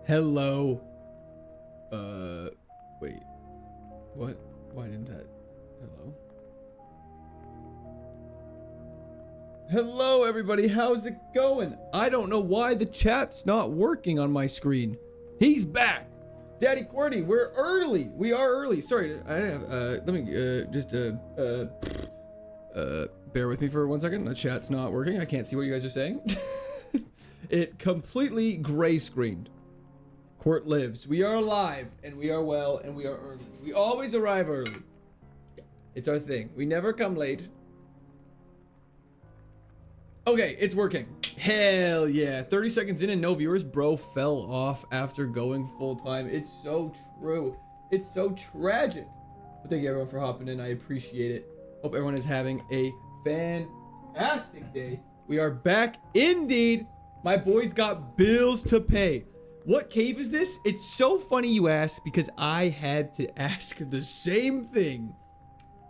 Hello. Wait. What? Why didn't that? Hello? Hello, everybody. How's it going? I don't know why the chat's not working on my screen. He's back. Daddy QWERTY, we're early. We are early. Sorry, I have, let me, bear with me for 1 second. The chat's not working. I can't see what you guys are saying. It completely gray screened. Court lives. We are alive, and we are well, and we are early. We always arrive early. It's our thing. We never come late. Okay, it's working. Hell yeah. 30 seconds in and no viewers. Bro fell off after going full time. It's so true. It's so tragic. But thank you everyone for hopping in. I appreciate it. Hope everyone is having a fantastic day. We are back indeed. My boys got bills to pay. What cave is this? It's so funny you ask because I had to ask the same thing.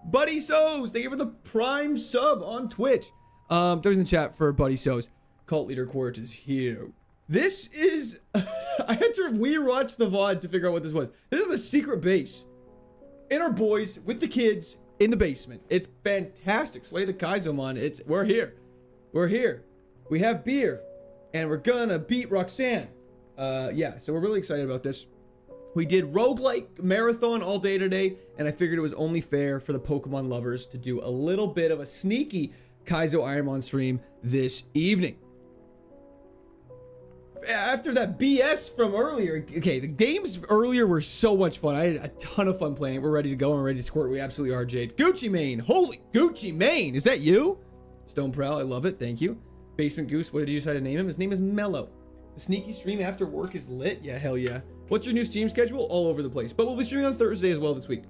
Buddy So's, thank you for the prime sub on Twitch. There's in the chat for Buddy So's. Cult Leader Court is here. This is... I had to rewatch the VOD to figure out what this was. This is the secret base. In our boys, with the kids, in the basement. It's fantastic. Slay the KAIZO. We're here. We're here. We have beer. And we're gonna beat Roxanne. Yeah, so we're really excited about this. We did roguelike marathon all day today, and I figured it was only fair for the Pokemon lovers to do a little bit of a sneaky KAIZO IRONMON stream this evening. After that BS from earlier, okay, the games earlier were so much fun. I had a ton of fun playing. We're ready to go and we're ready to squirt. We absolutely are, Jade. Gucci Mane, holy Gucci Mane, is that you? Stone Prowl, I love it, thank you. Basement Goose, what did you decide to name him? His name is Mellow. The sneaky stream after work is lit, yeah, hell yeah. What's your new stream schedule? All over the place, but we'll be streaming on Thursday as well this week.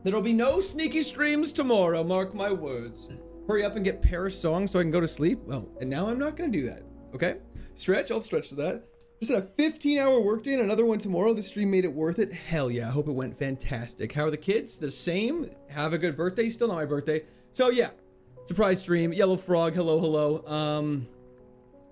There'll be no sneaky streams tomorrow, mark my words. Hurry up and get Paris song so I can go to sleep. Well, and now I'm not gonna do that, okay? Stretch, I'll stretch to that. Just had a 15-hour workday and another one tomorrow. The stream made it worth it. Hell yeah, I hope it went fantastic. How are the kids? The same. Have a good birthday. Still not my birthday. So yeah, surprise stream. Yellow Frog, hello, hello.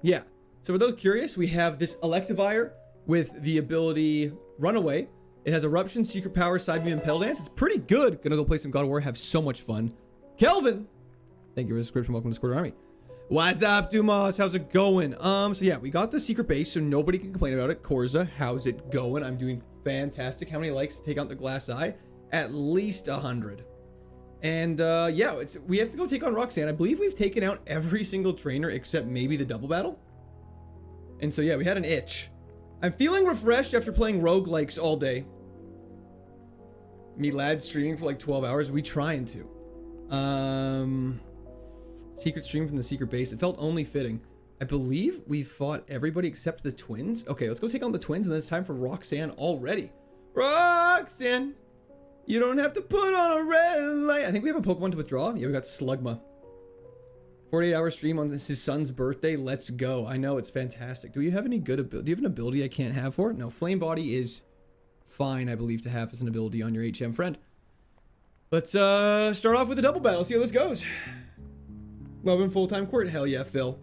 Yeah, so for those curious, we have this Electivire with the ability Runaway. It has Eruption, Secret Power, Side Beam, and Pedal Dance. It's pretty good. Gonna go play some God of War, have so much fun. Kelvin, thank you for the subscription. Welcome to Square Army. What's up, Dumas? How's it going? So yeah, we got the secret base, so nobody can complain about it. Korza, how's it going? I'm doing fantastic. How many likes to take out the glass eye? At least 100. And yeah, we have to go take on Roxanne. I believe we've taken out every single trainer except maybe the double battle. And so yeah, we had an itch. I'm feeling refreshed after playing roguelikes all day. Me lad streaming for like 12 hours. We trying to. Secret stream from the secret base. It felt only fitting. I believe we fought everybody except the twins. Okay, let's go take on the twins and then it's time for Roxanne already. Roxanne! You don't have to put on a red light. I think we have a Pokemon to withdraw. Yeah, we got Slugma. 48-hour stream on his son's birthday. Let's go. I know, it's fantastic. Do you have any good ability? Do you have an ability I can't have for it? No, Flame Body is fine, I believe, to have as an ability on your HM friend. Let's start off with a double battle. See how this goes. Love and full-time court. Hell yeah, Phil.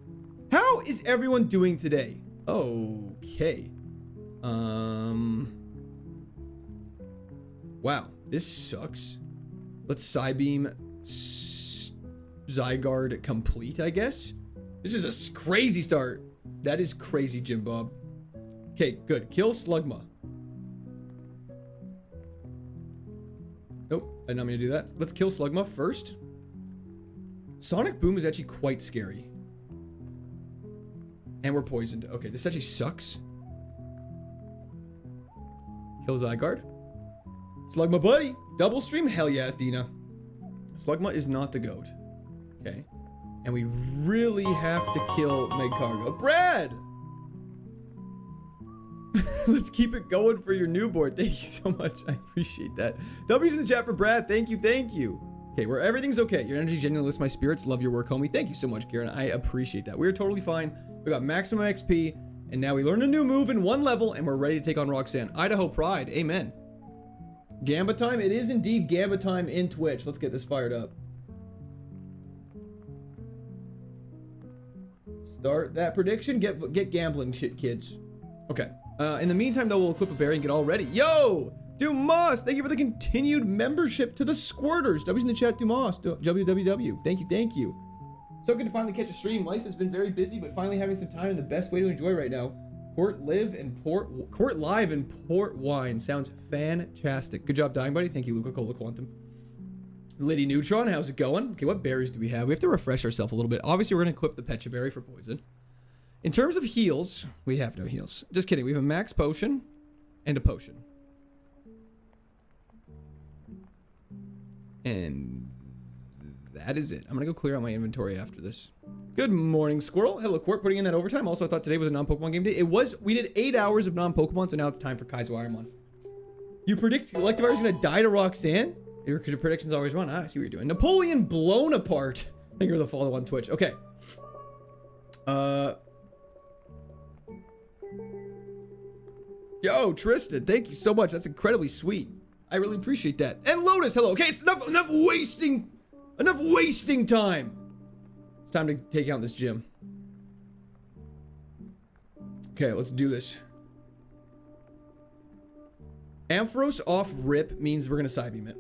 How is everyone doing today? Okay. Wow, this sucks. Let's Psybeam Zygarde complete, I guess. This is a crazy start. That is crazy, Jim Bob. Okay, good. Kill Slugma. Nope, I did not mean to do that. Let's kill Slugma first. Sonic Boom is actually quite scary. And we're poisoned. Okay, this actually sucks. Kill Zygarde. Slugma buddy. Double stream? Hell yeah, Athena. Slugma is not the GOAT. Okay. And we really have to kill Megcargo. Brad! Let's keep it going for your newborn. Thank you so much. I appreciate that. W's in the chat for Brad. Thank you. Thank you. Okay, where everything's okay. Your energy genuinely lifts my spirits. Love your work, homie. Thank you so much, Kieran. I appreciate that. We're totally fine. We got maximum XP. And now we learned a new move in 1 level. And we're ready to take on Roxanne. Idaho Pride. Amen. Gamba time? It is indeed Gamba time in Twitch. Let's get this fired up. Start that prediction. Get gambling shit, kids. Okay. In the meantime, though, we'll equip a berry and get all ready. Yo! Dumas, thank you for the continued membership to the Squirters. W's in the chat, Dumas. WWW. Thank you, thank you. So good to finally catch a stream. Life has been very busy, but finally having some time and the best way to enjoy right now. Court Live and Court Live and Port Wine. Sounds fantastic. Good job dying, buddy. Thank you, Luca Cola Quantum. Liddy Neutron, how's it going? Okay, what berries do we have? We have to refresh ourselves a little bit. Obviously, we're going to equip the Pecha Berry for poison. In terms of heals, we have no heals. Just kidding. We have a max potion and a potion. And that is it. I'm going to go clear out my inventory after this. Good morning, Squirrel. Hello, Court. Putting in that overtime. Also, I thought today was a non-Pokemon game day. It was. We did 8 hours of non-Pokemon, so now it's time for Kaizo IRONMON. You predict Electivire is going to die to Roxanne? Your predictions always run. Ah, I see what you're doing. Napoleon blown apart. Thank you for the follow on Twitch. Okay. Yo, Tristan, thank you so much. That's incredibly sweet. I really appreciate that. And Lotus, hello. Okay, it's enough wasting time. It's time to take out this gym. Okay, let's do this. Ampharos off rip means we're gonna Psybeam it.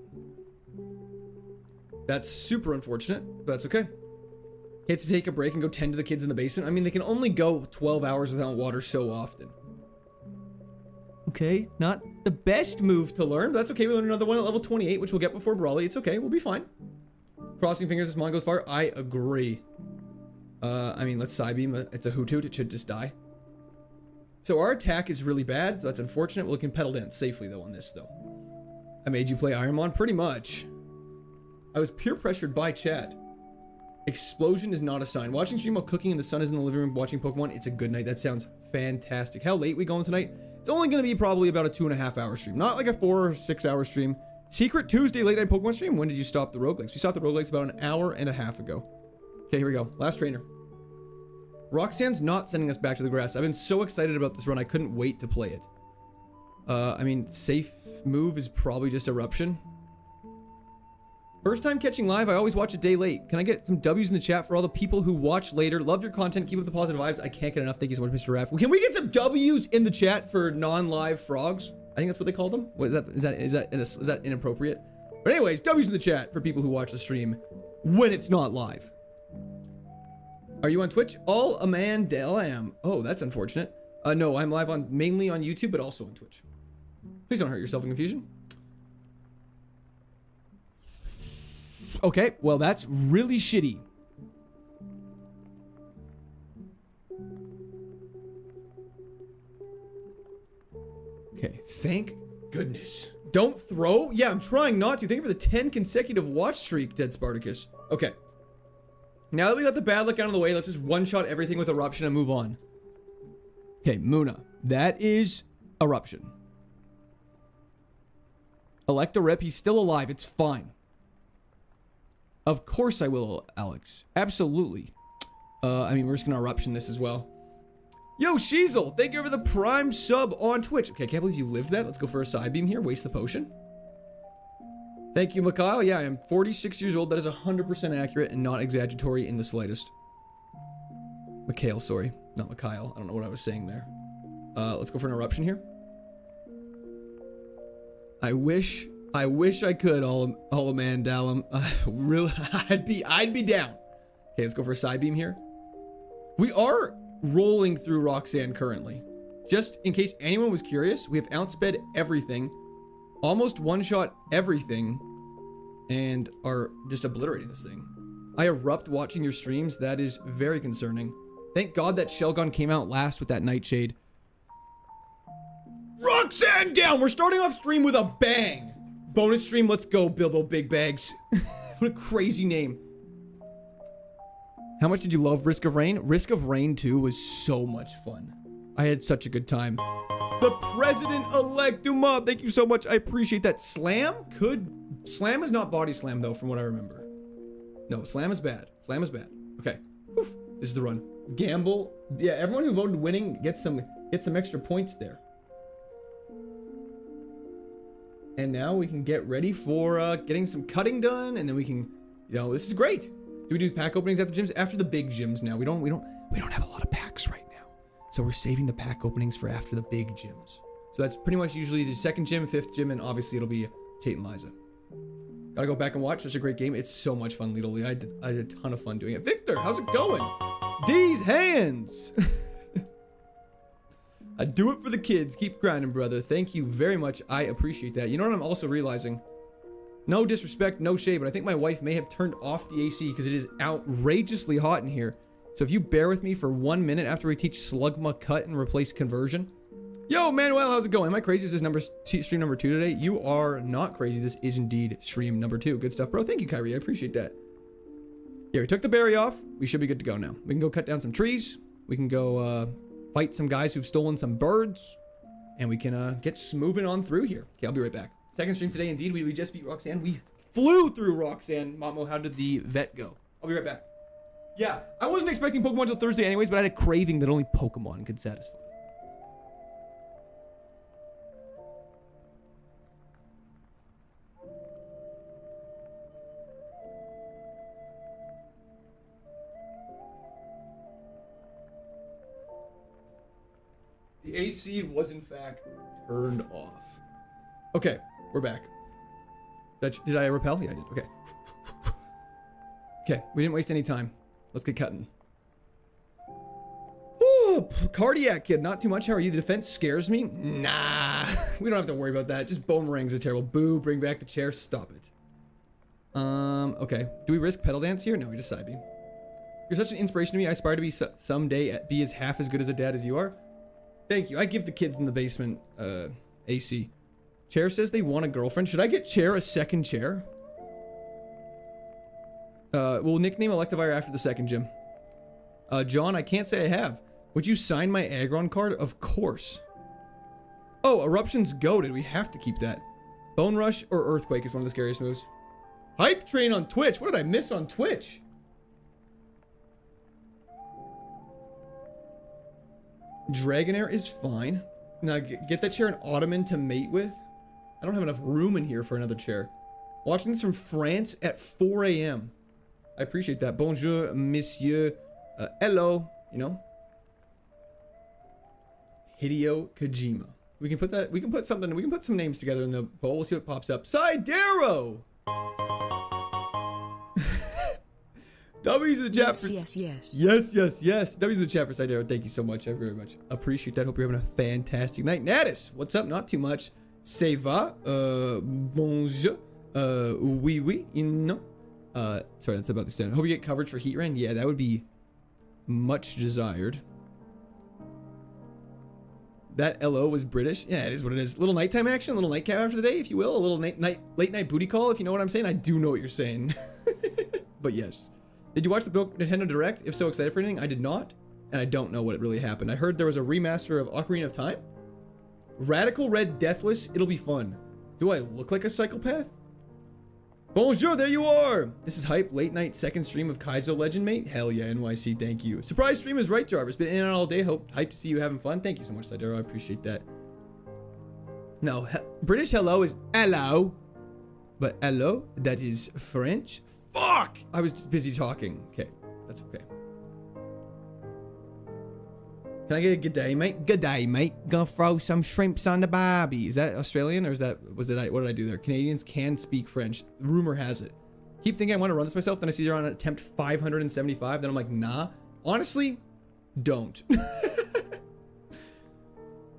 That's super unfortunate, but that's okay. He had to take a break and go tend to the kids in the basement. I mean, they can only go 12 hours without water so often. Okay, not the best move to learn, but that's okay. We learned another one at level 28, which we'll get before Brawly. It's okay, we'll be fine. Crossing fingers as Mon goes far. I agree. I mean, let's Psybeam. It's a Hoothoot. It should just die. So our attack is really bad, so that's unfortunate. We can pedal dance safely, though, on this, though. I made you play Ironmon? Pretty much. I was peer pressured by chat. Explosion is not a sign. Watching stream while cooking and the sun is in the living room watching Pokemon, it's a good night. That sounds fantastic. How late we going tonight? It's only going to be probably about a 2.5 hour stream. Not like a 4 or 6 hour stream. Secret Tuesday late night Pokemon stream. When did you stop the roguelikes? We stopped the roguelikes about an hour and a half ago. Okay, here we go. Last trainer. Roxanne's not sending us back to the grass. I've been so excited about this run. I couldn't wait to play it. I mean, safe move is probably just Eruption. First time catching live, I always watch a day late. Can I get some W's in the chat for all the people who watch later? Love your content. Keep up the positive vibes. I can't get enough. Thank you so much, Mr. Raff. Can we get some W's in the chat for non-live frogs? I think that's what they call them. What is that inappropriate? But anyways, W's in the chat for people who watch the stream when it's not live. Are you on Twitch? All a man damn. Oh, that's unfortunate. No, I'm live on mainly on YouTube, but also on Twitch. Please don't hurt yourself in confusion. Okay, well, that's really shitty. Okay, thank goodness. Don't throw? Yeah, I'm trying not to. Thank you for the 10 consecutive watch streak, Dead Spartacus. Okay. Now that we got the bad luck out of the way, let's just one-shot everything with Eruption and move on. Okay, Muna. That is Eruption. Elect a rep. He's still alive. It's fine. Of course I will, Alex. Absolutely. I mean, we're just gonna Eruption this as well. Yo, Sheezel, thank you for the Prime sub on Twitch. Okay, I can't believe you lived that. Let's go for a Psybeam here. Waste the potion. Thank you, Mikhail. Yeah, I am 46 years old. That is 100% accurate and not exaggeratory in the slightest. Mikhail, sorry. Not Mikhail. I don't know what I was saying there. Let's go for an Eruption here. I wish I could, all a man Dallum. Really, I'd be down. Okay, let's go for a Psybeam here. We are rolling through Roxanne currently. Just in case anyone was curious, we have outsped everything, almost one-shot everything, and are just obliterating this thing. I erupt watching your streams. That is very concerning. Thank God that Shelgon came out last with that Nightshade. Roxanne down! We're starting off stream with a bang! Bonus stream, let's go, Bilbo Big Bags. What a crazy name. How much did you love Risk of Rain? Risk of Rain 2 was so much fun. I had such a good time. The President-elect Dumas, thank you so much. I appreciate that. Slam is not Body Slam, though, from what I remember. No, Slam is bad. Slam is bad. Okay. Oof. This is the run. Gamble. Yeah, everyone who voted winning gets some extra points there. And now we can get ready for getting some cutting done, and then we can, this is great. Do we do pack openings after gyms? After the big gyms now. We don't have a lot of packs right now. So we're saving the pack openings for after the big gyms. So that's pretty much usually the second gym, fifth gym, and obviously it'll be Tate and Liza. Gotta go back and watch. Such a great game. It's so much fun, Lidl. I did a ton of fun doing it. Victor, how's it going? These hands. I do it for the kids. Keep grinding, brother. Thank you very much. I appreciate that. You know what I'm also realizing? No disrespect, no shade, but I think my wife may have turned off the AC because it is outrageously hot in here. So if you bear with me for 1 minute after we teach Slugma cut and replace conversion. Yo, Manuel, how's it going? Am I crazy? Is this stream number 2 today? You are not crazy. This is indeed stream number 2. Good stuff, bro. Thank you, Kyrie. I appreciate that. Yeah, we took the berry off. We should be good to go now. We can go cut down some trees. We can go fight some guys who've stolen some birds. And we can get moving on through here. Okay, I'll be right back. Second stream today, indeed. We just beat Roxanne. We flew through Roxanne. Mamo, how did the vet go? I'll be right back. Yeah, I wasn't expecting Pokemon until Thursday anyways, but I had a craving that only Pokemon could satisfy. The AC was in fact turned off. Okay, we're back. Did I repel? Yeah, I did. Okay. Okay, we didn't waste any time. Let's get cutting. Ooh, cardiac kid, not too much. How are you? The defense scares me. Nah, we don't have to worry about that. Just boomerangs are terrible. Boo, bring back the chair. Stop it. Okay. Do we risk pedal dance here? No, we just side beam. You're such an inspiration to me. I aspire to be someday be as half as good as a dad as you are. Thank you. I give the kids in the basement AC. Chair says they want a girlfriend. Should I get Chair a second chair? We'll nickname Electivire after the second gym. John, I can't say I have. Would you sign my Aggron card? Of course. Oh, Eruption's goated. We have to keep that. Bone Rush or Earthquake is one of the scariest moves. Hype Train on Twitch. What did I miss on Twitch? Dragonair is fine. Now get that chair an ottoman to mate with. I don't have enough room in here for another chair. Watching this from France at 4 a.m. I appreciate that. Bonjour, monsieur. Hello. You know. Hideo Kojima. We can put that. We can put something. We can put some names together in the poll. We'll see what pops up. Sidero. W's in the chat for yes. W's in the chat for Sidero. Thank you so much. I very much appreciate that. Hope you're having a fantastic night. Natus, what's up? Not too much. Ça va? Bonjour. Oui, no. Sorry, that's about the stand. Hope you get coverage for Heatran. Yeah, that would be much desired. That LO was British. Yeah, it is what it is. Little nighttime action, a little nightcap after the day, if you will. A little late night booty call, if you know what I'm saying. I do know what you're saying. But yes. Did you watch the Nintendo Direct? If so, excited for anything? I did not, and I don't know what really happened. I heard there was a remaster of Ocarina of Time. Radical Red Deathless. It'll be fun. Do I look like a psychopath? Bonjour, there you are. This is hype. Late night second stream of Kaizo Legend, mate. Hell yeah, NYC. Thank you. Surprise stream is right, Jarvis. Been in and out all day. Hype to see you having fun. Thank you so much, Sidero. I appreciate that. No, British hello is hello, but hello, that is French. Fuck! I was busy talking. Okay, that's okay. Can I get a good day, mate? Good day, mate. Gonna throw some shrimps on the barbie. Is that Australian or is that what did I do there? Canadians can speak French. Rumor has it. Keep thinking I want to run this myself, then I see they're on attempt 575. Then I'm like, nah. Honestly, don't.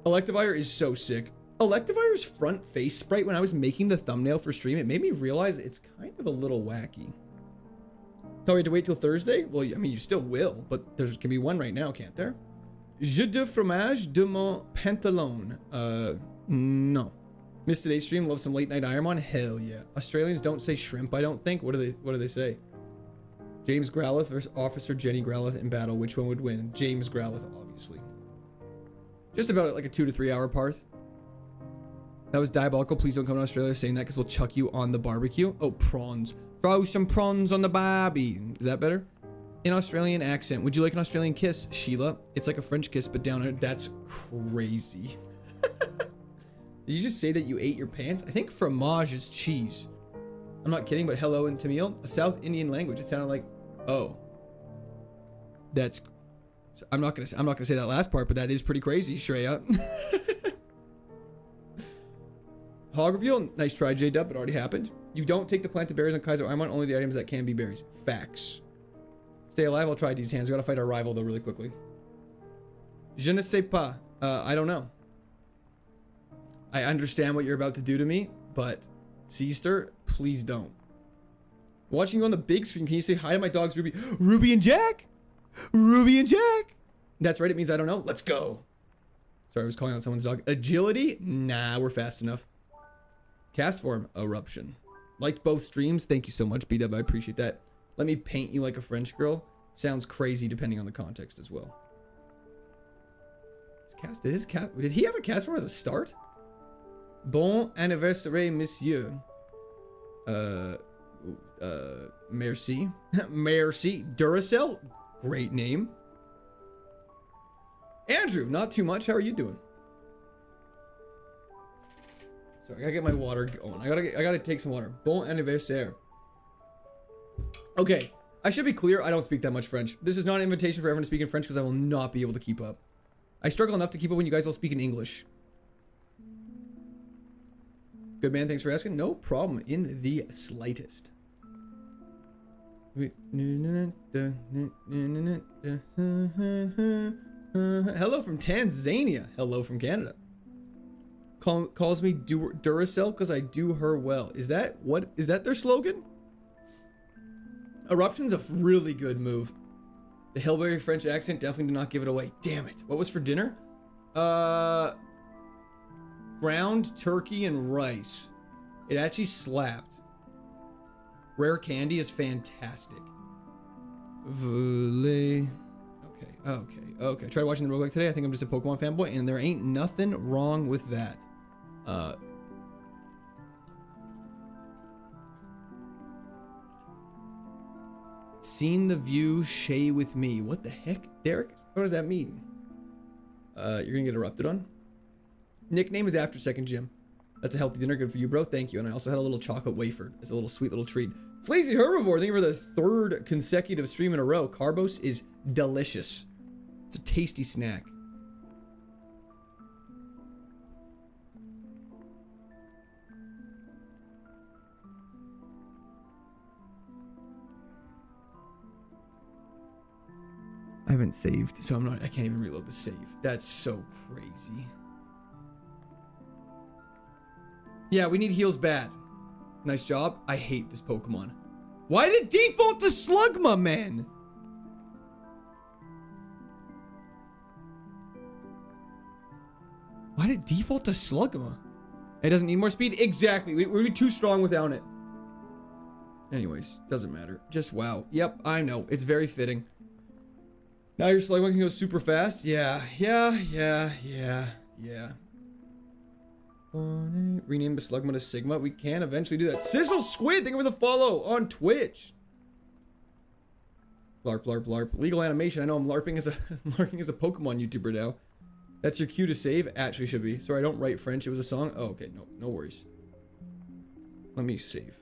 Electivire is so sick. Electivire's front face sprite, when I was making the thumbnail for stream, it made me realize it's kind of a little wacky. Tell me to wait till Thursday? Well, I mean, you still will, but there can be one right now, can't there? Jus de fromage de mon pantalon. No. Missed today's stream. Love some late night Ironmon. Hell yeah. Australians don't say shrimp, I don't think. What do they say? James Growlithe versus Officer Jenny Growlithe in battle. Which one would win? James Growlithe, obviously. Just about like a 2 to 3 hour parth. That was diabolical. Please don't come to Australia saying that because we'll chuck you on the barbecue. Oh, prawns. Throw some prawns on the barbie. Is that better? In Australian accent. Would you like an Australian kiss, Sheila? It's like a French kiss, but down there. That's crazy. Did you just say that you ate your pants? I think fromage is cheese. I'm not kidding, but hello in Tamil, a South Indian language. It sounded like, oh. That's So I'm not gonna say that last part, but that is pretty crazy, Shreya. Hog reveal, nice try, J-Dub. It already happened. You don't take the planted berries on KAIZO IRONMON, only the items that can be berries. Facts. Stay alive, I'll try these hands. We gotta fight our rival though really quickly. Je ne sais pas. I don't know. I understand what you're about to do to me, but Seaster, please don't. Watching you on the big screen, can you say hi to my dogs, Ruby? Ruby and Jack? Ruby and Jack? That's right, it means I don't know. Let's go. Sorry, I was calling out someone's dog. Agility? Nah, we're fast enough. Cast form, eruption. Liked both streams. Thank you so much, B-Dub. I appreciate that. Let me paint you like a French girl. Sounds crazy depending on the context as well. Did he have a cast form at the start? Bon anniversaire, monsieur. Merci. Merci. Duracell? Great name. Andrew, not too much. How are you doing? So I gotta get my water going. I gotta take some water. Bon anniversaire. Okay, I should be clear. I don't speak that much French. This is not an invitation for everyone to speak in French because I will not be able to keep up. I struggle enough to keep up when you guys all speak in English. Good man, thanks for asking. No problem in the slightest. Hello from Tanzania. Hello from Canada. Calls me Duracell because I do her well. Is that their slogan? Eruption's a really good move. The hillbilly French accent definitely did not give it away. Damn it. What was for dinner? Ground turkey and rice. It actually slapped. Rare candy is fantastic. Okay. I tried watching the roguelike today. I think I'm just a Pokemon fanboy, and there ain't nothing wrong with that. Seen the view, Shay with me. What the heck, Derek? What does that mean? You're gonna get erupted on? Nickname is After Second Gym. That's a healthy dinner. Good for you, bro. Thank you. And I also had a little chocolate wafer as a little sweet little treat. Slazy Herbivore, thank you for the 3rd consecutive stream in a row. Carbos is delicious. It's a tasty snack. I haven't saved, so I can't even reload the save. That's so crazy. Yeah, we need heals bad. Nice job. I hate this Pokemon. Why did it default to Slugma, man? Why did it default to Slugma? It doesn't need more speed? Exactly. We'd be too strong without it. Anyways, doesn't matter. Just wow. Yep, I know. It's very fitting. Now your Slugma can go super fast? Yeah. Rename the Slugma to Sigma. We can eventually do that. Sizzle Squid, thank you for the follow on Twitch. Larp, larp, larp. Legal animation. I know I'm larping as a Pokemon YouTuber now. That's your cue to save. Actually should be. Sorry, I don't write French. It was a song. Oh, okay. No worries. Let me save.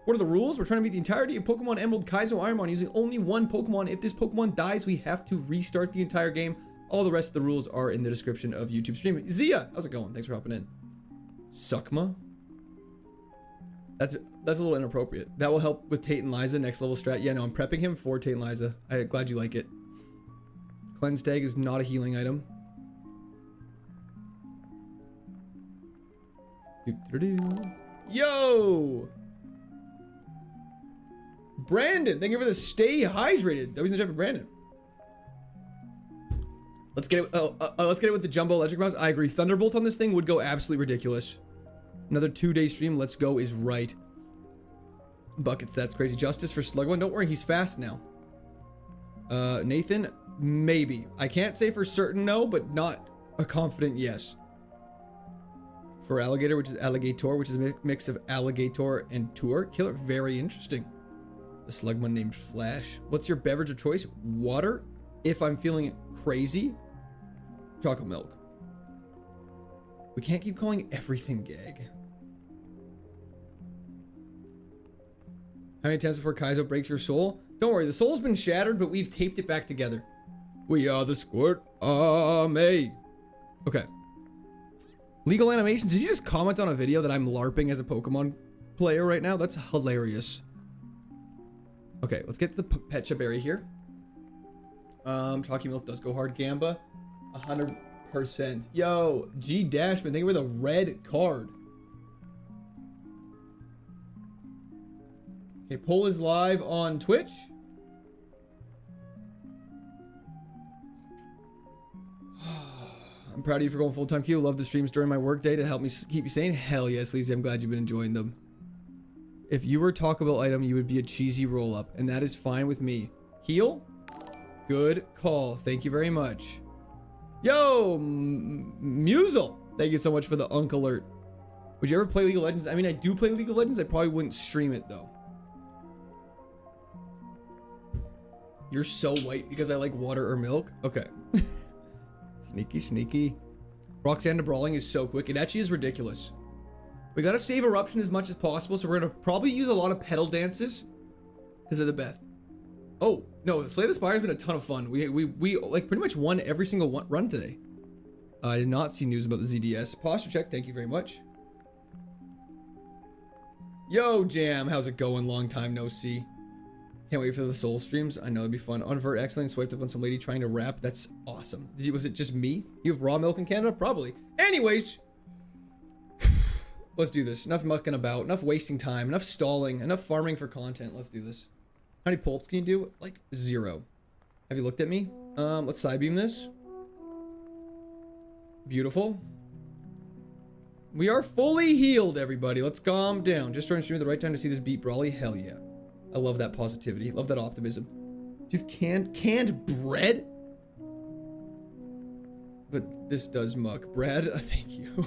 What are the rules? We're trying to beat the entirety of Pokemon Emerald KAIZO IRONMON using only one Pokemon. If this Pokemon dies, we have to restart the entire game. All the rest of the rules are in the description of YouTube stream. Zia, how's it going? Thanks for hopping in. Suckma? That's a little inappropriate. That will help with Tate and Liza next level strat. Yeah, no, I'm prepping him for Tate and Liza. I'm glad you like it. Cleanse Tag is not a healing item. Yo! Brandon, thank you for the stay hydrated. That was in the for Brandon. Let's get it. Let's get it with the Jumbo Electric Mouse. I agree. Thunderbolt on this thing would go absolutely ridiculous. Another 2-day stream. Let's go is right. Buckets. That's crazy. Justice for Slugma. Don't worry, he's fast now. Nathan, maybe. I can't say for certain no, but not a confident yes. For Alligator, which is Alligator, which is a mix of Alligator and Tour. Killer. Very interesting. The Slugma named Flash. What's your beverage of choice? Water. If I'm feeling crazy, chocolate milk. We can't keep calling everything gag. How many times before KAIZO breaks your soul? Don't worry, the soul's been shattered, but we've taped it back together. We are the Squirt Army. Okay. Legal animations. Did you just comment on a video that I'm LARPing as a Pokemon player right now? That's hilarious. Okay, let's get the Pecha Berry here. Chalky Milk does go hard. Gamba, 100%. Yo, G Dashman, thank you for the red card. Okay, poll is live on Twitch. I'm proud of you for going full-time Q. Love the streams during my workday to help me keep you sane. Hell yes, Lizzie. I'm glad you've been enjoying them. If you were a Taco Bell item, you would be a cheesy roll-up, and that is fine with me. Heal? Good call. Thank you very much. Yo, Musel. Thank you so much for the Unk alert. Would you ever play League of Legends? I mean, I do play League of Legends. I probably wouldn't stream it, though. You're so white because I like water or milk? Okay. Sneaky, sneaky. Roxanne Brawling is so quick. It actually is ridiculous. We gotta save Eruption as much as possible, so we're gonna probably use a lot of pedal dances because of the Beth. Oh, no, Slay the Spire has been a ton of fun. We like pretty much won every single run today. I did not see news about the ZDS. Posture check, thank you very much. Yo, Jam, how's it going? Long time no see. Can't wait for the soul streams. I know it'd be fun. Unvert excellent. Swiped up on some lady trying to rap. That's awesome. Was it just me? You have raw milk in Canada? Probably. Anyways, let's do this. Enough mucking about. Enough wasting time. Enough stalling. Enough farming for content. Let's do this. How many pull-ups can you do? Like 0. Have you looked at me? Let's side beam this. Beautiful. We are fully healed, everybody. Let's calm down. Just joined stream at the right time to see this beat Brawly. Hell yeah. I love that positivity. Love that optimism. Do you have canned bread? But this does muck. Bread, thank you.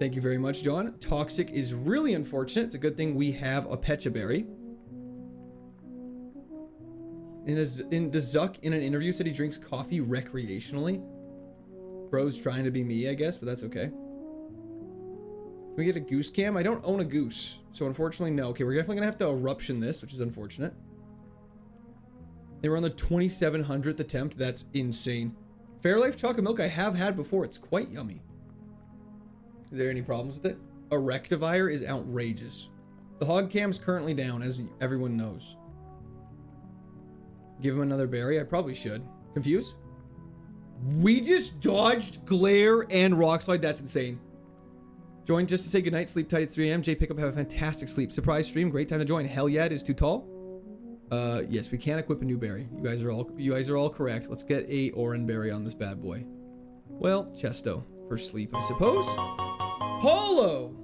Thank you very much, John. Toxic is really unfortunate. It's a good thing we have a Pecha Berry. In the Zuck in an interview said he drinks coffee recreationally. Bro's trying to be me, I guess, but that's okay. Can we get a goose cam? I don't own a goose, so unfortunately no. Okay, we're definitely gonna have to eruption this, which is unfortunate. They were on the 2700th attempt. That's insane. Fairlife chocolate milk I have had before. It's quite yummy. Is there any problems with it? Erectivire is outrageous. The hog cam's currently down, as everyone knows. Give him another berry. I probably should. Confuse? We just dodged glare and rock slide. That's insane. Join just to say goodnight. Sleep tight at 3 a.m. Jay, pick up. Have a fantastic sleep. Surprise stream. Great time to join. Hell yeah, it is too tall. Yes, we can equip a new berry. You guys are all correct. Let's get a Oran berry on this bad boy. Well, Chesto for sleep, I suppose. Polo.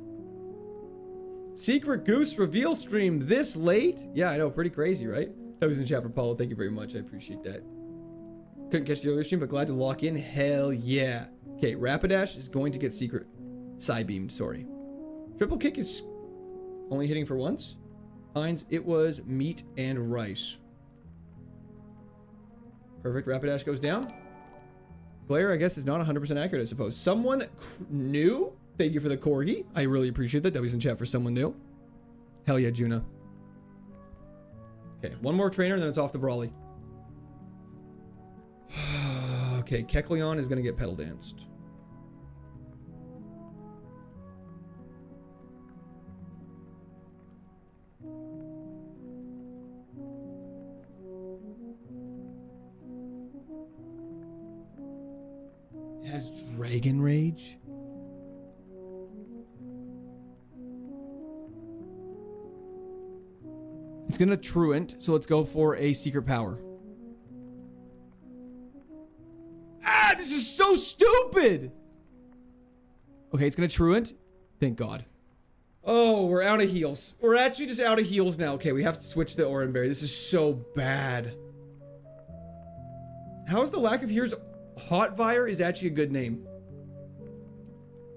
Secret Goose reveal stream this late? Yeah, I know. Pretty crazy, right? That was in chat for Paulo. Thank you very much. I appreciate that. Couldn't catch the earlier stream, but glad to lock in. Hell yeah. Okay, Rapidash is going to get secret. Psybeamed, sorry. Triple kick is only hitting for once. Heinz, it was meat and rice. Perfect. Rapidash goes down. Glare, I guess, is not 100% accurate, I suppose. Someone new? Thank you for the corgi. I really appreciate that. That was in chat for someone new. Hell yeah, Juna. Okay, one more trainer, and then it's off to Brawly. Okay, Kecleon is going to get pedal danced. It has Dragon Rage? It's gonna Truant, so let's go for a secret power. Ah, this is so stupid! Okay, it's gonna Truant. Thank God. Oh, we're out of heals. We're actually just out of heals now. Okay, we have to switch the Oran Berry. This is so bad. How is the lack of heals? Hotfire is actually a good name.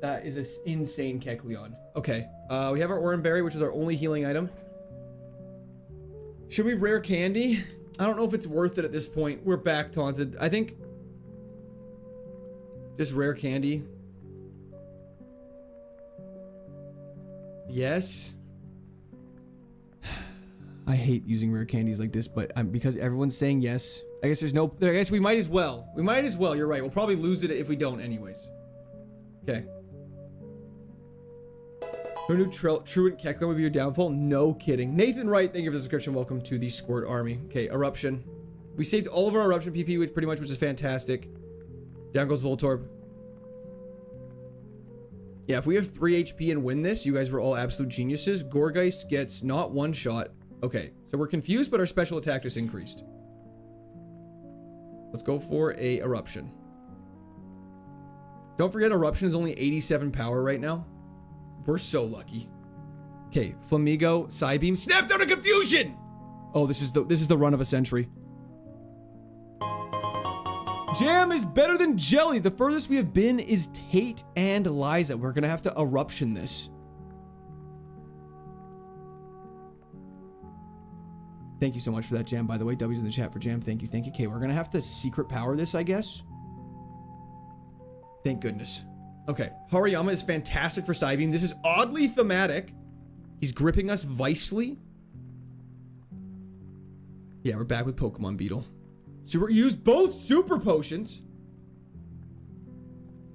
That is an insane Kecleon. Okay, we have our Oran Berry, which is our only healing item. Should we rare candy? I don't know if it's worth it at this point. We're back taunted. I think just rare candy. Yes. I hate using rare candies like this, but because everyone's saying yes, I guess there's no... I guess we might as well. We might as well. You're right. We'll probably lose it if we don't anyways. Okay. No new Truant Kekler would be your downfall? No kidding. Nathan Wright, thank you for the subscription. Welcome to the Squirt Army. Okay, Eruption. We saved all of our Eruption PP, which pretty much was fantastic. Down goes Voltorb. Yeah, if we have 3 HP and win this, you guys were all absolute geniuses. Gourgeist gets not one shot. Okay, so we're confused, but our special attack just increased. Let's go for a Eruption. Don't forget, Eruption is only 87 power right now. We're so lucky. Okay, Flamigo, Psybeam, snapped out of confusion! Oh, this is the run of a century. Jam is better than Jelly. The furthest we have been is Tate and Liza. We're gonna have to Eruption this. Thank you so much for that, Jam, by the way. W's in the chat for Jam. Thank you, thank you. Okay, we're gonna have to secret power this, I guess. Thank goodness. Okay, Hariyama is fantastic for Psybeam. This is oddly thematic. He's gripping us vicely. Yeah, we're back with Pokemon Beetle. So we're used both super potions.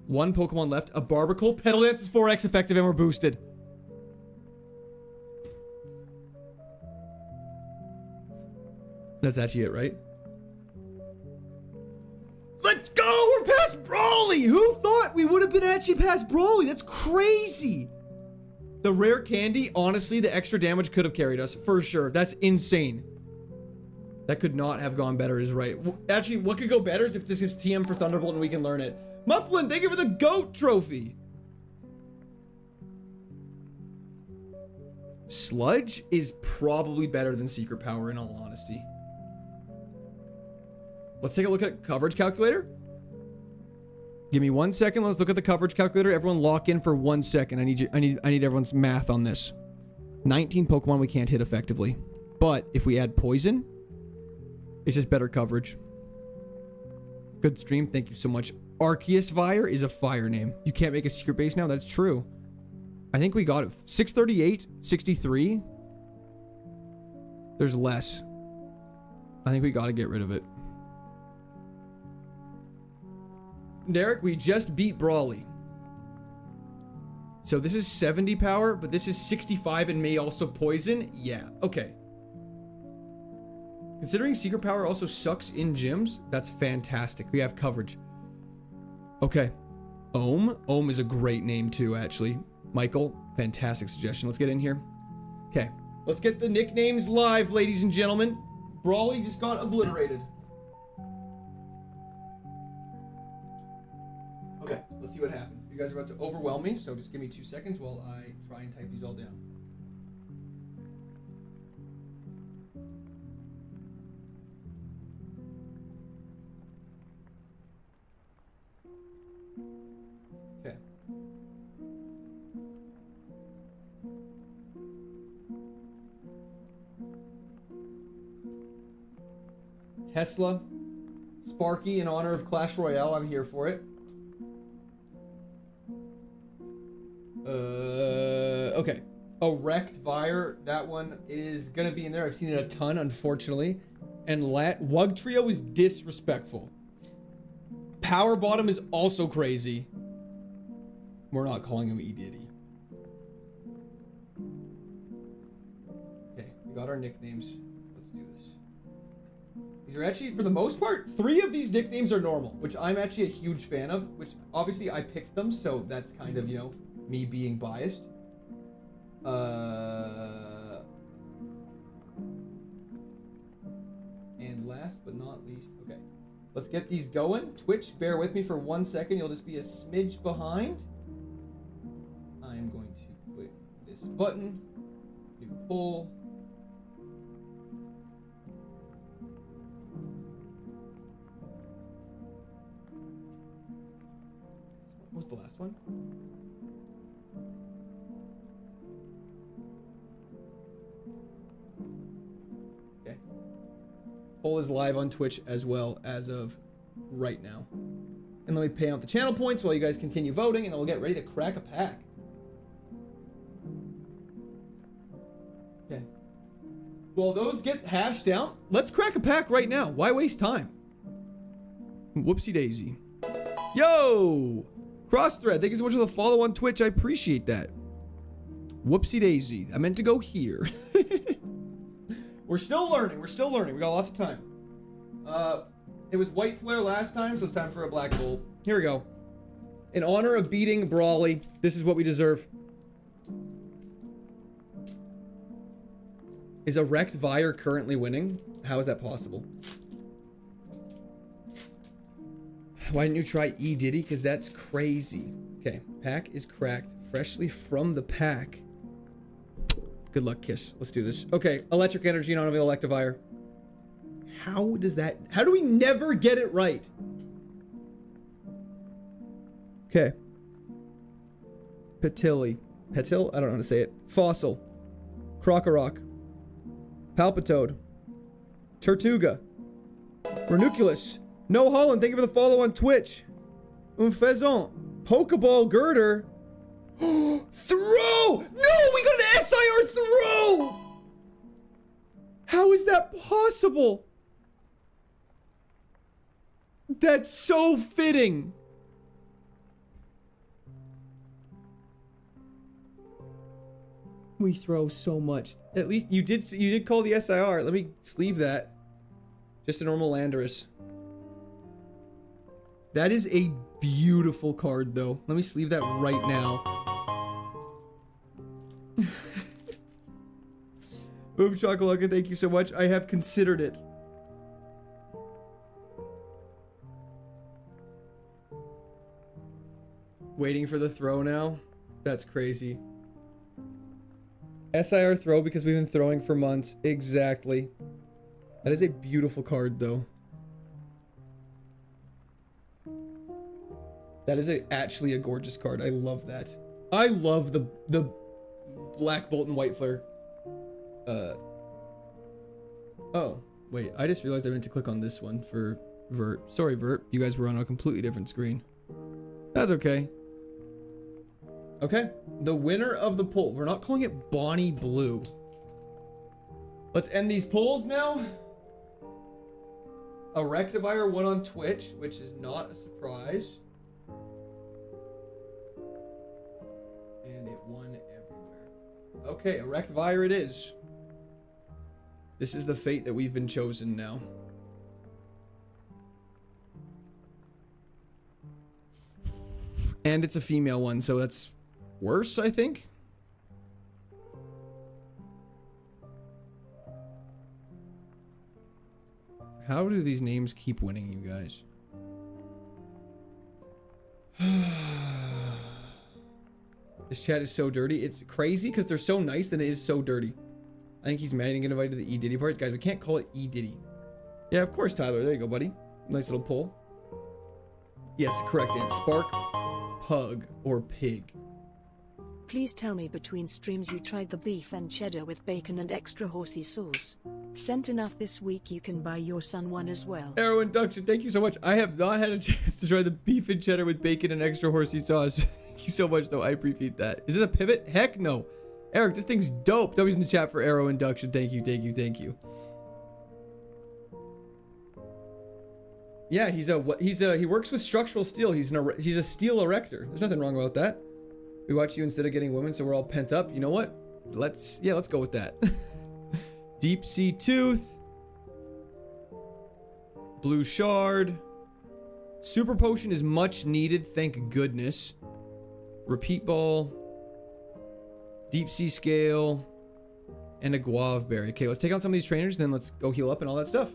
One Pokemon left. A Barbacle. Petal Dance is 4x effective and we're boosted. That's actually it, right? Let's go! We're past Brawly! Who thought we would have been actually past Brawly? That's crazy! The rare candy, honestly, the extra damage could have carried us, for sure. That's insane. That could not have gone better, is right. Actually, what could go better is if this is TM for Thunderbolt and we can learn it. Mufflin, thank you for the GOAT trophy! Sludge is probably better than Secret Power, in all honesty. Let's take a look at coverage calculator. Give me 1 second. Let's look at the coverage calculator. Everyone lock in for 1 second. I need everyone's math on this. 19 Pokemon we can't hit effectively. But if we add poison, it's just better coverage. Good stream. Thank you so much. Arceus Fire is a fire name. You can't make a secret base now. That's true. I think we got it. 638, 63. There's less. I think we got to get rid of it. Derek, we just beat Brawly. So this is 70 power, but this is 65 and may also poison. Yeah, okay. Considering Secret Power also sucks in gyms, that's fantastic. We have coverage. Okay. Ohm. Ohm is a great name too, actually. Michael, fantastic suggestion. Let's get in here. Okay. Let's get the nicknames live, ladies and gentlemen. Brawly just got obliterated. Okay, let's see what happens. You guys are about to overwhelm me, so just give me 2 seconds while I try and type these all down. Okay. Tesla. Sparky in honor of Clash Royale. I'm here for it. Okay. Erect Vire, that one is gonna be in there. I've seen it a ton, unfortunately. And Wug Trio is disrespectful. Power Bottom is also crazy. We're not calling him E. Diddy. Okay, we got our nicknames. Let's do this. These are actually, for the most part, 3 of these nicknames are normal, which I'm actually a huge fan of, which obviously I picked them, so that's kind of, you know, me being biased. And last but not least, okay. Let's get these going. Twitch, bear with me for 1 second. You'll just be a smidge behind. I am going to click this button. New poll. What was the last one? Okay. Poll is live on Twitch as well as of right now. And let me pay out the channel points while you guys continue voting, and then we'll get ready to crack a pack. Okay. Well, those get hashed out. Let's crack a pack right now. Why waste time? Whoopsie daisy. Yo! Crossthread, thank you so much for the follow on Twitch. I appreciate that. Whoopsie daisy. I meant to go here. We're still learning. We're still learning. We got lots of time. It was white flare last time, so it's time for a black bolt. Here we go. In honor of beating Brawly, this is what we deserve. Is a wrecked Vire currently winning? How is that possible? Why didn't you try E Diddy? Because that's crazy. Okay, pack is cracked. Freshly from the pack. Good luck, Kiss. Let's do this. Okay, electric energy, non-available Electivire. How does that... How do we never get it right? Okay. Petilli. Petil? I don't know how to say it. Fossil. Krokorok. Palpitoad. Tortuga. Ranunculus. No Holland, thank you for the follow on Twitch. Unfaisant. Pokeball Girder. Throw! No, we got an SIR throw! How is that possible? That's so fitting. We throw so much. At least you did call the SIR. Let me sleeve that. Just a normal Landorus. That is a beautiful card, though. Let me sleeve that right now. Boom Chocolate, thank you so much. I have considered it. Waiting for the throw now? That's crazy. SIR throw because we've been throwing for months. Exactly. That is a beautiful card, though. That is actually a gorgeous card. I love that. I love the Black Bolt and White Flare. Oh, wait. I just realized I meant to click on this one for Vert. Sorry, Vert. You guys were on a completely different screen. That's okay. Okay. The winner of the poll. We're not calling it Bonnie Blue. Let's end these polls now. Electivire won on Twitch, which is not a surprise. And it won everywhere. Okay, Electivire it is. This is the fate that we've been chosen now. And it's a female one, so that's worse, I think. How do these names keep winning, you guys? This chat is so dirty. It's crazy because they're so nice and it is so dirty. I think he's mad and get invited to the E Diddy part. Guys, we can't call it E Diddy. Yeah, of course, Tyler. There you go, buddy. Nice little poll. Yes, correct, Dan. Spark, Pug, or Pig. Please tell me between streams you tried the beef and cheddar with bacon and extra horsey sauce. Sent enough this week you can buy your son one as well. Arrow Induction, thank you so much. I have not had a chance to try the beef and cheddar with bacon and extra horsey sauce. Thank you so much, though. I appreciate that. Is it a pivot? Heck no. Eric, this thing's dope. W's in the chat for Arrow Induction. Thank you, thank you, thank you. Yeah, he works with structural steel. He's a steel erector. There's nothing wrong about that. We watch you instead of getting women, so we're all pent up. You know what? Let's go with that. Deep Sea Tooth. Blue Shard. Super Potion is much needed, thank goodness. Repeat Ball. Deep Sea Scale. And a Guave Berry. Okay, let's take out some of these trainers, then let's go heal up and all that stuff.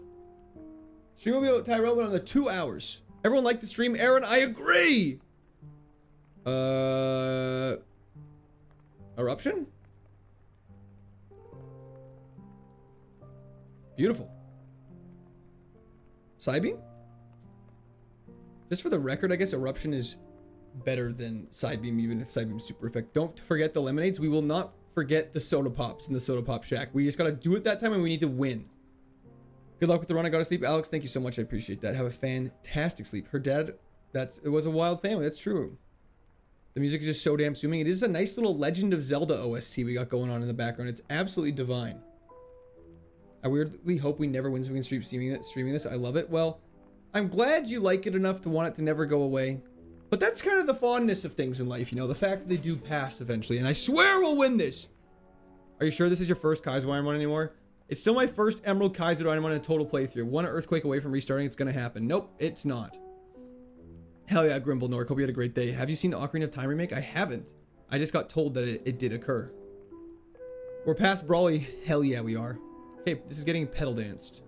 Stream will be about Tyrell, but another 2 hours. Everyone liked the stream. Aaron, I agree! Eruption? Beautiful. Psybeam? Just for the record, I guess Eruption is better than Psybeam, even if Psybeam's super effective. Don't forget the lemonades. We will not forget the soda pops in the soda pop shack. We just gotta do it that time and we need to win. Good luck with the run. I gotta sleep. Alex, thank you so much. I appreciate that. Have a fantastic sleep. Her dad, it was a wild family. That's true. The music is just so damn soothing. It is a nice little Legend of Zelda OST we got going on in the background. It's absolutely divine. I weirdly hope we never win so we can streaming this. I love it. Well, I'm glad you like it enough to want it to never go away. But that's kind of the fondness of things in life, you know, the fact that they do pass eventually. And I swear we'll win this. Are you sure this is your first KAIZO IRONMON anymore? It's still my first Emerald KAIZO IRONMON in total playthrough. One earthquake away from restarting. It's going to happen. Nope, it's not. Hell yeah, Grimble Nork. Hope you had a great day. Have you seen the Ocarina of Time remake? I haven't. I just got told that it did occur. We're past Brawly. Hell yeah, we are. Okay, this is getting pedal danced.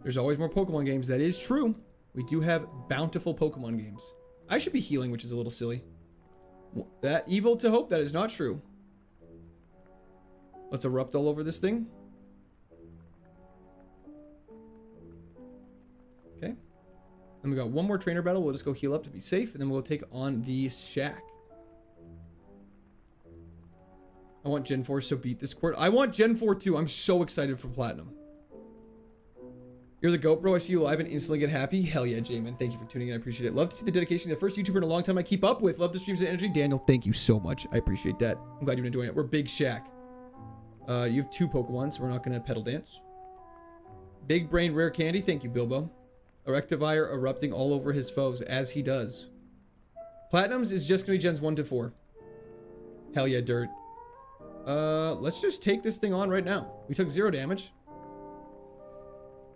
There's always more Pokemon games. That is true. We do have bountiful Pokemon games. I should be healing, which is a little silly. That evil to hope, that is not true. Let's erupt all over this thing. Okay. And we got one more trainer battle. We'll just go heal up to be safe, and then we'll take on the shack. I want Gen 4, so beat this court. I want Gen 4 too. I'm so excited for Platinum. You're the GOAT, bro. I see you live and instantly get happy. Hell yeah, Jamin. Thank you for tuning in. I appreciate it. Love to see the dedication. The first YouTuber in a long time I keep up with. Love the streams and energy. Daniel, thank you so much. I appreciate that. I'm glad you've been enjoying it. We're Big Shack. You have 2 Pokemon, so we're not going to pedal dance. Big Brain Rare Candy. Thank you, Bilbo. Erectivire erupting all over his foes, as he does. Platinums is just going to be Gens 1 to 4. Hell yeah, Dirt. Let's just take this thing on right now. We took 0 damage.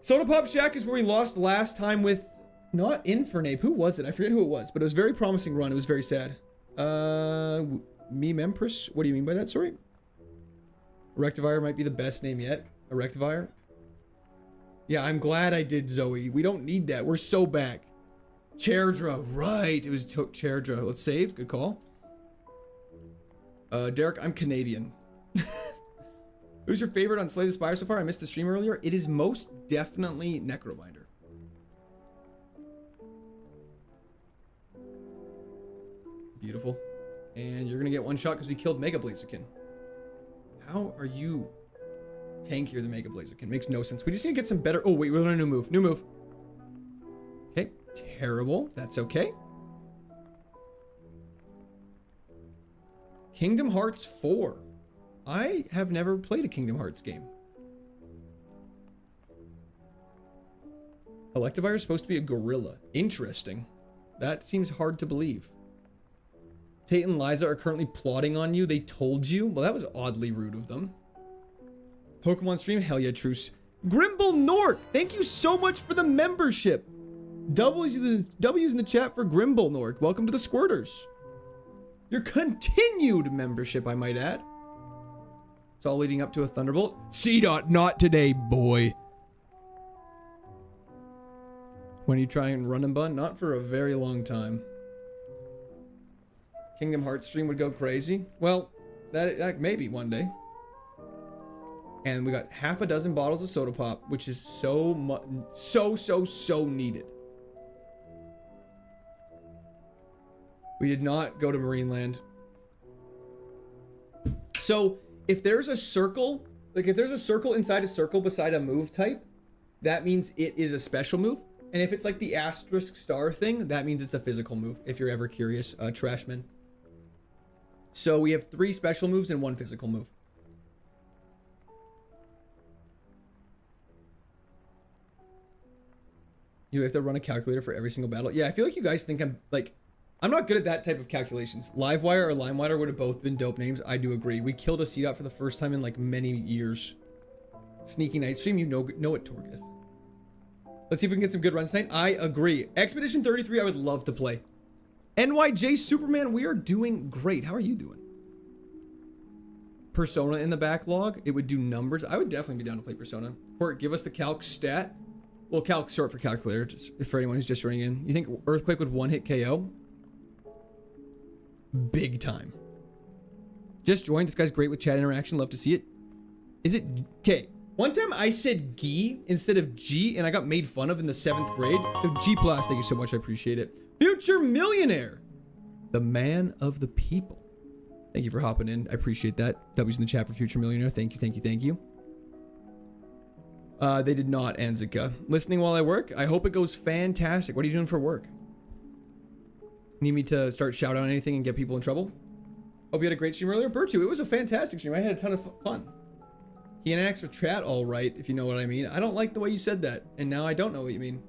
Soda Pop Shack is where we lost last time with not Infernape. Who was it? I forget who it was, but it was a very promising run. It was very sad. Meme Empress. What do you mean by that? Sorry. Erectivire might be the best name yet. Erectivire. Yeah, I'm glad I did Zoe. We don't need that. We're so back. Chairdra. Right. It was Chairdra. Let's save. Good call. Derek, I'm Canadian. Who's your favorite on Slay the Spire so far? I missed the stream earlier. It is most definitely Necrobinder. Beautiful. And you're gonna get one shot because we killed Mega Blaziken. How are you tankier than Mega Blaziken? Makes no sense. We just need to get some better. Oh wait, we're on a new move. New move. Okay, terrible. That's okay. Kingdom Hearts 4. I have never played a Kingdom Hearts game. Electivire is supposed to be a gorilla. Interesting. That seems hard to believe. Tate and Liza are currently plotting on you. They told you? Well, that was oddly rude of them. Pokemon stream? Hell yeah, truce. Grimble Nork, thank you so much for the membership. W's in the chat for Grimble Nork. Welcome to the Squirters. Your continued membership, I might add. It's all leading up to a Thunderbolt. C-Dot, not today, boy. When you try and run and bun? Not for a very long time. Kingdom Hearts stream would go crazy. Well, that maybe one day. And we got half a dozen bottles of Soda Pop, which is so needed. We did not go to Marineland. So if there's a circle, like if there's a circle inside a circle beside a move type, that means it is a special move. And if it's like the asterisk star thing, that means it's a physical move, if you're ever curious, Trashman. So we have 3 special moves and 1 physical move. You have to run a calculator for every single battle. Yeah, I feel like you guys think I'm not good at that type of calculations. Livewire or LimeWire would have both been dope names. I do agree. We killed a C-Dot for the first time in like many years. Sneaky Night Stream, you know it, Torgith. Let's see if we can get some good runs tonight. I agree. Expedition 33, I would love to play. NYJ Superman, we are doing great. How are you doing? Persona in the backlog. It would do numbers. I would definitely be down to play Persona. Court, give us the calc stat. Well, calc short for calculator, just for anyone who's just joining in. You think Earthquake would one-hit KO? Big time. Just joined. This guy's great with chat interaction. Love to see it. Is it... Okay. One time I said G instead of G, and I got made fun of in the 7th grade. So G+, thank you so much. I appreciate it. Future Millionaire. The man of the people. Thank you for hopping in. I appreciate that. W's in the chat for Future Millionaire. Thank you, thank you, thank you. They did not, Anzika. Listening while I work. I hope it goes fantastic. What are you doing for work? Need me to start shouting out anything and get people in trouble? Hope you had a great stream earlier. Bertu, it was a fantastic stream. I had a ton of fun. He enacts with chat all right, if you know what I mean. I don't like the way you said that, and now I don't know what you mean.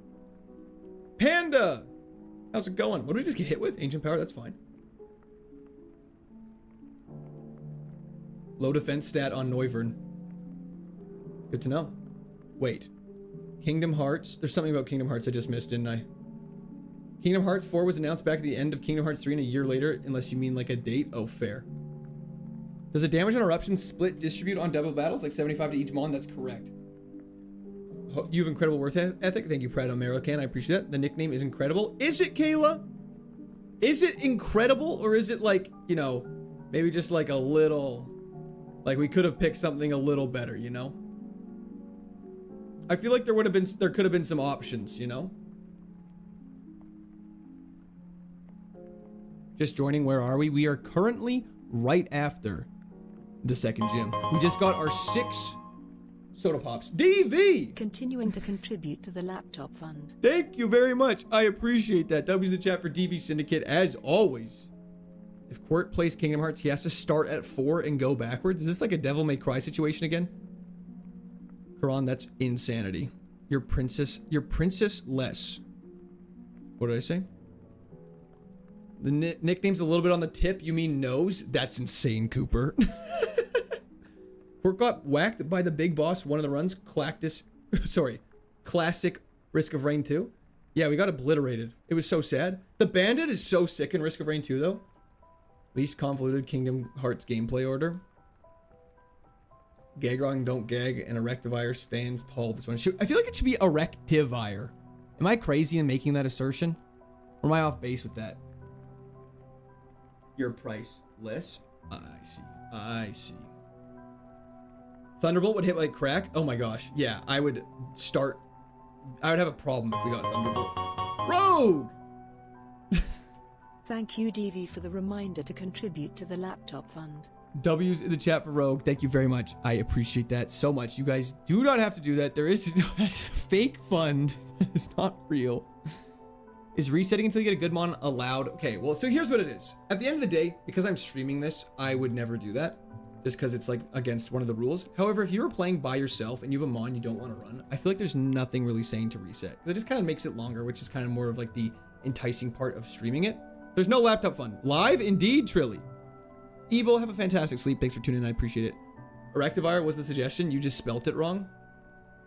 Panda! How's it going? What did we just get hit with? Ancient power? That's fine. Low defense stat on Noivern. Good to know. Wait. Kingdom Hearts? There's something about Kingdom Hearts I just missed, didn't I? Kingdom Hearts 4 was announced back at the end of Kingdom Hearts 3 and a year later, unless you mean like a date. Oh, fair. Does a damage on eruption split distribute on double battles, like 75 to each mon? That's correct. You have incredible worth ethic. Thank you, Pride American. I appreciate that. The nickname is incredible. Is it, Kayla? Is it incredible, or is it like, you know, maybe just like a little, like we could have picked something a little better, you know? I feel like there could have been some options, you know? Just joining, where are we? We are currently right after the second gym. We just got our 6 soda pops. DV! Continuing to contribute to the laptop fund. Thank you very much. I appreciate that. W's the chat for DV Syndicate, as always. If Quirt plays Kingdom Hearts, he has to start at 4 and go backwards. Is this like a Devil May Cry situation again? Karan, that's insanity. You're princess less. What did I say? The nickname's a little bit on the tip. You mean nose? That's insane, Cooper. Quirt got whacked by the big boss one of the runs. Classic Risk of Rain 2. Yeah, we got obliterated. It was so sad. The bandit is so sick in Risk of Rain 2, though. Least convoluted Kingdom Hearts gameplay order. Gagrong don't gag, and Erectivire stands tall. This one. I feel like it should be Erectivire. Am I crazy in making that assertion? Or am I off base with that? Your priceless. I see. Thunderbolt would hit like crack. Oh my gosh. Yeah, I would have a problem if we got Thunderbolt. Rogue! Thank you, DV, for the reminder to contribute to the laptop fund. W's in the chat for Rogue. Thank you very much. I appreciate that so much. You guys do not have to do that. That is a fake fund. That is not real. Is resetting until you get a good mon allowed? Okay, well, so here's what it is. At the end of the day, because I'm streaming this, I would never do that. Just because it's like against one of the rules. However, if you were playing by yourself and you have a mon you don't want to run, I feel like there's nothing really saying to reset. It just kind of makes it longer, which is kind of more of like the enticing part of streaming it. There's no laptop fun. Live? Indeed, Trilly. Evil, have a fantastic sleep. Thanks for tuning in. I appreciate it. Erectivire was the suggestion. You just spelt it wrong.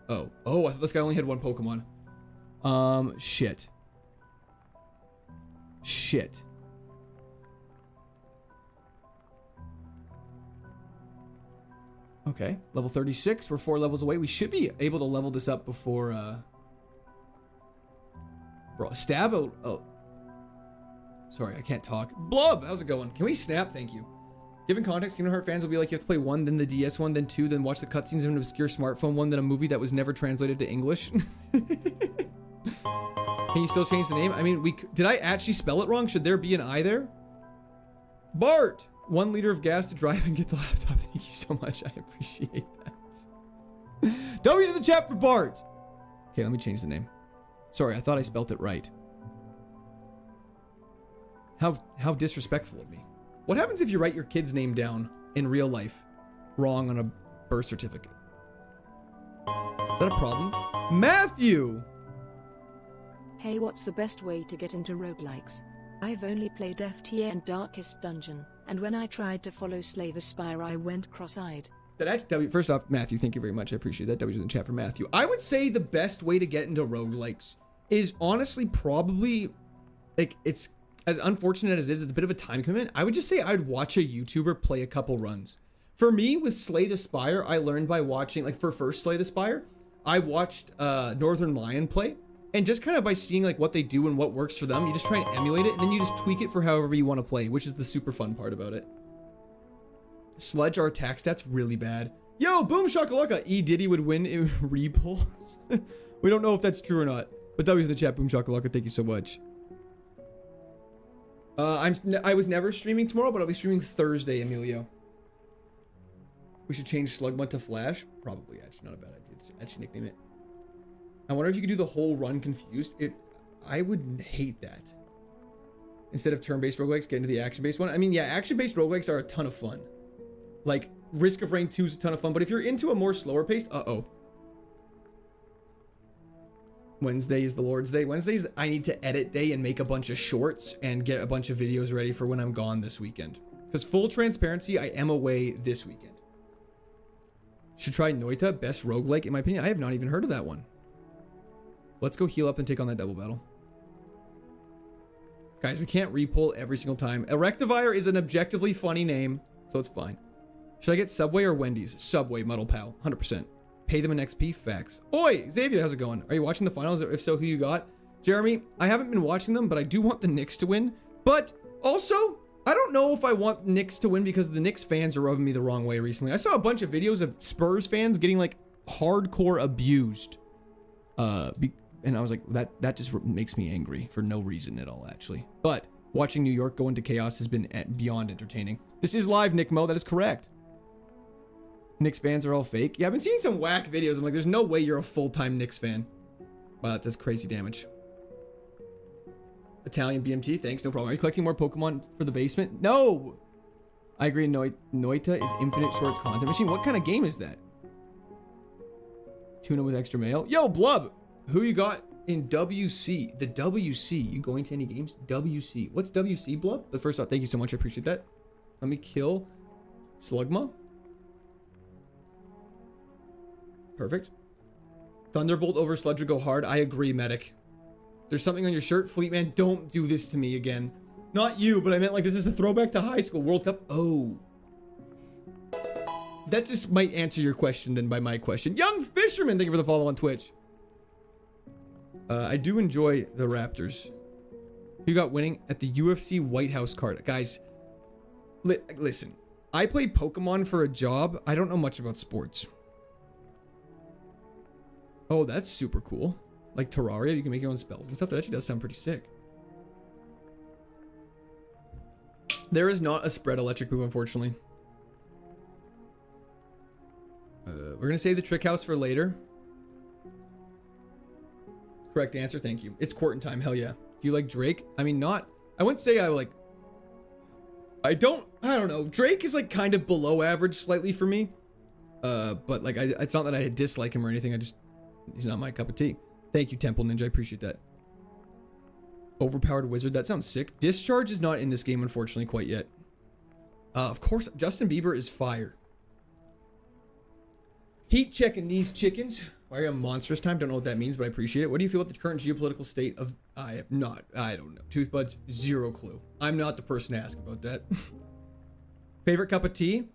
Oh, I thought this guy only had one Pokemon. Shit. Okay, level 36. We're 4 levels away. We should be able to level this up before, Bro, stab out. Oh. Sorry, I can't talk. Blub, how's it going? Can we snap? Thank you. Given context, Kingdom Hearts fans will be like, you have to play 1, then the DS one, then 2, then watch the cutscenes of an obscure smartphone one, then a movie that was never translated to English. Can you still change the name? I mean, did I actually spell it wrong? Should there be an I there? Bart! 1 liter of gas to drive and get the laptop. Thank you so much. I appreciate that. W's in the chat for Bart. Okay, let me change the name. Sorry, I thought I spelt it right. How disrespectful of me. What happens if you write your kid's name down in real life wrong on a birth certificate? Is that a problem? Matthew! Hey, what's the best way to get into roguelikes? I've only played FTA and Darkest Dungeon, and when I tried to follow Slay the Spire I went cross-eyed. First off, Matthew, thank you very much. I appreciate that. That was in the chat for Matthew. I would say the best way to get into roguelikes is honestly probably, like, it's as unfortunate as it is, it's a bit of a time commitment. I would just say I'd watch a YouTuber play a couple runs. For me, with Slay the Spire, I learned by watching, like for first Slay the Spire, I watched Northern Lion play. And just kind of by seeing like what they do and what works for them, you just try and emulate it, and then you just tweak it for however you want to play, which is the super fun part about it. Sludge, our attack stats really bad. Yo, boom shakalaka. E Diddy would win in repull. We don't know if that's true or not, but that was the chat. Boom shakalaka. Thank you so much. I was never streaming tomorrow, but I'll be streaming Thursday, Emilio. We should change Slugma to Flash. Probably, actually, not a bad idea. Just actually nickname it. I wonder if you could do the whole run confused. I would hate that. instead of turn-based roguelikes, get into the action-based one. I mean, yeah, action-based roguelikes are a ton of fun. Like, Risk of Rain 2 is a ton of fun, but if you're into a more slower paced, Wednesday is the Lord's Day. Wednesdays, I need to edit day and make a bunch of shorts and get a bunch of videos ready for when I'm gone this weekend. Because full transparency, I am away this weekend. Should try Noita, best roguelike in my opinion. I have not even heard of that one. Let's go heal up and take on that double battle. Guys, we can't repull every single time. Erectivire is an objectively funny name, so it's fine. Should I get Subway or Wendy's? Subway, Muddle Pal, 100%. Pay them an XP, facts. Oi, Xavier, how's it going? Are you watching the finals? If so, who you got? Jeremy, I haven't been watching them, but I do want the Knicks to win. But also, I don't know if I want Knicks to win because the Knicks fans are rubbing me the wrong way recently. I saw a bunch of videos of Spurs fans getting like hardcore abused. And I was like, that just makes me angry for no reason at all, actually. But watching New York go into chaos has been beyond entertaining. This is live, Nick Mo. That is correct. Knicks fans are all fake. Yeah, I've been seeing some whack videos. I'm like, there's no way you're a full-time Knicks fan. Wow, that does crazy damage. Italian BMT, thanks, no problem. Are you collecting more Pokemon for the basement? No! I agree, Noita is infinite shorts content machine. What kind of game is that? Tuna with extra mail. Yo, Blub! Who you got in WC? The WC. You going to any games? WC. What's WC, Blub? But first off, thank you so much. I appreciate that. Let me kill Slugma. Perfect. Thunderbolt over Sludge would go hard. I agree, Medic. There's something on your shirt. Fleetman, don't do this to me again. Not you, but I meant like this is a throwback to high school. World Cup. Oh. That just might answer your question then by my question. Young Fisherman, thank you for the follow on Twitch. I do enjoy the Raptors. Who got winning at the UFC White House card? Guys, listen. I play Pokemon for a job. I don't know much about sports. Oh, that's super cool. Like Terraria, you can make your own spells and stuff. That actually does sound pretty sick. There is not a spread electric move, unfortunately. We're going to save the trick house for later. Correct answer, thank you. It's courting time, hell yeah. Do you like Drake? I mean, not... I wouldn't say I like... I don't know. Drake is like kind of below average slightly for me. But like, it's not that I dislike him or anything. He's not my cup of tea. Thank you, Temple Ninja. I appreciate that. Overpowered wizard. That sounds sick. Discharge is not in this game, unfortunately, quite yet. Of course, Justin Bieber is fire. Heat checking these chickens. Why are monstrous time? Don't know what that means, but I appreciate it. What do you feel about the current geopolitical state of... I don't know. Toothbuds, zero clue. I'm not the person to ask about that. Favorite cup of tea?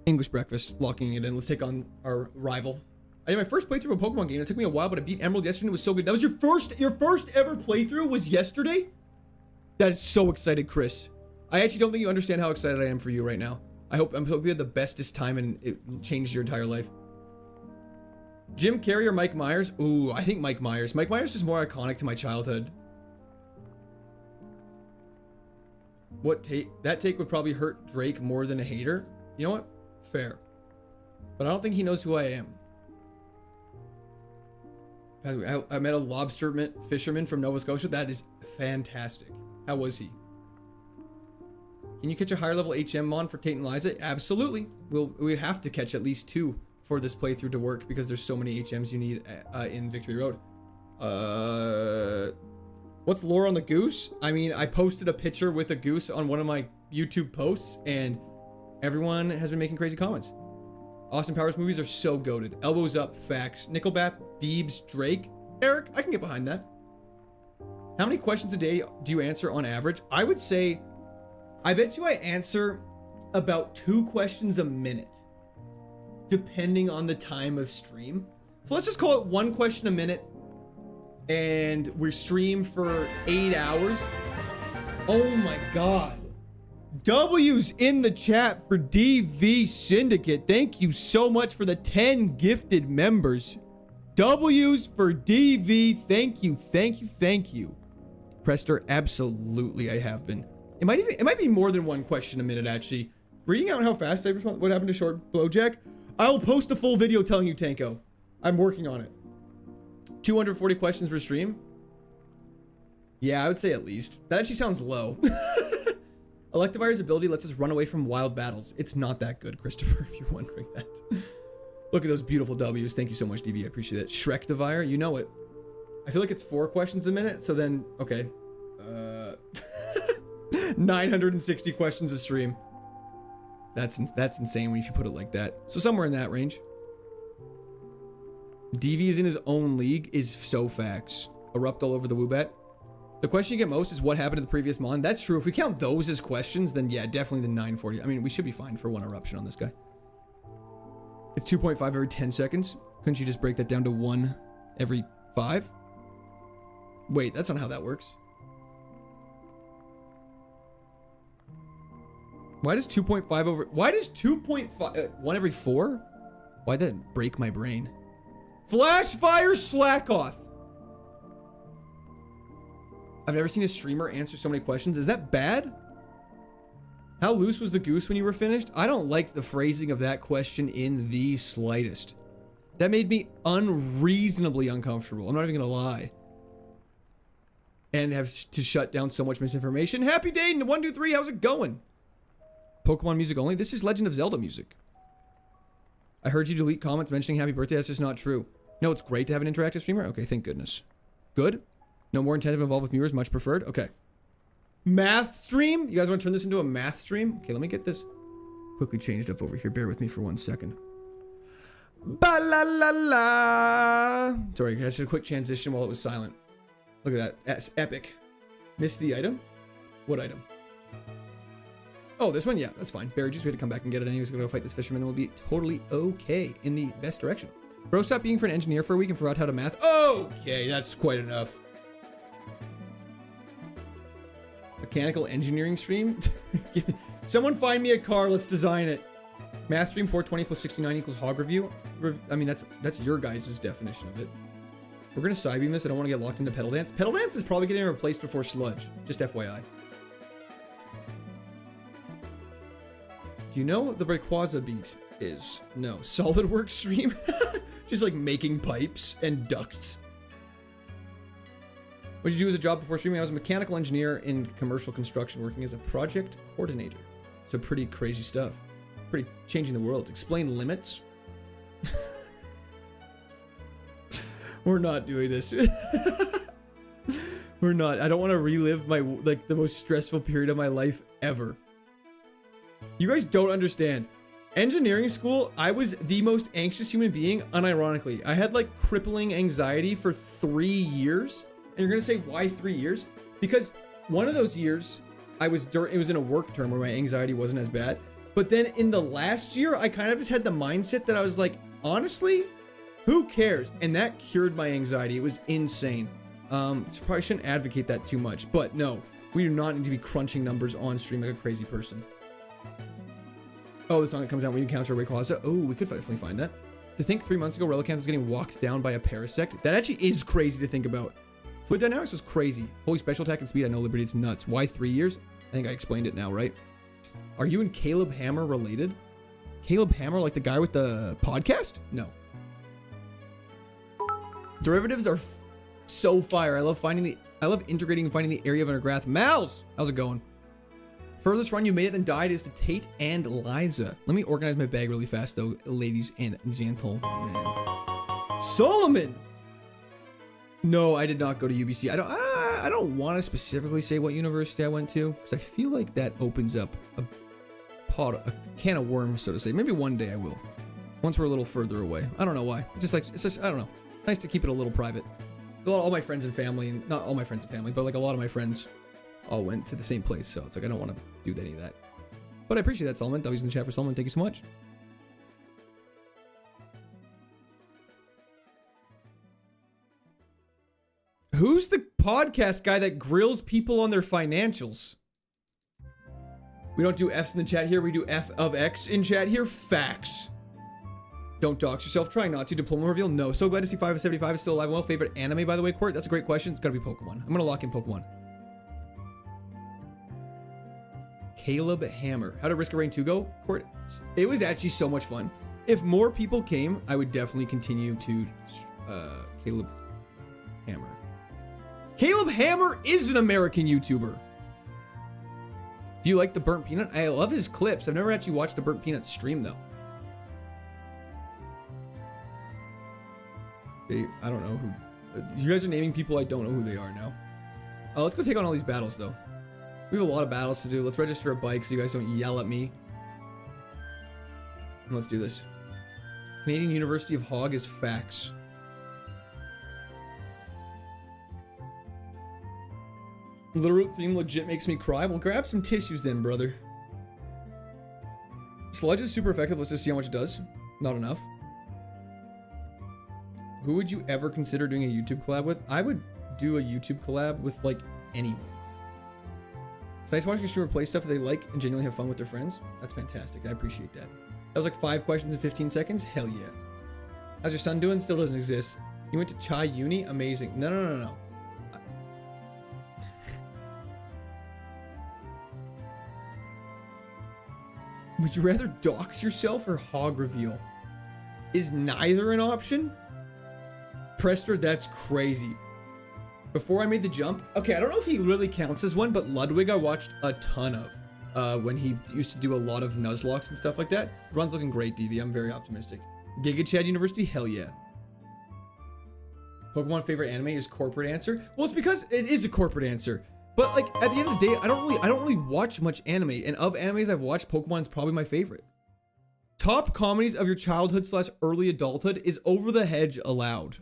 English breakfast, locking it in. Let's take on our rival. I did my first playthrough of a Pokemon game. It took me a while, but I beat Emerald yesterday. It was so good. That was your first ever playthrough was yesterday? That is so excited, Chris. I actually don't think you understand how excited I am for you right now. I hope you had the bestest time and it changed your entire life. Jim Carrey or Mike Myers? Ooh, I think Mike Myers. Mike Myers is more iconic to my childhood. That take would probably hurt Drake more than a hater. You know what? Fair. But I don't think he knows who I am. I met a lobster fisherman from Nova Scotia. That is fantastic. How was he? Can you catch a higher level HM mon for Tate and Liza? Absolutely. We have to catch at least 2 for this playthrough to work because there's so many HMs you need in Victory Road. What's lore on the goose? I mean, I posted a picture with a goose on one of my YouTube posts and everyone has been making crazy comments. Austin Powers movies are so goated. Elbows up, facts. Nickelback, Biebs, Drake. Eric, I can get behind that. How many questions a day do you answer on average? I would say, I bet you I answer about 2 questions a minute, depending on the time of stream. So let's just call it 1 question a minute, and we stream for 8 hours. Oh my God. W's in the chat for DV Syndicate. Thank you so much for the 10 gifted members. W's for DV. Thank you, thank you, thank you. Prester, absolutely I have been. It might be more than 1 question a minute, actually. Reading out how fast I respond. What happened to Short Blowjack? I'll post a full video telling you, Tanko. I'm working on it. 240 questions per stream. Yeah, I would say at least. That actually sounds low. Electivire's ability lets us run away from wild battles. It's not that good, Christopher, if you're wondering that. Look at those beautiful W's. Thank you so much, DV. I appreciate it. Shrek-divire, you know it. I feel like it's 4 questions a minute, so then, okay. 960 questions a stream. That's insane when you put it like that. So somewhere in that range. DV is in his own league is so facts. Erupt all over the Woobat. The question you get most is what happened to the previous mon. That's true. If we count those as questions, then yeah, definitely the 940. I mean, we should be fine for 1 eruption on this guy. It's 2.5 every 10 seconds. Couldn't you just break that down to 1 every 5? Wait, that's not how that works. Why does 2.5 over... Why does 2.5... 1 every 4? Why'd that break my brain? Flash fire slack off. I've never seen a streamer answer so many questions. Is that bad? How loose was the goose when you were finished? I don't like the phrasing of that question in the slightest. That made me unreasonably uncomfortable. I'm not even gonna lie. And have to shut down so much misinformation. Happy day, 123, how's it going? Pokemon music only? This is Legend of Zelda music. I heard you delete comments mentioning happy birthday. That's just not true. No, it's great to have an interactive streamer. Okay, thank goodness. Good. No more intent to involve with viewers, much preferred. Okay. Math stream? You guys want to turn this into a math stream? Okay, let me get this quickly changed up over here. Bear with me for 1 second. Ba la la la. Sorry, I just did a quick transition while it was silent. Look at that. That's epic. Missed the item? What item? Oh, this one? Yeah, that's fine. Berry juice, we had to come back and get it anyways. We're gonna go fight this fisherman and we'll be totally okay in the best direction. Bro, stop being for an engineer for a week and forgot how to math. Okay, that's quite enough. Mechanical engineering stream? Someone find me a car, let's design it. Math stream 420 plus 69 equals hog review. I mean, that's your guys' definition of it. We're gonna side beam this. I don't want to get locked into pedal dance. Pedal dance is probably getting replaced before sludge. Just FYI. Do you know what the Rayquaza beat is? No. SolidWorks stream? Just like making pipes and ducts. What did you do as a job before streaming? I was a mechanical engineer in commercial construction working as a project coordinator. So pretty crazy stuff. Pretty changing the world. Explain limits. We're not doing this. We're not. I don't want to relive my, like, the most stressful period of my life ever. You guys don't understand. Engineering school, I was the most anxious human being, unironically. I had like crippling anxiety for 3 years. And you're gonna say, why 3 years? Because one of those years, it was in a work term where my anxiety wasn't as bad. But then in the last year, I kind of just had the mindset that I was like, honestly, who cares? And that cured my anxiety. It was insane. So probably shouldn't advocate that too much. But no, we do not need to be crunching numbers on stream like a crazy person. Oh, the song that comes out when you encounter Rayquaza. Oh, we could definitely find that. To think 3 months ago, Relicanth was getting walked down by a Parasect. That actually is crazy to think about. Fluid Dynamics was crazy. Holy special attack and speed. I know Liberty, it's nuts. Why 3 years? I think I explained it now, right? Are you and Caleb Hammer related? Caleb Hammer, like the guy with the podcast? No. Derivatives are so fire. I love integrating and finding the area of an graph. Mouse! How's it going? Furthest run you made it then died is to Tate and Liza. Let me organize my bag really fast though, ladies and gentlemen. Solomon! No, I did not go to UBC. I don't want to specifically say what university I went to, because I feel like that opens up a can of worms, so to say. Maybe one day I will. Once we're a little further away. I don't know why. It's just, I don't know. Nice to keep it a little private. All my friends and family, and not all my friends and family, but like a lot of my friends all went to the same place, so it's like I don't want to do any of that. But I appreciate that, Solomon. W's in the chat for Solomon. Thank you so much. Who's the podcast guy that grills people on their financials? We don't do F's in the chat here. We do F of X in chat here. Facts. Don't dox yourself. Trying not to. Diploma reveal. No. So glad to see 5 of 75 is still alive and well. Favorite anime, by the way, Court? That's a great question. It's got to be Pokemon. I'm going to lock in Pokemon. Caleb Hammer. How did Risk of Rain 2 go, Court? It was actually so much fun. If more people came, I would definitely continue to Caleb Hammer. Caleb Hammer is an American YouTuber. Do you like the Burnt Peanut? I love his clips. I've never actually watched a Burnt Peanut stream though. I don't know who. You guys are naming people I don't know who they are now. Let's go take on all these battles though. We have a lot of battles to do. Let's register a bike so you guys don't yell at me. And let's do this. Canadian University of Hog is facts. Literal theme legit makes me cry. Well, grab some tissues then, brother. Sludge is super effective. Let's just see how much it does. Not enough. Who would you ever consider doing a YouTube collab with? I would do a YouTube collab with, like, anyone. It's nice watching a streamer play stuff that they like and genuinely have fun with their friends. That's fantastic. I appreciate that. That was like 5 questions in 15 seconds. Hell yeah. How's your son doing? Still doesn't exist. You went to Chai Uni? Amazing. No. Would you rather dox yourself or hog reveal? Is neither an option? Prester, that's crazy. Before I made the jump, okay, I don't know if he really counts as one, but Ludwig I watched a ton of when he used to do a lot of Nuzlocke and stuff like that. Run's looking great, DV. I'm very optimistic. Giga Chad University, hell yeah. Pokemon favorite anime is corporate answer. Well, it's because it is a corporate answer. But like at the end of the day, I don't really watch much anime, and of animes I've watched, Pokemon is probably my favorite. Top comedies of your childhood / early adulthood is Over the Hedge allowed.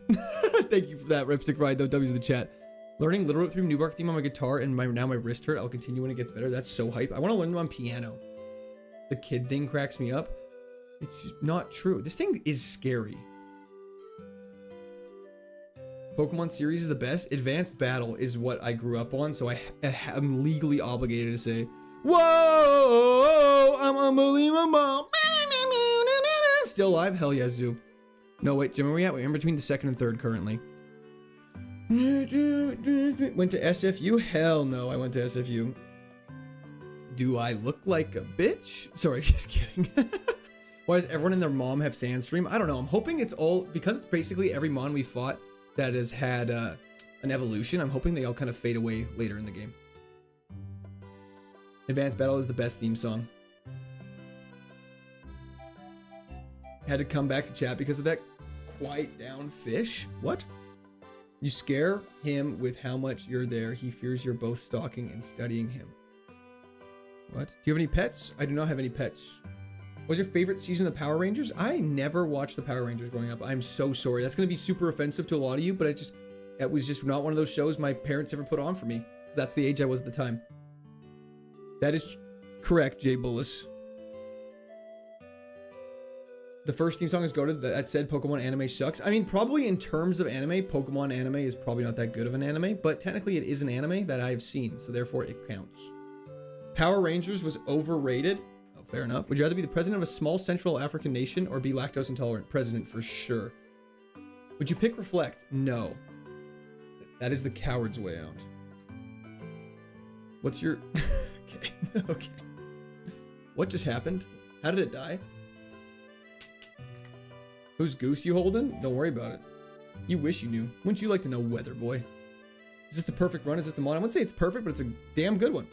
Thank you for that, Ripstick Ride, though. W's in the chat. Learning Little Rip through Newbark theme on my guitar, and now my wrist hurt. I'll continue when it gets better. That's so hype. I want to learn them on piano. The kid thing cracks me up. It's just not true. This thing is scary. Pokemon series is the best. Advanced Battle is what I grew up on, so I'm legally obligated to say, whoa, I'm unbelievable. Still alive? Hell yeah, Zoo. No, wait, Jim, where are we at? We're in between the 2nd and 3rd currently. Went to SFU? Hell no, I went to SFU. Do I look like a bitch? Sorry, just kidding. Why does everyone and their mom have Sandstream? I don't know. I'm hoping it's all, because it's basically every mon we fought that has had an evolution. I'm hoping they all kind of fade away later in the game. Advanced Battle is the best theme song. Had to come back to chat because of that. Quiet down, fish. What? You scare him with how much you're there. He fears you're both stalking and studying him. What? Do you have any pets? I do not have any pets. What's your favorite season of the Power Rangers? I never watched the Power Rangers growing up. I'm so sorry. That's going to be super offensive to a lot of you, but it was just not one of those shows my parents ever put on for me. That's the age I was at the time. That is correct, Jay Bullis. The first theme song is goated. That said, Pokemon anime sucks. I mean, probably in terms of anime, Pokemon anime is probably not that good of an anime, but technically it is an anime that I have seen, so therefore it counts. Power Rangers was overrated. Oh, fair enough. Would you rather be the president of a small Central African nation or be lactose intolerant? President for sure. Would you pick Reflect? No. That is the coward's way out. What's your... Okay. Okay. What just happened? How did it die? Whose goose you holding? Don't worry about it. You wish you knew. Wouldn't you like to know, Weather Boy? Is this the perfect run? Is this the mod? I wouldn't say it's perfect, but it's a damn good one.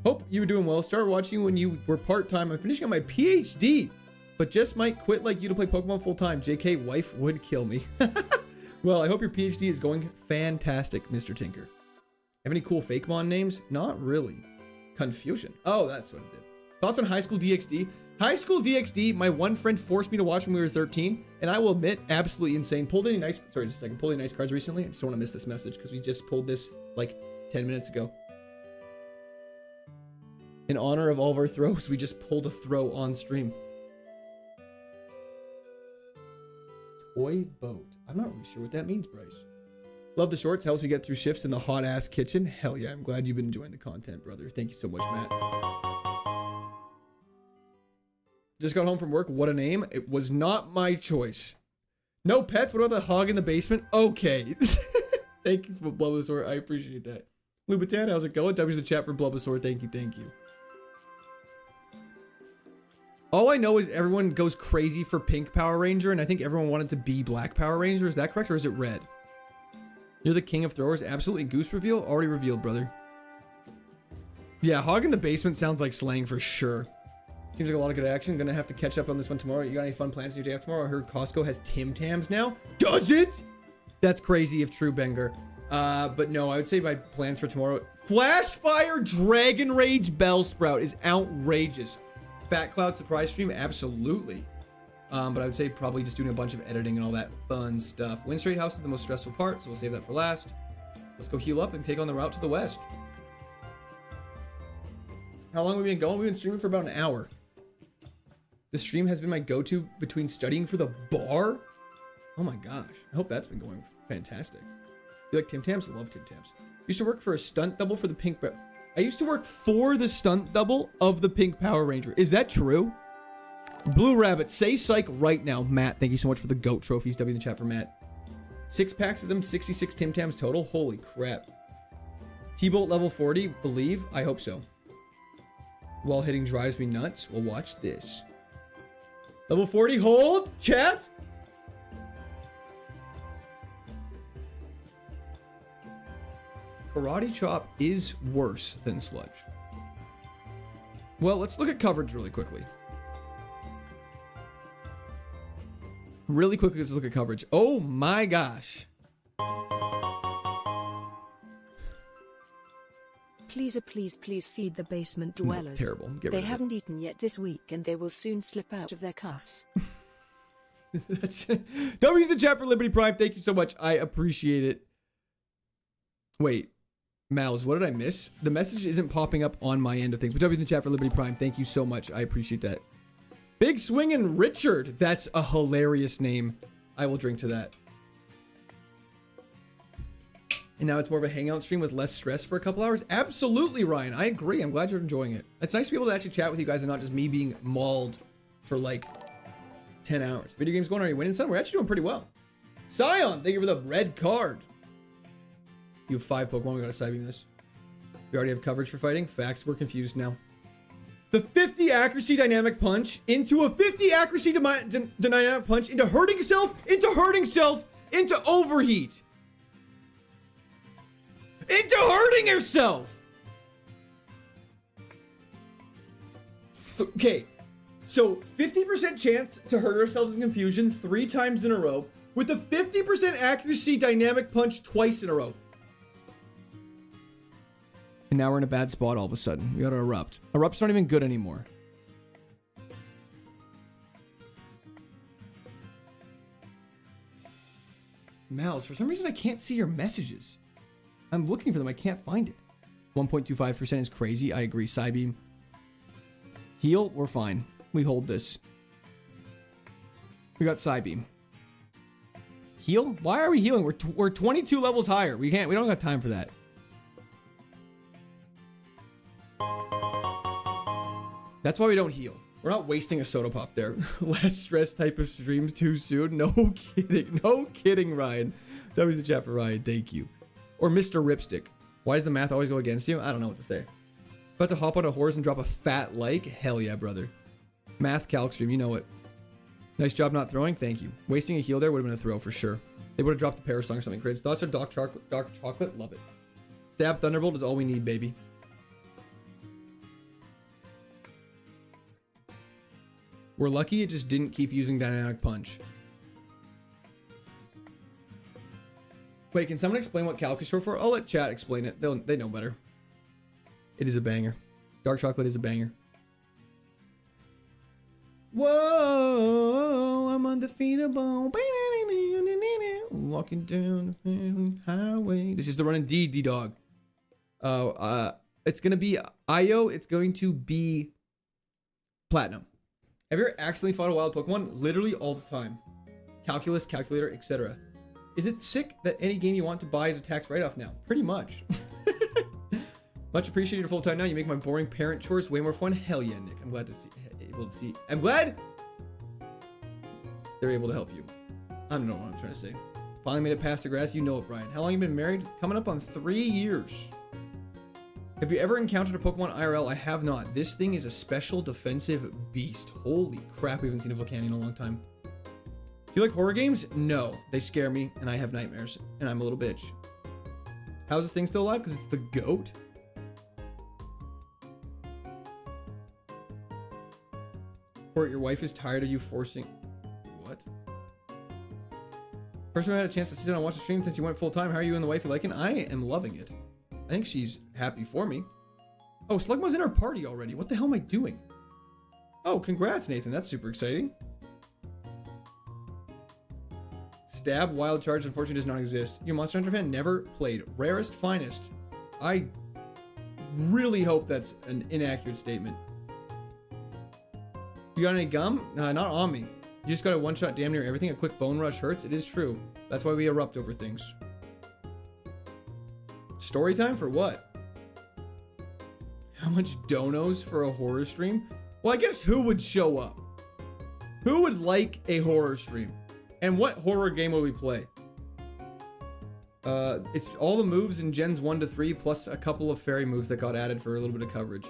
Hope you were doing well. Started watching when you were part-time. I'm finishing on my PhD, but just might quit like you to play Pokemon full-time. JK, wife would kill me. Well, I hope your PhD is going fantastic, Mr. Tinker. Have any cool fake mon names? Not really. Confusion. Oh, that's what it did. Thoughts on High School DxD? High School DxD, my one friend forced me to watch when we were 13, and I will admit, absolutely insane. Pulled any nice, sorry, just a second, pulled any nice cards recently? I just don't want to miss this message because we just pulled this like 10 minutes ago. In honor of all of our throws, we just pulled a throw on stream. Toy boat. I'm not really sure what that means, Bryce. Love the shorts. Helps me get through shifts in the hot ass kitchen. Hell yeah, I'm glad you've been enjoying the content, brother. Thank you so much, Matt. Just got home from work. What a name. It was not my choice. No pets. What about the hog in the basement? Okay. Thank you for Bulbasaur. I appreciate that. Lubatan, how's it going? W's the chat for Bulbasaur. Thank you. Thank you. All I know is everyone goes crazy for pink Power Ranger, and I think everyone wanted to be black Power Ranger. Is that correct, or is it red? You're the king of throwers. Absolutely. Goose reveal? Already revealed, brother. Yeah, hog in the basement sounds like slang for sure. Seems like a lot of good action. Gonna have to catch up on this one tomorrow. You got any fun plans in your day after tomorrow? I heard Costco has Tim Tams now. Does it? That's crazy if true, Benger. But no, I would say my plans for tomorrow. Flashfire Dragon Rage Bellsprout is outrageous. Fat Cloud surprise stream, absolutely. But I would say probably just doing a bunch of editing and all that fun stuff. Win Straight House is the most stressful part, so we'll save that for last. Let's go heal up and take on the route to the west. How long have we been going? We've been streaming for about an hour. This stream has been my go-to between studying for the bar. Oh my gosh. I hope that's been going fantastic. You like Tim Tams? I love Tim Tams. Used to work for a stunt double for the pink... I used to work for the stunt double of the pink Power Ranger. Is that true? Blue Rabbit, say psych right now. Matt, thank you so much for the GOAT trophies. W in the chat for Matt. 6 packs of them, 66 Tim Tams total. Holy crap. T-Bolt level 40, believe? I hope so. While hitting drives me nuts. Well, watch this. Level 40, hold, chat. Karate Chop is worse than Sludge. Well, let's look at coverage really quickly. Let's look at coverage. Oh my gosh. Please feed the basement dwellers. No, terrible. They haven't eaten yet this week and they will soon slip out of their cuffs. Don't use the chat for Liberty Prime. Thank you so much. I appreciate it. Wait. Mouse, what did I miss? The message isn't popping up on my end of things. But W in the chat for Liberty Prime. Thank you so much. I appreciate that. Big Swingin' Richard. That's a hilarious name. I will drink to that. And now it's more of a hangout stream with less stress for a couple hours. Absolutely, Ryan. I agree. I'm glad you're enjoying it. It's nice to be able to actually chat with you guys and not just me being mauled for like 10 hours. Video games going? Are you winning, son? We're actually doing pretty well. Scion, thank you for the red card. You have 5 Pokemon. We gotta side beam this. We already have coverage for fighting. Facts. We're confused now. The 50 accuracy dynamic punch into a 50 accuracy dynamic punch into hurting self, into overheat. Into hurting herself. Okay, so 50% chance to hurt ourselves in confusion 3 times in a row with a 50% accuracy dynamic punch twice in a row. And now we're in a bad spot all of a sudden. We gotta erupt. Erupt's not even good anymore. Mouse, for some reason I can't see your messages. I'm looking for them. I can't find it. 1.25% is crazy. I agree. Psybeam. Heal. We're fine. We hold this. We got Psybeam. Heal? Why are we healing? We're 22 levels higher. We don't got time for that. That's why we don't heal. We're not wasting a soda pop there. Less stress type of streams too soon. No kidding. No kidding, Ryan. That was the chat for Ryan. Thank you. Or Mr. Ripstick. Why does the math always go against you? I don't know what to say. About to hop on a horse and drop a fat like? Hell yeah, brother. Math calc stream, you know it. Nice job not throwing. Thank you. Wasting a heal there would have been a throw for sure. They would have dropped a Parasong or something. Crazy. Thoughts are dark chocolate. Love it. Stab Thunderbolt is all we need, baby. We're lucky it just didn't keep using Dynamic Punch. Wait, can someone explain what calc is short for? I'll let chat explain it. They know better. It is a banger. Dark chocolate is a banger. Whoa, I'm undefeatable. Walking down the highway. This is the running D-Dog. It's going to be IO. It's going to be Platinum. Have you ever accidentally fought a wild Pokemon? Literally all the time. Calculus, calculator, etc. Is it sick that any game you want to buy is a tax write-off now? Pretty much. Much appreciated your full time now. You make my boring parent chores way more fun. Hell yeah, Nick. I'm glad to see. I'm glad they're able to help you. I don't know what I'm trying to say. Finally made it past the grass. You know it, Brian. How long have you been married? Coming up on 3 years. Have you ever encountered a Pokemon IRL? I have not. This thing is a special defensive beast. Holy crap, we haven't seen a Volcanion in a long time. Do you like horror games? No. They scare me, and I have nightmares, and I'm a little bitch. How's this thing still alive? Because it's the goat. Or your wife is tired of you forcing... What? First time I had a chance to sit down and watch the stream since you went full time. How are you and the wifey liking? I am loving it. I think she's happy for me. Oh, Slugma's in our party already. What the hell am I doing? Oh, congrats, Nathan. That's super exciting. Stab, Wild Charge, unfortunately does not exist. You Monster Hunter fan? Never played. Rarest, finest. I really hope that's an inaccurate statement. You got any gum? Nah, not on me. You just got a one-shot damn near everything. A quick bone rush hurts. It is true. That's why we erupt over things. Story time for what? How much donos for a horror stream? Well, I guess who would show up? Who would like a horror stream? And what horror game will we play? It's all the moves in gens 1 to 3 plus a couple of fairy moves that got added for a little bit of coverage.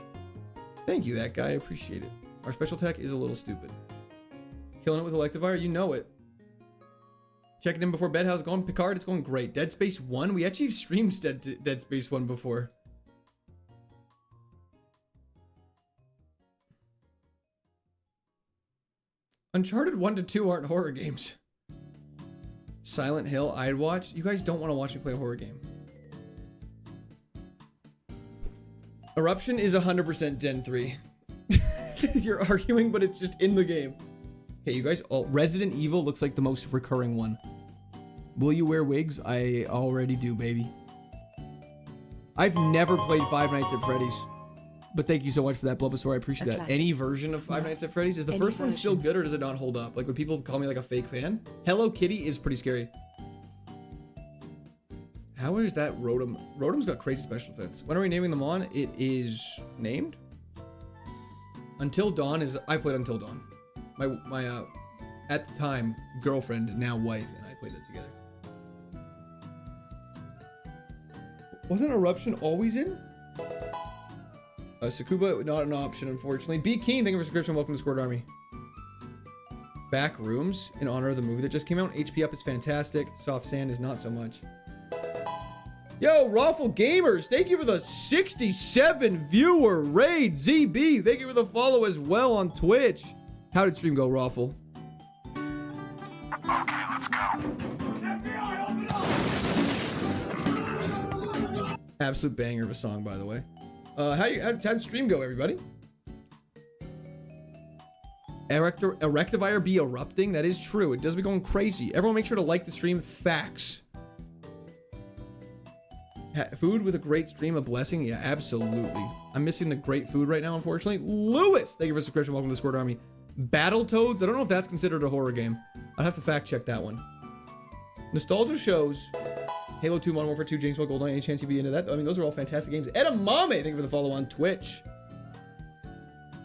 Thank you, that guy. I appreciate it. Our special tech is a little stupid. Killing it with Electivire, you know it. Checking in before bed. How's it going, Picard? It's going great. Dead Space 1? We actually streamed Dead Space 1 before. Uncharted 1 to 2 aren't horror games. Silent Hill, I'd watch. You guys don't want to watch me play a horror game. Eruption is 100% Gen 3. You're arguing, but it's just in the game. Okay, you guys, Resident Evil looks like the most recurring one. Will you wear wigs? I already do, baby. I've never played Five Nights at Freddy's. But thank you so much for that, Bulbasaur. I appreciate that. Any version of Five Nights at Freddy's? Is the first one still good, or does it not hold up? Like, would people call me like a fake fan? Hello Kitty is pretty scary. How is that Rotom? Rotom's got crazy special effects. When are we naming them on? It is named? Until Dawn is... I played Until Dawn. My at the time, girlfriend, now wife, and I played it together. Wasn't Eruption always in? Sakuba, not an option, unfortunately. B. Keen, thank you for subscription. Welcome to Squirt Army. Back Rooms, in honor of the movie that just came out. HP Up is fantastic. Soft Sand is not so much. Yo, Raffle Gamers, thank you for the 67 viewer raid. ZB, thank you for the follow as well on Twitch. How did stream go, Raffle? Okay, let's go. FBI, open up! Absolute banger of a song, by the way. How'd stream go, everybody? Electivire be erupting? That is true. It does be going crazy. Everyone make sure to like the stream. Facts. Food with a great stream, a blessing? Yeah, absolutely. I'm missing the great food right now, unfortunately. Lewis, thank you for the subscription. Welcome to the Squirt Army. Battletoads? I don't know if that's considered a horror game. I'd have to fact check that one. Nostalgia shows... Halo 2, Modern Warfare 2, James Bond, Goldeneye, any chance you'd be into that? I mean, those are all fantastic games. Edamame, thank you for the follow on Twitch.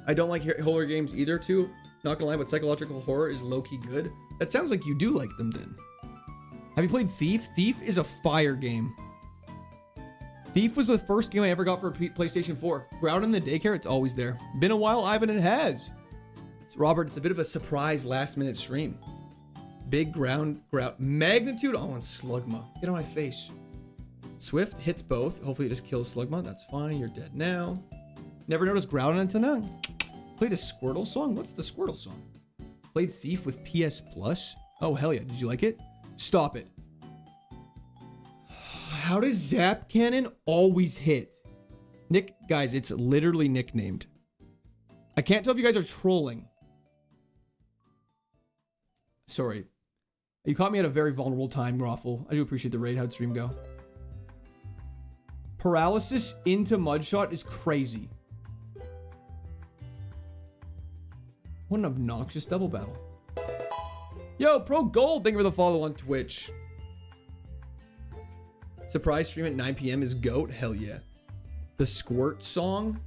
I don't like horror games either, too. Not gonna lie, but psychological horror is low-key good. That sounds like you do like them, then. Have you played Thief? Thief is a fire game. Thief was the first game I ever got for PlayStation 4. We're out in the daycare, it's always there. Been a while, Ivan, it has. So Robert, it's a bit of a surprise last-minute stream. Big ground magnitude. Oh, and Slugma. Get on my face. Swift hits both. Hopefully it just kills Slugma. That's fine. You're dead now. Never noticed Groudon until now. Played the Squirtle song? What's the Squirtle song? Played Thief with PS Plus? Oh, hell yeah. Did you like it? Stop it. How does Zap Cannon always hit? Nick, guys, it's literally nicknamed. I can't tell if you guys are trolling. Sorry. You caught me at a very vulnerable time, Raffle. I do appreciate the raid. How'd stream go? Paralysis into Mudshot is crazy. What an obnoxious double battle. Yo, Pro Gold, thank you for the follow on Twitch. Surprise stream at 9 p.m. is GOAT? Hell yeah. The Squirt song?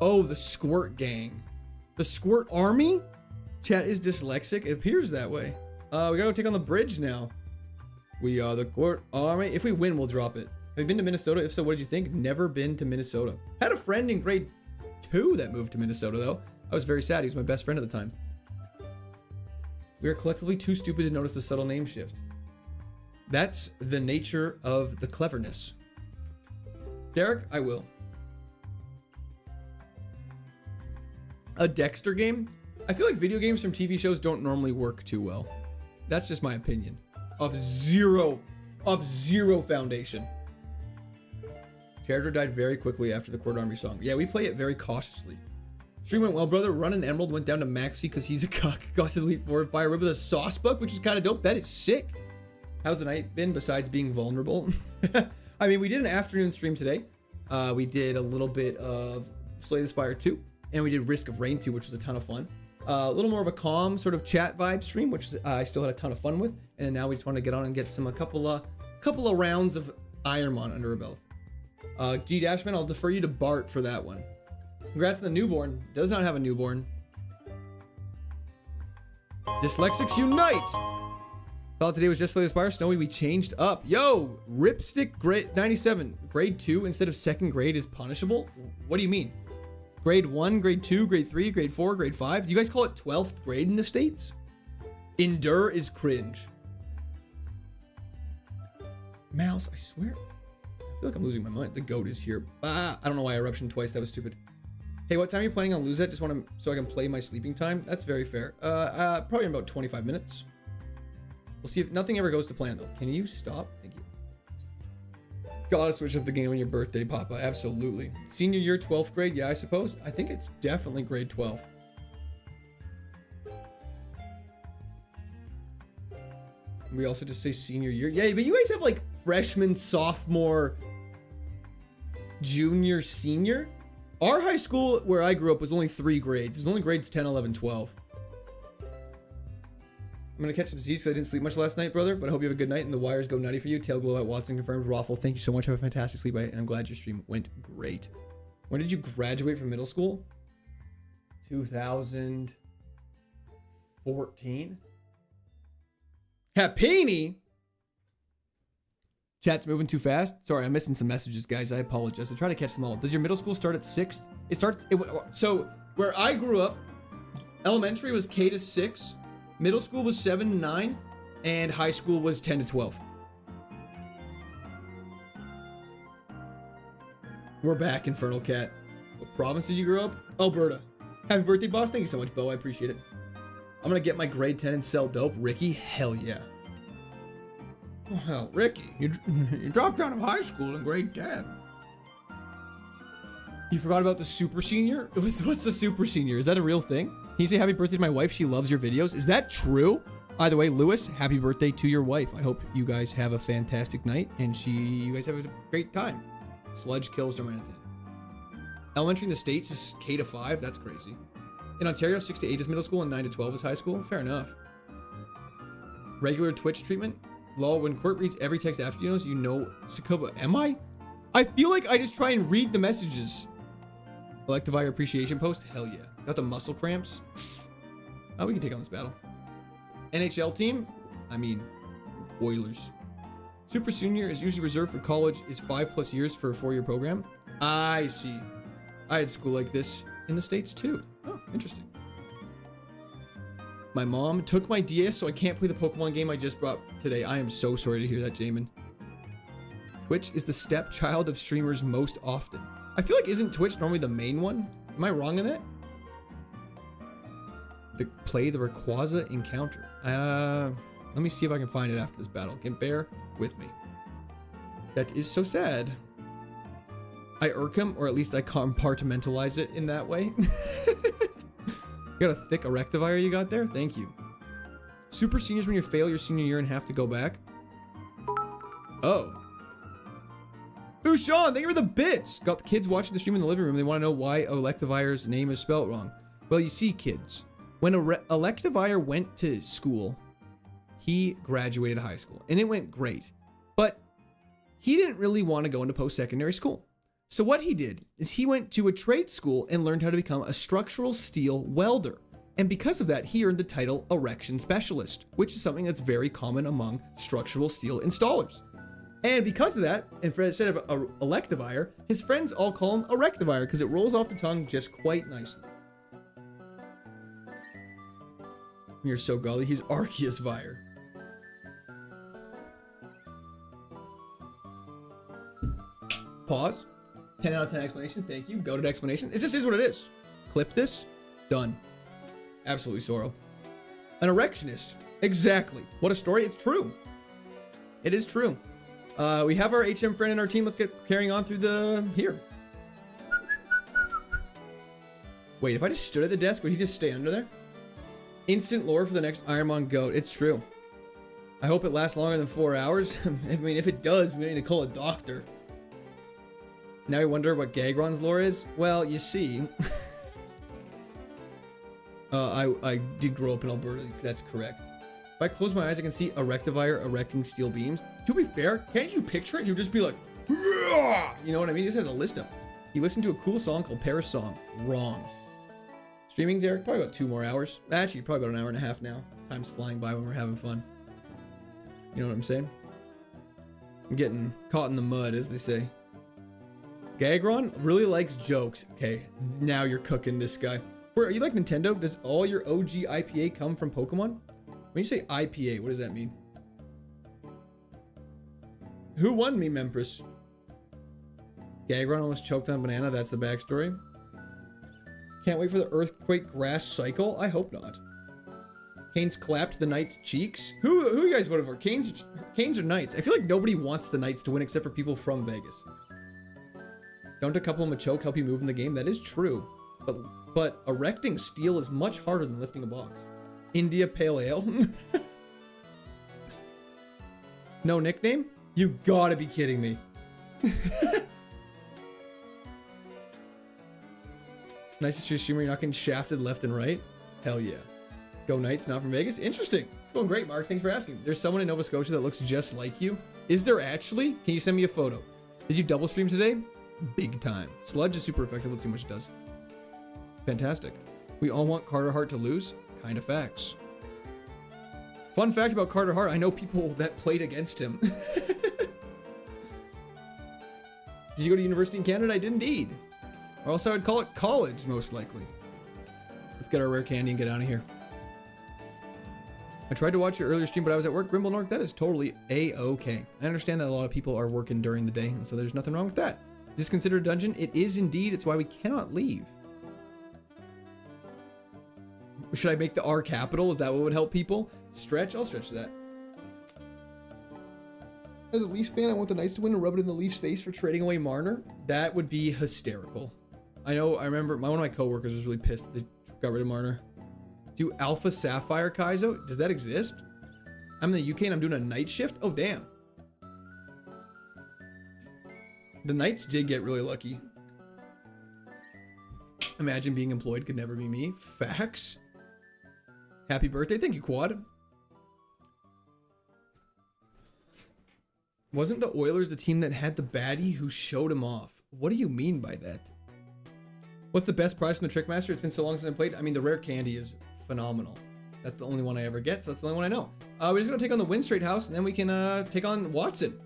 Oh, the Squirt Gang. The Squirt Army? Chat is dyslexic. It appears that way. We gotta go take on the bridge now. We are the Squirt Army. If we win, we'll drop it. Have you been to Minnesota? If so, what did you think? Never been to Minnesota. Had a friend in grade 2 that moved to Minnesota, though. I was very sad. He was my best friend at the time. We are collectively too stupid to notice the subtle name shift. That's the nature of the cleverness. Derek, I will. A Dexter game? I feel like video games from TV shows don't normally work too well. That's just my opinion. Of zero foundation. Character died very quickly after the Court Army song. Yeah, we play it very cautiously. Stream went well, brother. Run an Emerald went down to Maxi because he's a cuck. Got to delete 4 fire rib with a sauce book, which is kind of dope. That is sick. How's the night been besides being vulnerable? I mean, we did an afternoon stream today. We did a little bit of Slay the Spire 2, and we did Risk of Rain 2, which was a ton of fun. A little more of a calm sort of chat vibe stream, which I still had a ton of fun with. And then now we just want to get on and get a couple of rounds of Ironmon under our belt. G Dashman, I'll defer you to Bart for that one. Congrats on the newborn. Does not have a newborn. Dyslexics unite! Thought today was just Slay the Spire. Snowy, we changed up. Yo, Ripstick grade 97. Grade 2 instead of second grade is punishable? What do you mean? Grade 1, grade 2, grade 3, grade 4, grade 5? Do you guys call it 12th grade in the States? Endure is cringe. Mouse, I swear. I feel like I'm losing my mind. The goat is here. I don't know why I eruption twice. That was stupid. Hey, what time are you planning on lose it? Just want to, so I can play my sleeping time. That's very fair. Probably in about 25 minutes. We'll see if nothing ever goes to plan though. Can you stop? Thank you. Gotta switch up the game on your birthday, Papa. Absolutely. Senior year, 12th grade. Yeah, I suppose. I think it's definitely grade 12. We also just say senior year. Yeah, but you guys have like freshman, sophomore, junior, senior. Our high school where I grew up was only 3 grades. It was only grades 10, 11, 12. I'm gonna catch some Z's because I didn't sleep much last night, brother. But I hope you have a good night and the wires go nutty for you. Tail glow at Watson confirmed. Waffle, thank you so much. Have a fantastic sleep night, and I'm glad your stream went great. When did you graduate from middle school? 2014. Happini. Chat's moving too fast. Sorry, I'm missing some messages, guys. I apologize. I try to catch them all. Does your middle school start at 6? So where I grew up, elementary was K to 6. Middle school was 7 to 9, and high school was 10 to 12. We're back, Infernal Cat. What province did you grow up? Alberta. Happy birthday, boss. Thank you so much, Bo. I appreciate it. I'm gonna get my grade 10 and sell dope. Ricky, hell yeah. Well, Ricky, you dropped out of high school in grade 10. You forgot about the super senior? What's the super senior? Is that a real thing? Can you say happy birthday to my wife? She loves your videos. Is that true? Either way, Lewis, happy birthday to your wife. I hope you guys have a fantastic night and you guys have a great time. Sludge kills Darmanitan. Elementary in the States is K to 5. That's crazy. In Ontario, 6 to 8 is middle school and 9 to 12 is high school. Fair enough. Regular Twitch treatment. Lol, when Court reads every text after you know Sakuba. Am I? I feel like I just try and read the messages. Electivire appreciation post? Hell yeah. Got the muscle cramps? Oh, we can take on this battle. NHL team? I mean, Oilers. Super Senior is usually reserved for college, is 5+ years for a 4-year program. I see. I had school like this in the States too. Oh, interesting. My mom took my DS, so I can't play the Pokemon game I just brought today. I am so sorry to hear that, Jamin. Twitch is the stepchild of streamers most often. I feel like isn't Twitch normally the main one? Am I wrong in that? Play the Rayquaza encounter. Let me see if I can find it after this battle. Bear with me. That is so sad. I irk him, or at least I compartmentalize it in that way. You got a thick Electivire you got there? Thank you. Super seniors when you fail your senior year and have to go back. Oh. Ooh, Sean, thank you for the bits. Got the kids watching the stream in the living room. They want to know why Electivire's name is spelled wrong. Well, you see, kids, when Electivire went to school, he graduated high school, and it went great. But he didn't really want to go into post-secondary school. So what he did is he went to a trade school and learned how to become a structural steel welder. And because of that, he earned the title Erection Specialist, which is something that's very common among structural steel installers. And because of that, and instead of Electivire, his friends all call him Erectivire because it rolls off the tongue just quite nicely. You're so golly, he's Arceus Vire. Pause. 10 out of 10 explanation. Thank you. Goated explanation. It just is what it is. Clip this. Done. Absolutely Sorrow. An erectionist. Exactly. What a story. It's true. It is true. We have our HM friend in our team. Let's get carrying on through the... Here. Wait, if I just stood at the desk, would he just stay under there? Instant lore for the next Ironmon goat. It's true. I hope it lasts longer than 4 hours. I mean, if it does, we need to call a doctor. Now you wonder what Gagron's lore is? Well, you see... I did grow up in Alberta. That's correct. If I close my eyes, I can see Erectivire erecting steel beams. To be fair, can't you picture it? You'd just be like... "Rah!" You know what I mean? You just had to list them. He listened to a cool song called Paris Song. Wrong. Streaming, Derek? Probably about 2 more hours. Actually, probably about an hour and a half now. Time's flying by when we're having fun. You know what I'm saying? I'm getting caught in the mud, as they say. Gagron really likes jokes. Okay, now you're cooking this guy. Are you like Nintendo? Does all your OG IPA come from Pokemon? When you say IPA, what does that mean? Who won, Meme Empress? Gagron almost choked on a banana. That's the backstory. Can't wait for the earthquake grass cycle. I hope not. Canes clapped the Knights' cheeks. Who you guys voted for? Canes or Knights? I feel like nobody wants the Knights to win except for people from Vegas. Don't a couple of Machoke help you move in the game? That is true. But erecting steel is much harder than lifting a box. India Pale Ale? No nickname? You gotta be kidding me. Nicest your streamer, you're not getting shafted left and right? Hell yeah. Go Knights, not from Vegas? Interesting. It's going great, Mark. Thanks for asking. There's someone in Nova Scotia that looks just like you. Is there actually? Can you send me a photo? Did you double stream today? Big time. Sludge is super effective. Let's see how much it does. Fantastic. We all want Carter Hart to lose? Kind of facts. Fun fact about Carter Hart, I know people that played against him. Did you go to university in Canada? I did indeed. Or else I would call it college, most likely. Let's get our rare candy and get out of here. I tried to watch your earlier stream, but I was at work. Grimblenork, that is totally A-okay. I understand that a lot of people are working during the day, and so there's nothing wrong with that. Is this considered a dungeon? It is indeed. It's why we cannot leave. Should I make the R capital? Is that what would help people? Stretch? I'll stretch that. As a Leafs fan, I want the Knights to win and rub it in the Leafs' face for trading away Marner. That would be hysterical. I remember one of my coworkers was really pissed that they got rid of Marner. Do Alpha Sapphire Kaizo? Does that exist? I'm in the UK and I'm doing a night shift? Oh, damn. The Knights did get really lucky. Imagine being employed could never be me. Facts. Happy birthday. Thank you, Quad. Wasn't the Oilers the team that had the baddie who showed him off? What do you mean by that? What's the best prize from the Trickmaster? It's been so long since I played. I mean, the rare candy is phenomenal. That's the only one I ever get, so that's the only one I know. We're just gonna take on the Wind Straight House, and then we can take on Watson.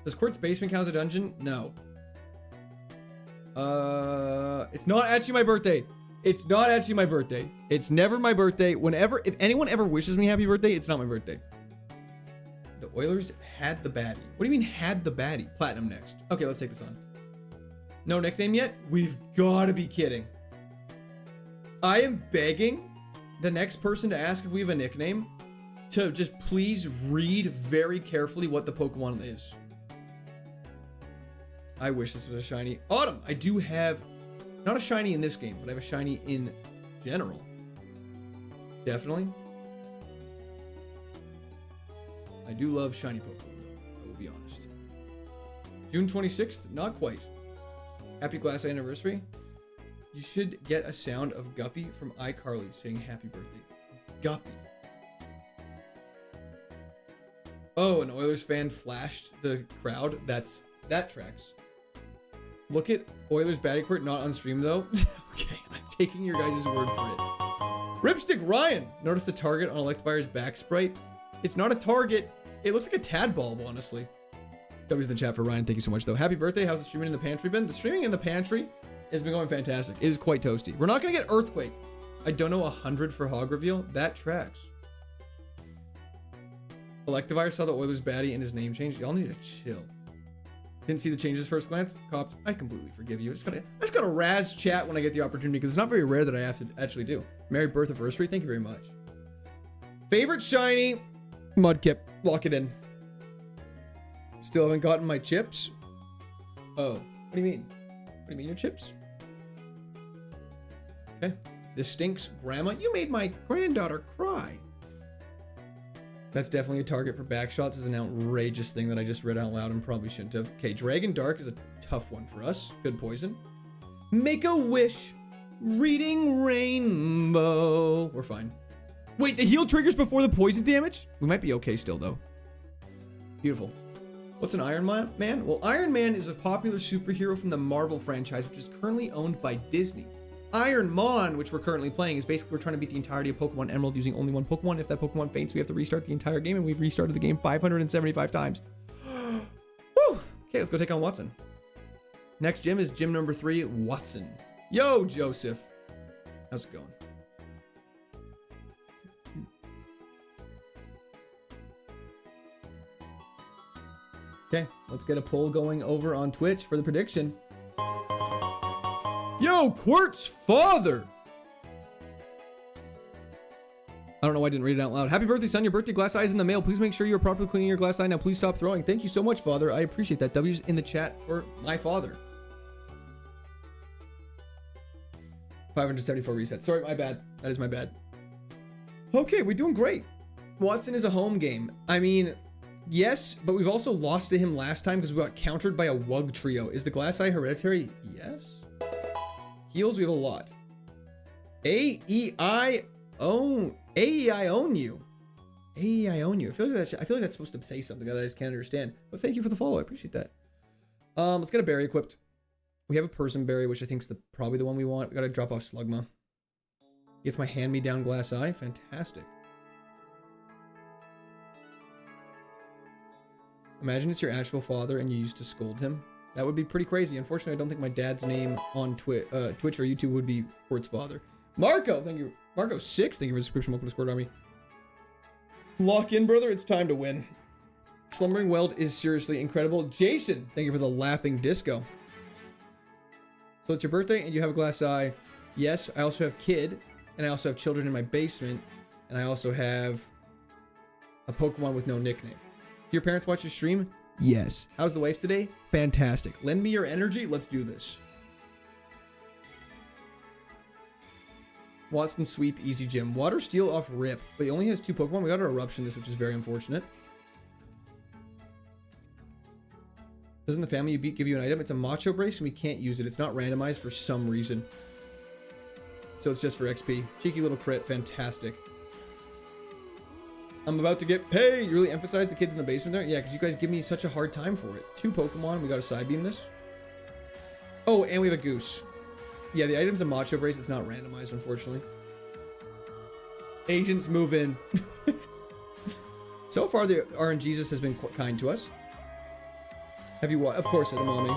Does Quartz Basement count as a dungeon? No. It's not actually my birthday. It's not actually my birthday. It's never my birthday. If anyone ever wishes me happy birthday, it's not my birthday. The Oilers had the baddie. What do you mean had the baddie? Platinum next. Okay, let's take this on. No nickname yet? We've got to be kidding. I am begging the next person to ask if we have a nickname to just please read very carefully what the Pokemon is. I wish this was a shiny. Autumn! I do have, not a shiny in this game, but I have a shiny in general. Definitely. I do love shiny Pokemon, I will be honest. June 26th? Not quite. Happy glass anniversary. You should get a sound of Guppy from iCarly saying happy birthday. Guppy. Oh, an Oilers fan flashed the crowd. That tracks. Look at Oilers baddie court, not on stream though. Okay, I'm taking your guys' word for it. Ripstick Ryan! Notice the target on Electivire's back sprite? It's not a target. It looks like a tadbulb, honestly. W's in the chat for Ryan. Thank you so much, though. Happy birthday. How's the streaming in the pantry been? The streaming in the pantry has been going fantastic. It is quite toasty. We're not going to get Earthquake. I don't know 100 for Hog Reveal. That tracks. Electivire saw the Oilers baddie and his name changed. Y'all need to chill. Didn't see the changes first glance. Copped. I completely forgive you. I just gotta razz chat when I get the opportunity because it's not very rare that I have to actually do. Merry birth anniversary. Thank you very much. Favorite shiny. Mudkip. Lock it in. Still haven't gotten my chips. Oh, what do you mean? What do you mean your chips? Okay. This stinks, Grandma. You made my granddaughter cry. That's definitely a target for backshots. Is an outrageous thing that I just read out loud and probably shouldn't have. Okay, Dragon Dark is a tough one for us. Good poison. Make a wish. Reading Rainbow. We're fine. Wait, the heal triggers before the poison damage? We might be okay still, though. Beautiful. What's an Iron Man? Well, Iron Man is a popular superhero from the Marvel franchise, which is currently owned by Disney. Ironmon, which we're currently playing, is basically we're trying to beat the entirety of Pokemon Emerald using only one Pokemon. If that Pokemon faints, we have to restart the entire game, and we've restarted the game 575 times. Woo! Okay, let's go take on Watson. Next gym is gym number 3, Watson. Yo, Joseph. How's it going? Okay, let's get a poll going over on Twitch for the prediction. Yo, Quart's father. I don't know why I didn't read it out loud. Happy birthday, son. Your birthday glass eye is in the mail. Please make sure you're properly cleaning your glass eye. Now, please stop throwing. Thank you so much, father. I appreciate that. W's in the chat for my father. 574 resets. Sorry, my bad. That is my bad. Okay, we're doing great. Watson is a home game. I mean, yes, but we've also lost to him last time because we got countered by a Wug trio. Is the glass eye hereditary? Yes. Heals, we have a lot. A-E-I own you. A-E-I own you. I feel like that's supposed to say something that I just can't understand. But thank you for the follow. I appreciate that. Let's get a berry equipped. We have a person berry, which I think is probably the one we want. We gotta drop off Slugma. Gets my hand-me-down glass eye. Fantastic. Imagine it's your actual father and you used to scold him. That would be pretty crazy. Unfortunately, I don't think my dad's name on Twitch or YouTube would be Quart's father. Marco, thank you. Marco 6, thank you for the subscription. Welcome to Squirt Army. Lock in, brother. It's time to win. Slumbering Weld is seriously incredible. Jason, thank you for the laughing disco. So it's your birthday and you have a glass eye. Yes, I also have kid and I also have children in my basement and I also have a Pokemon with no nickname. Do your parents watch your stream? Yes. How's the wife today? Fantastic. Lend me your energy. Let's do this. Watson sweep, easy gym. Water Steel off rip, but he only has 2 Pokemon. We got an Eruption this, which is very unfortunate. Doesn't the family you beat give you an item? It's a Macho Brace and we can't use it. It's not randomized for some reason. So it's just for XP. Cheeky little crit. Fantastic. I'm about to get paid. You really emphasize the kids in the basement there? Yeah, because you guys give me such a hard time for it. 2 Pokemon. We got to side beam this. Oh, and we have a Goose. Yeah, the item's a Macho Brace. It's not randomized, unfortunately. Agents move in. So far, the RNGesus has been quite kind to us. Have you what? Of course, mommy.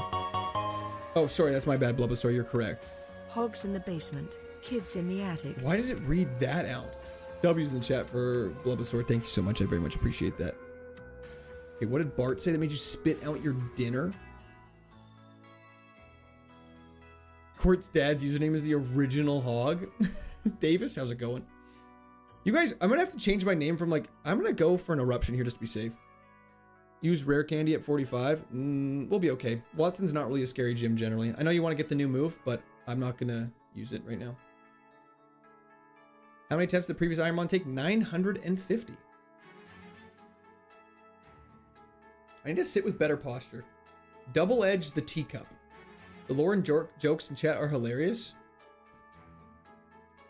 Oh, sorry. That's my bad, Bulbasaur. You're correct. Hogs in the basement, kids in the attic. Why does it read that out? W's in the chat for Bulbasaur. Thank you so much. I very much appreciate that. Okay, what did Bart say that made you spit out your dinner? Quart's dad's username is the original hog. Davis, how's it going? You guys, I'm gonna have to change my name from like, I'm gonna go for an Eruption here just to be safe. Use Rare Candy at 45. We'll be okay. Watson's not really a scary gym generally. I know you want to get the new move, but I'm not gonna use it right now. How many attempts did the previous Ironmon take? 950. I need to sit with better posture. Double edge the teacup. The lore and jokes in chat are hilarious.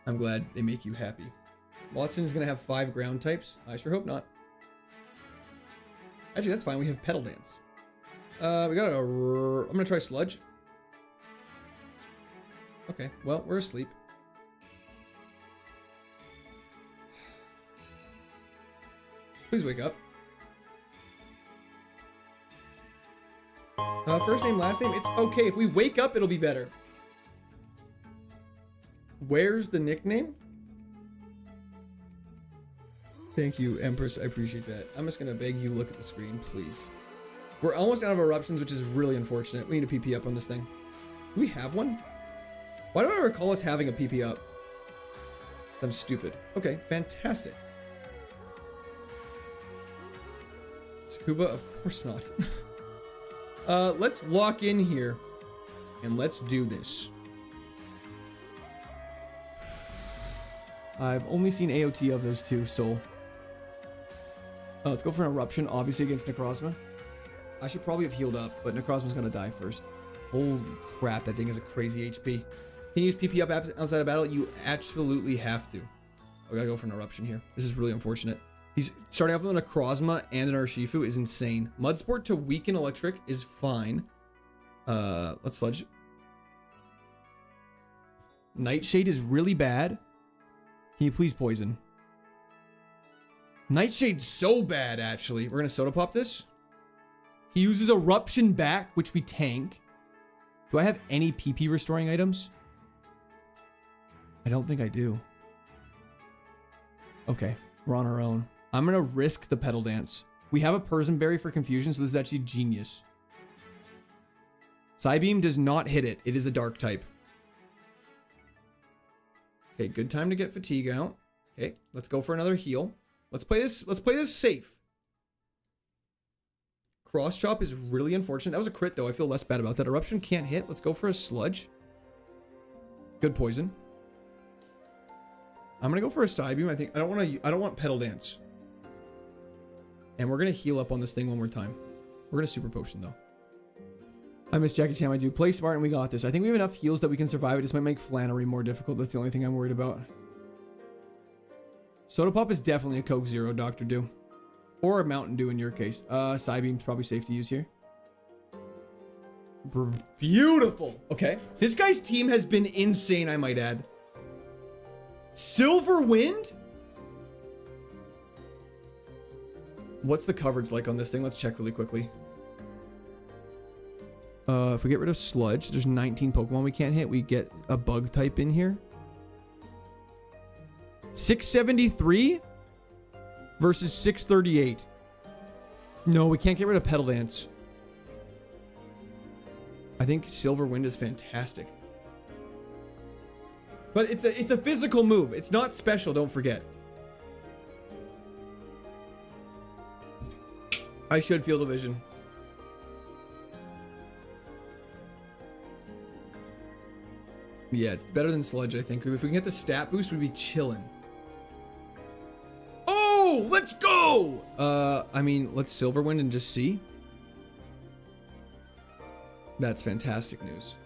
I'm glad they make you happy. Watson's gonna have 5 ground types. I sure hope not. Actually, that's fine. We have Petal Dance. We got a... I'm gonna try Sludge. Okay, well, we're asleep. Please wake up. First name, last name. It's okay. If we wake up, it'll be better. Where's the nickname? Thank you, Empress. I appreciate that. I'm just gonna beg you look at the screen, please. We're almost out of eruptions, which is really unfortunate. We need a PP up on this thing. Do we have one? Why do I recall us having a PP up? Because I'm stupid. Okay, fantastic. Tsukuba? Of course not. Let's lock in here. And let's do this. I've only seen AOT of those two, Soul. Oh, let's go for an eruption, obviously against Necrozma. I should probably have healed up, but Necrozma's gonna die first. Holy crap, that thing is a crazy HP. Can you use PP up outside of battle? You absolutely have to. I gotta go for an eruption here. This is really unfortunate. He's starting off with a Necrozma and an Urshifu is insane. Mudsport to weaken electric is fine. Let's sludge. Nightshade is really bad. Can you please poison? Nightshade's so bad, actually. We're gonna Soda Pop this. He uses Eruption back, which we tank. Do I have any PP restoring items? I don't think I do. Okay, we're on our own. I'm gonna risk the Petal Dance. We have a Persian Berry for confusion, so this is actually genius. Psybeam does not hit it. It is a dark type. Okay, good time to get fatigue out. Okay, let's go for another heal. Let's play this safe. Cross Chop is really unfortunate. That was a crit though. I feel less bad about that. Eruption can't hit. Let's go for a sludge. Good poison. I'm gonna go for a Psybeam. I don't want Petal Dance. And we're gonna heal up on this thing one more time. We're gonna Super Potion though. I miss Jackie Chan. I do. Play smart and we got this. I think we have enough heals that we can survive. It just might make Flannery more difficult. That's the only thing I'm worried about. Soda Pop is definitely a Coke Zero, Dr. Do. Or a Mountain Dew in your case. Psybeam's probably safe to use here. Beautiful. Okay. This guy's team has been insane, I might add. Silver Wind? What's the coverage like on this thing? Let's check really quickly. If we get rid of Sludge, there's 19 Pokemon we can't hit. We get a bug type in here. 673 versus 638. No, we can't get rid of Petal Dance. I think Silver Wind is fantastic. But it's a physical move. It's not special, don't forget. I should Field of Vision. Yeah, it's better than Sludge, I think. If we can get the stat boost, we'd be chilling. Oh, let's go! I mean, let's Silver Wind and just see. That's fantastic news.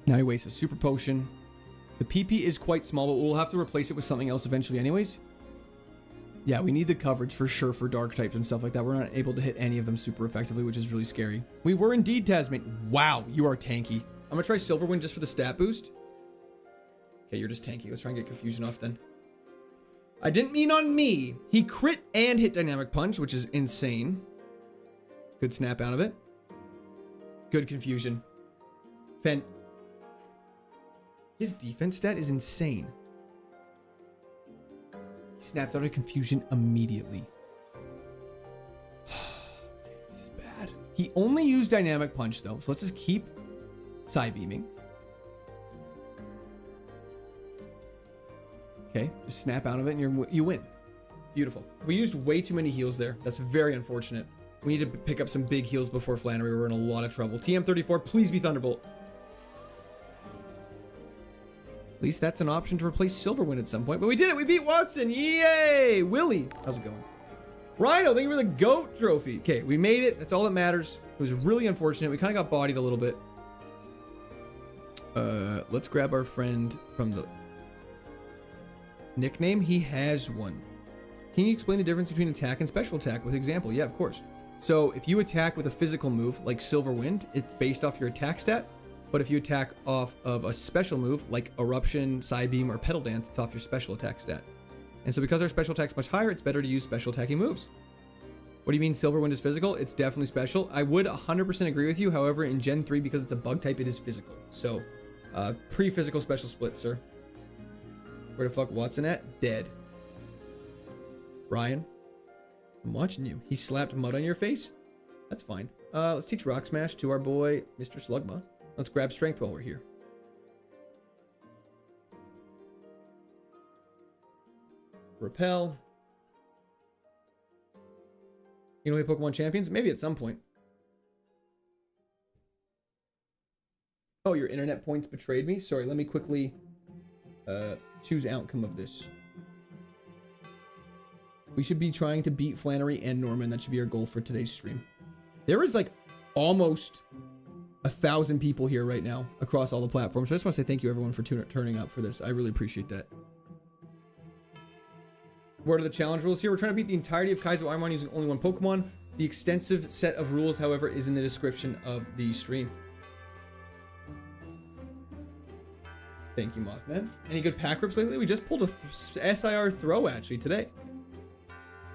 Now he wastes a Super Potion. The PP is quite small, but we'll have to replace it with something else eventually anyways. Yeah, we need the coverage for sure for dark types and stuff like that. We're not able to hit any of them super effectively, which is really scary. We were indeed, Tasman. Wow, you are tanky. I'm gonna try Silver Wind just for the stat boost. Okay, you're just tanky. Let's try and get Confusion off then. I didn't mean on me. He crit and hit Dynamic Punch, which is insane. Good snap out of it. Good Confusion. His defense stat is insane. He snapped out of Confusion immediately. This is bad. He only used Dynamic Punch though, so let's just keep Psybeaming. Okay, just snap out of it and you win. Beautiful. We used way too many heals there. That's very unfortunate. We need to pick up some big heals before Flannery. We're in a lot of trouble. TM34, please be Thunderbolt. At least that's an option to replace Silverwind at some point. But we did it. We beat Watson. Yay! Willie, how's it going? Rhino, thank you for the GOAT trophy. Okay, we made it. That's all that matters. It was really unfortunate. We kind of got bodied a little bit. Let's grab our friend from the nickname. He has one. Can you explain the difference between attack and special attack with example? Yeah, of course. So if you attack with a physical move like Silver Wind, it's based off your attack stat. But if you attack off of a special move like Eruption, Psybeam, or Petal Dance, it's off your special attack stat. And so because our special attack's much higher, it's better to use special attacking moves. What do you mean Silver Wind is physical? It's definitely special. I would 100% agree with you. However, in Gen 3, because it's a bug type, it is physical. So, pre-physical special split, sir. Where the fuck Watson at? Dead. Ryan, I'm watching you. He slapped mud on your face? That's fine. Let's teach Rock Smash to our boy, Mr. Slugma. Let's grab Strength while we're here. Repel. You know, we Pokemon champions? Maybe at some point. Oh, your internet points betrayed me? Sorry, let me quickly choose outcome of this. We should be trying to beat Flannery and Norman. That should be our goal for today's stream. There is like almost 1,000 people here right now across all the platforms. So I just want to say thank you everyone for turning up for this. I really appreciate that. What are the challenge rules here? We're trying to beat the entirety of Kaizo Ironmon using only one Pokemon. The extensive set of rules, however, is in the description of the stream. Thank you, Mothman. Any good pack rips lately? We just pulled a SIR throw actually today.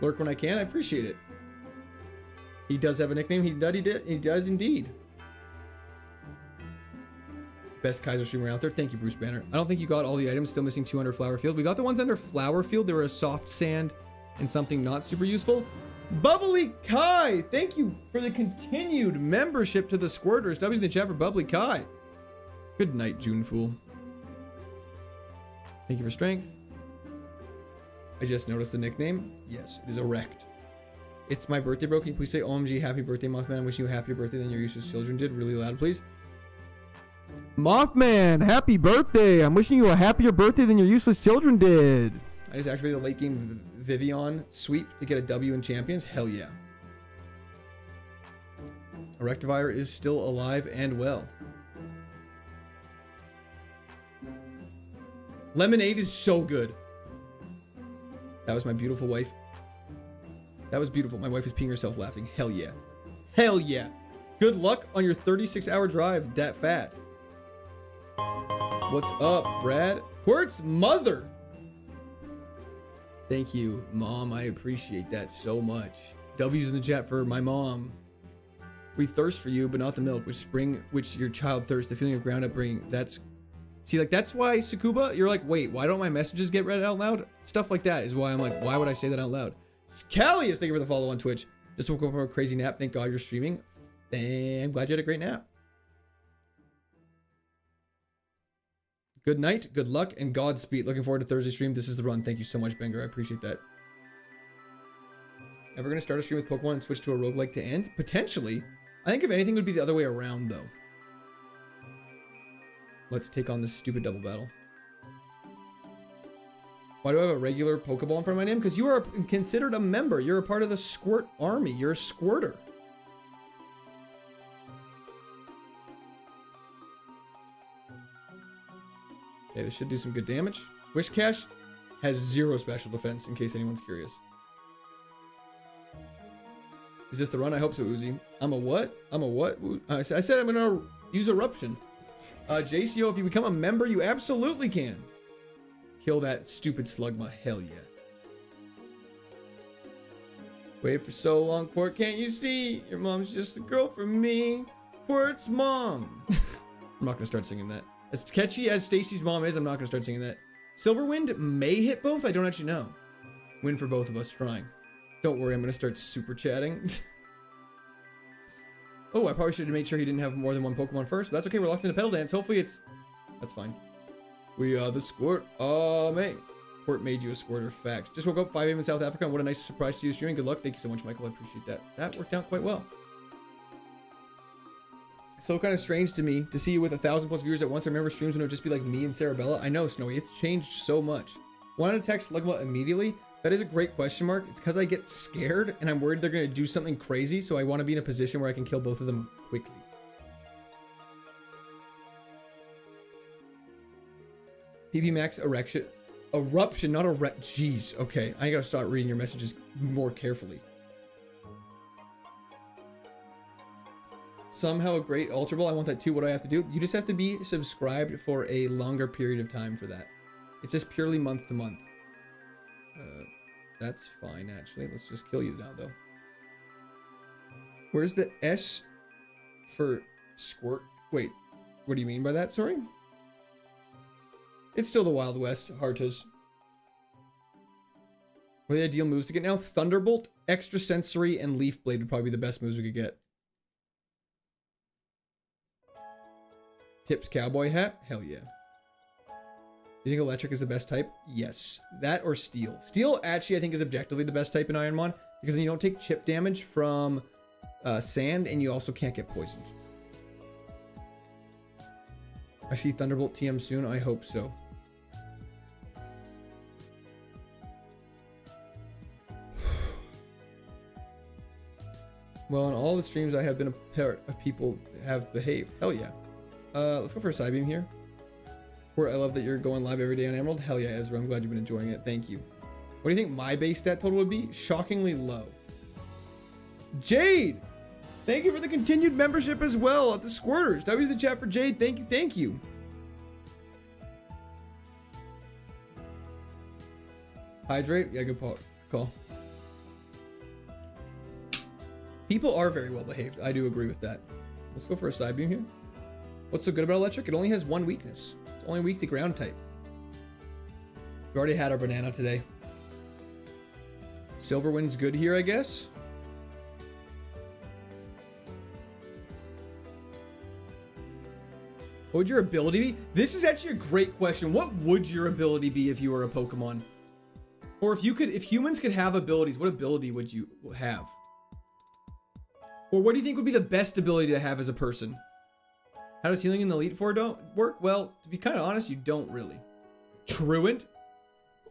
Lurk when I can. I appreciate it. He does have a nickname. He does indeed. Best Kaizo streamer out there. Thank you, Bruce Banner. I don't think you got all the items. Still missing 2 under Flower Field. We got the ones under Flower Field. They were a soft sand and something not super useful. Bubbly Kai, thank you for the continued membership to the Squirters. W's in the chat for Bubbly Kai. Good night, June Fool. Thank you for strength. I just noticed the nickname. Yes, it is Erect. It's my birthday, bro. Can you please say OMG happy birthday, Mothman? I'm wishing you a happier birthday than your useless children did. Really loud, please. Mothman, happy birthday. I'm wishing you a happier birthday than your useless children did. I just activated the late game Vivian sweep to get a W in Champions. Hell yeah. Erectivire is still alive and well. Lemonade is so good. That was my beautiful wife. That was beautiful. My wife is peeing herself laughing. Hell yeah. Hell yeah. Good luck on your 36-hour drive, that fat. What's up, Brad? Quart's mother. Thank you, Mom. I appreciate that so much. W's in the chat for my mom. We thirst for you, but not the milk, which your child thirsts. The feeling of ground upbringing. That's... See, like, that's why, Sakuba, you're like, wait, why don't my messages get read out loud? Stuff like that is why I'm like, why would I say that out loud? Callius, thank you for the follow on Twitch. Just woke up from a crazy nap. Thank God you're streaming. I'm glad you had a great nap. Good night, good luck, and Godspeed. Looking forward to Thursday stream. This is the run. Thank you so much, Benger. I appreciate that. Ever gonna start a stream with Pokemon and switch to a roguelike to end? Potentially. I think if anything, it would be the other way around, though. Let's take on this stupid double battle. Why do I have a regular Pokeball in front of my name? Because you are considered a member. You're a part of the Squirt Army. You're a squirter. Okay, this should do some good damage. Wishcash has 0 special defense, in case anyone's curious. Is this the run? I hope so, Uzi. I'm a what? I'm a what? I said I'm gonna use Eruption. JCO, if you become a member, you absolutely can. Kill that stupid Slugma. Hell yeah. Wait for so long, Quart. Can't you see? Your mom's just a girl for me. Quart's mom. I'm not gonna start singing that. As catchy as Stacy's mom is, I'm not gonna start singing that. Silverwind may hit both. I don't actually know. Win for both of us trying. Don't worry, I'm gonna start super chatting. Oh, I probably should have made sure he didn't have more than one Pokemon first, but that's okay. We're locked into Pedal Dance. Hopefully it's... That's fine. We are the Squirt Army. Quart made you a squirter. Facts. Just woke up 5 a.m. in South Africa, and what a nice surprise to see you streaming. Good luck. Thank you so much, Michael. I appreciate that. That worked out quite well. It's so kind of strange to me to see you with 1,000+ viewers at once. I remember streams when it would just be like me and Sarabella. I know, Snowy. It's changed so much. Wanted to text Slugma immediately. That is a great question mark. It's because I get scared and I'm worried they're going to do something crazy, so I want to be in a position where I can kill both of them quickly. PP Max Eruption, not Jeez, okay. I gotta start reading your messages more carefully. Somehow a great Ultra Ball. I want that too. What do I have to do? You just have to be subscribed for a longer period of time for that. It's just purely month to month. That's fine, actually. Let's just kill you now, though. Where's the S for squirt? Wait, what do you mean by that? Sorry? It's still the Wild West, Hartas. What are the ideal moves to get now? Thunderbolt, Extrasensory, and Leaf Blade would probably be the best moves we could get. Tips cowboy hat? Hell yeah. You think electric is the best type? Yes. That or steel. Steel actually I think is objectively the best type in Ironmon because then you don't take chip damage from sand and you also can't get poisoned. I see Thunderbolt TM soon. I hope so. Well, in all the streams I have been a part of, people have behaved. Hell yeah. Let's go for a side beam here. Where I love that you're going live every day on Emerald. Hell yeah, Ezra. I'm glad you've been enjoying it. Thank you. What do you think my base stat total would be? Shockingly low. Jade! Thank you for the continued membership as well at the Squirters. W to the chat for Jade. Thank you. Thank you. Hydrate? Yeah, good call. People are very well behaved. I do agree with that. Let's go for a side beam here. What's so good about electric? It only has one weakness. It's only weak to ground type. We already had our banana today. Silver wind's good here, I guess. What would your ability be? This is actually a great question. What would your ability be if you were a Pokemon? Or if humans could have abilities, what ability would you have? Or what do you think would be the best ability to have as a person? How does healing in the Elite Four don't work? Well, to be kind of honest, you don't really. Truant?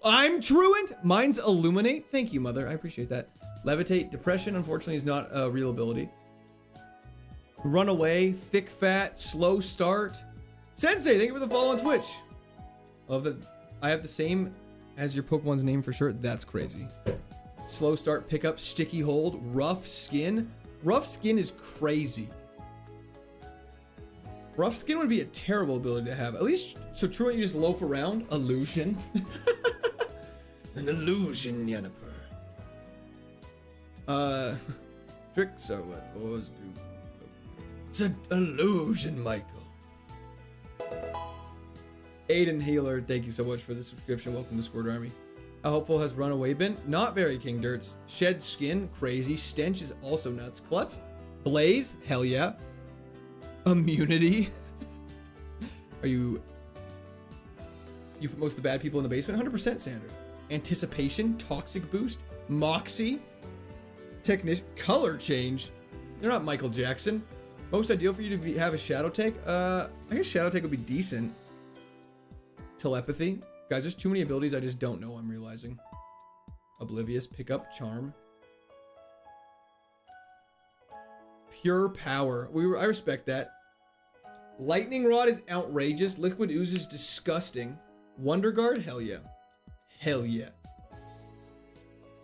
I'm Truant? Mine's Illuminate. Thank you, Mother. I appreciate that. Levitate. Depression, unfortunately, is not a real ability. Run away. Thick Fat. Slow Start. Sensei, thank you for the follow on Twitch. Love that. I have the same as your Pokemon's name for sure. That's crazy. Slow Start. Pickup. Sticky Hold. Rough Skin. Rough Skin is crazy. Rough Skin would be a terrible ability to have. At least, so Truant, you just loaf around. Illusion. An illusion, Yennefer. Tricks are what boys do. It's an illusion, Michael. Aiden Healer, thank you so much for the subscription. Welcome to Squirt Army. How helpful has Runaway been? Not very, King Dirts. Shed Skin, crazy. Stench is also nuts. Klutz, Blaze, hell yeah. Immunity. You put most of the bad people in the basement? 100%, Sander. Anticipation, Toxic Boost, Moxie, Technician, Color Change. They're not Michael Jackson. Most ideal for you to have a Shadow Take? I guess Shadow Take would be decent. Telepathy. Guys, there's too many abilities I just don't know I'm realizing. Oblivious, Pickup, Charm. Pure Power. I respect that. Lightning Rod is outrageous. Liquid Ooze is disgusting. Wonder Guard? Hell yeah. Hell yeah.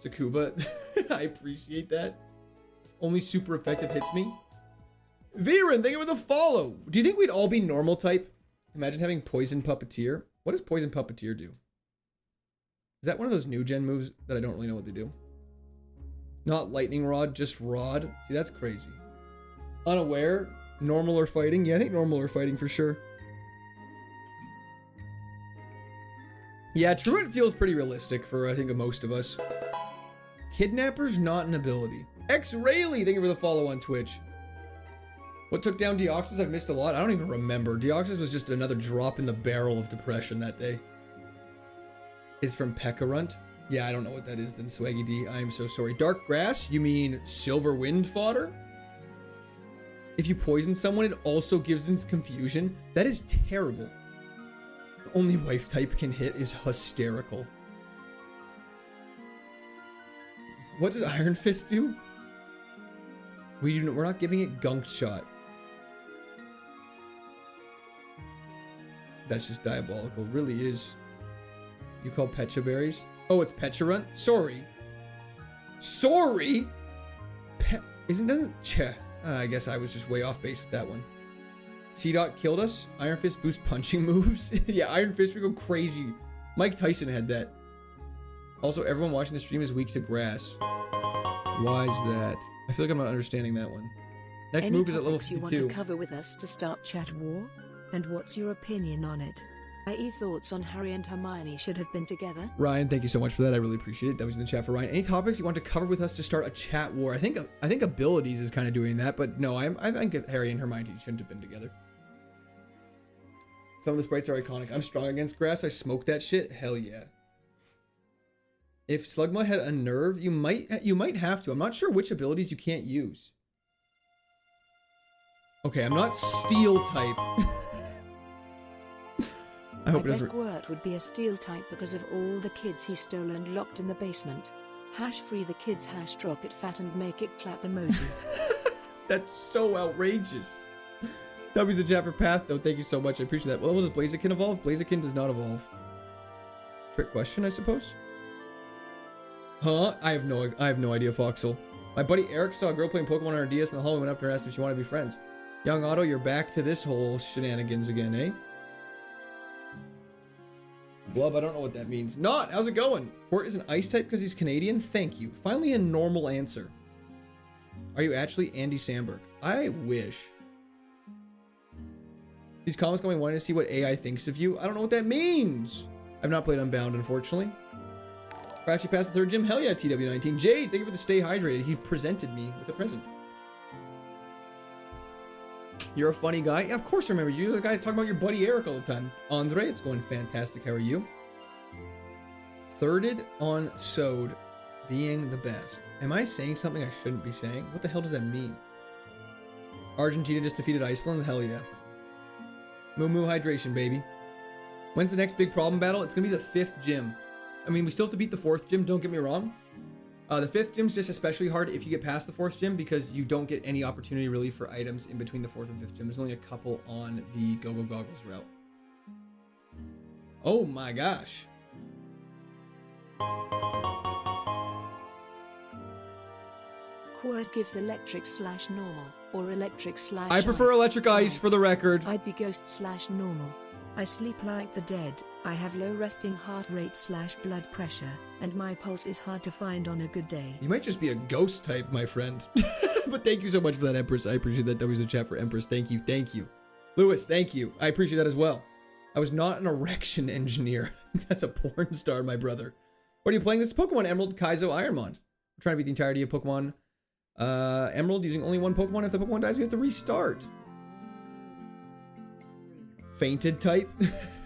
Tsukuba. I appreciate that. Only super effective hits me. Viren, thank you for the follow. Do you think we'd all be normal type? Imagine having Poison Puppeteer. What does Poison Puppeteer do? Is that one of those new gen moves that I don't really know what they do? Not Lightning Rod, just Rod. See, that's crazy. Unaware, normal or fighting? Yeah, I think normal or fighting for sure. Yeah, Truant feels pretty realistic for, I think, most of us. Kidnapper's not an ability. X-Rayleigh, thank you for the follow on Twitch. What took down Deoxys? I've missed a lot. I don't even remember. Deoxys was just another drop in the barrel of depression that day. Is from Pekarunt. Yeah, I don't know what that is then, Swaggy D. I am so sorry. Dark Grass? You mean Silver Wind fodder? If you poison someone, it also gives them confusion. That is terrible. The only wife type can hit is hysterical. What does Iron Fist do? We're not giving it Gunk Shot. That's just diabolical. Really is. You call Pecha Berries? Oh, it's Pecharunt? Sorry. Sorry? Doesn't I guess I was just way off base with that one. C-Dot killed us. Iron Fist boost punching moves. Yeah, Iron Fist would go crazy. Mike Tyson had that. Also, everyone watching the stream is weak to grass. Why is that? I feel like I'm not understanding that one. Next Any move is at level topics you 52. want to cover with us to start chat war? And what's your opinion on it? i.e. thoughts on Harry and Hermione should have been together? Ryan, thank you so much for that. I really appreciate it. That was in the chat for Ryan. Any topics you want to cover with us to start a chat war? I think abilities is kind of doing that, but no, I think Harry and Hermione shouldn't have been together. Some of the sprites are iconic. I'm strong against grass. I smoke that shit. Hell yeah. If Slugma had a nerve, you might have to. I'm not sure which abilities you can't use. Okay, I'm not steel type. I hope it doesn't. Squirt would be a steel type because of all the kids he stole and locked in the basement. Hash free the kids, hash drop it fat and make it clap emoji. That's so outrageous. W's the chat for Path, though. Thank you so much. I appreciate that. Well, does Blaziken evolve? Blaziken does not evolve. Trick question, I suppose. Huh? I have no idea, Foxel. My buddy Eric saw a girl playing Pokemon on her DS in the hall and went up to her and asked if she wanted to be friends. Young Otto, you're back to this whole shenanigans again, eh? Blub, I don't know what that means. Not, how's it going? Court is an ice type because he's Canadian? Thank you. Finally a normal answer. Are you actually Andy Samberg? I wish. These comments going, wanting to see what AI thinks of you. I don't know what that means. I've not played Unbound, unfortunately. I actually passed the 3rd gym. Hell yeah, TW19. Jade, thank you for the stay hydrated. He presented me with a present. You're a funny guy. Yeah, of course I remember you. You're the guy talking about your buddy Eric all the time. Andre, it's going fantastic. How are you? Thirded on Sode being the best. Am I saying something I shouldn't be saying? What the hell does that mean? Argentina just defeated Iceland? Hell yeah. Moo moo hydration, baby. When's the next big problem battle? It's gonna be the 5th gym. I mean, we still have to beat the 4th gym, don't get me wrong. The 5th gym's just especially hard if you get past the 4th gym because you don't get any opportunity really for items in between the 4th and 5th gym. There's only a couple on the Go-Go Goggles route. Oh my gosh. Quird gives electric/normal or electric/. I prefer electric ice for the record. I'd be ghost/normal. I sleep like the dead. I have low resting heart rate/blood pressure, and my pulse is hard to find on a good day. You might just be a ghost type, my friend. But thank you so much for that, Empress. I appreciate that. That was a chat for Empress. Thank you. Thank you. Lewis, thank you. I appreciate that as well. I was not an erection engineer. That's a porn star, my brother. What are you playing? This is Pokemon Emerald Kaizo Ironmon. I'm trying to beat the entirety of Pokemon Emerald using only one Pokemon. If the Pokemon dies, we have to restart. Fainted type.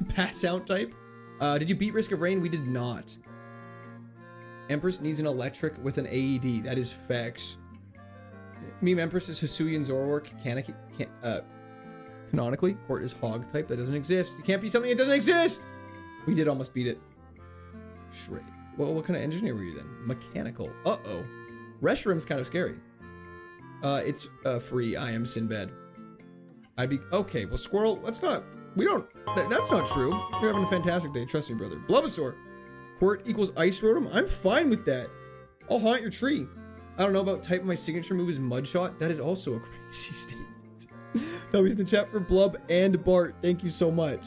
Pass out type. Did you beat Risk of Rain? We did not. Empress needs an electric with an AED. That is facts. Meme Empress is Hisuian Zoroark canonically. Court is Hog type. That doesn't exist. You can't be something that doesn't exist. We did almost beat it. Shred. Well, what kind of engineer were you then? Mechanical. Uh-oh. Reshram's kind of scary. It's free. I am Sinbad. I'd be okay. Well, Squirrel. Let's not. We don't. That's not true. You're having a fantastic day. Trust me, brother. Bulbasaur. Court equals Ice Rotom. I'm fine with that. I'll haunt your tree. I don't know about type. My signature move is Mudshot. That is also a crazy statement. That was the chat for Blub and Bart. Thank you so much.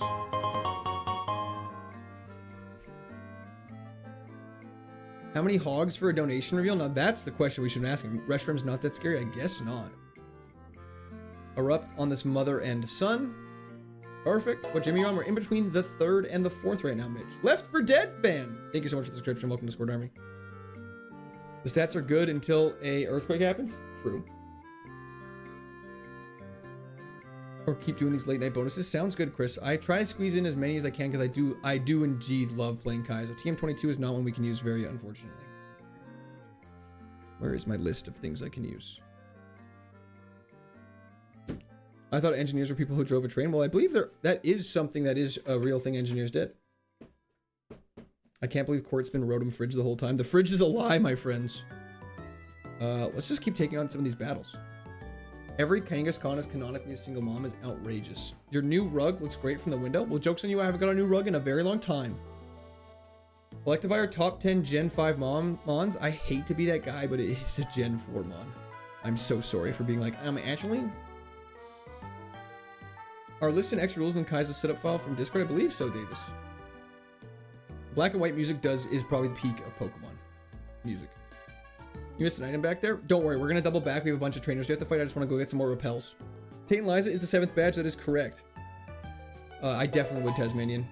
How many hogs for a donation reveal? Now that's the question we should be asking. Reshram's not that scary? I guess not. Erupt on this mother and son. Perfect. What Jimmy on? We're in between the 3rd and the 4th right now, Mitch. Left for Dead fan. Thank you so much for the subscription. Welcome to Squad Army. The stats are good until a earthquake happens. True. Or keep doing these late night bonuses. Sounds good, Chris. I try to squeeze in as many as I can because I do indeed love playing Kaizo. TM22 is not one we can use very unfortunately. Where is my list of things I can use? I thought engineers were people who drove a train. Well, I believe that is something that is a real thing engineers did. I can't believe Court's been Rotom Fridge the whole time. The fridge is a lie, my friends. Let's just keep taking on some of these battles. Every Kangaskhan is canonically a single mom is outrageous. Your new rug looks great from the window. Well, joke's on you, I haven't got a new rug in a very long time. Electivire top 10 Gen 5 Mons. I hate to be that guy, but it is a Gen 4 Mon. I'm so sorry for being like, actually... Are listed extra rules in the Kaizo setup file from Discord? I believe so, Davis. Black and white music is probably the peak of Pokemon music. You missed an item back there? Don't worry, we're gonna double back. We have a bunch of trainers we have to fight. I just want to go get some more repels. Tate and Liza is the 7th badge. That is correct. I definitely would Tasmanian.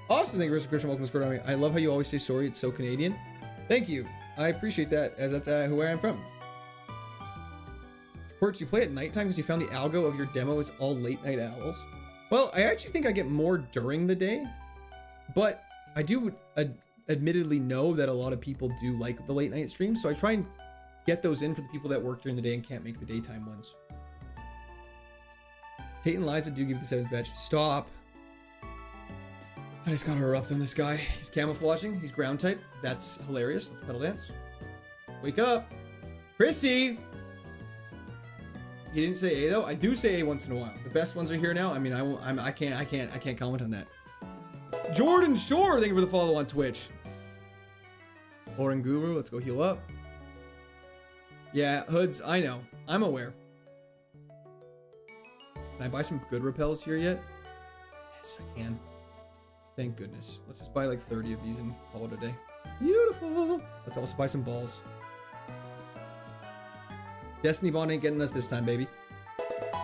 Austin, thank you for the subscription. Welcome to Squad Army. I love how you always say sorry. It's so Canadian. Thank you. I appreciate that, as that's who I am from. Quartz, you play at nighttime because you found the algo of your demo is all late night owls. Well, I actually think I get more during the day, but I do admittedly know that a lot of people do like the late night streams, so I try and get those in for the people that work during the day and can't make the daytime ones. Tate and Liza do give the 7th badge. Stop. I just got her up on this guy. He's camouflaging. He's ground type. That's hilarious. Let's pedal dance. Wake up. Chrissy! He didn't say A though. I do say A once in a while. The best ones are here now. I mean, I can't comment on that. Jordan Shore, thank you for the follow on Twitch. Oren Guru, let's go heal up. Yeah, hoods, I know. I'm aware. Can I buy some good repels here yet? Yes, I can. Thank goodness. Let's just buy like 30 of these and call it a day. Beautiful. Let's also buy some balls. Destiny Bond ain't getting us this time, baby.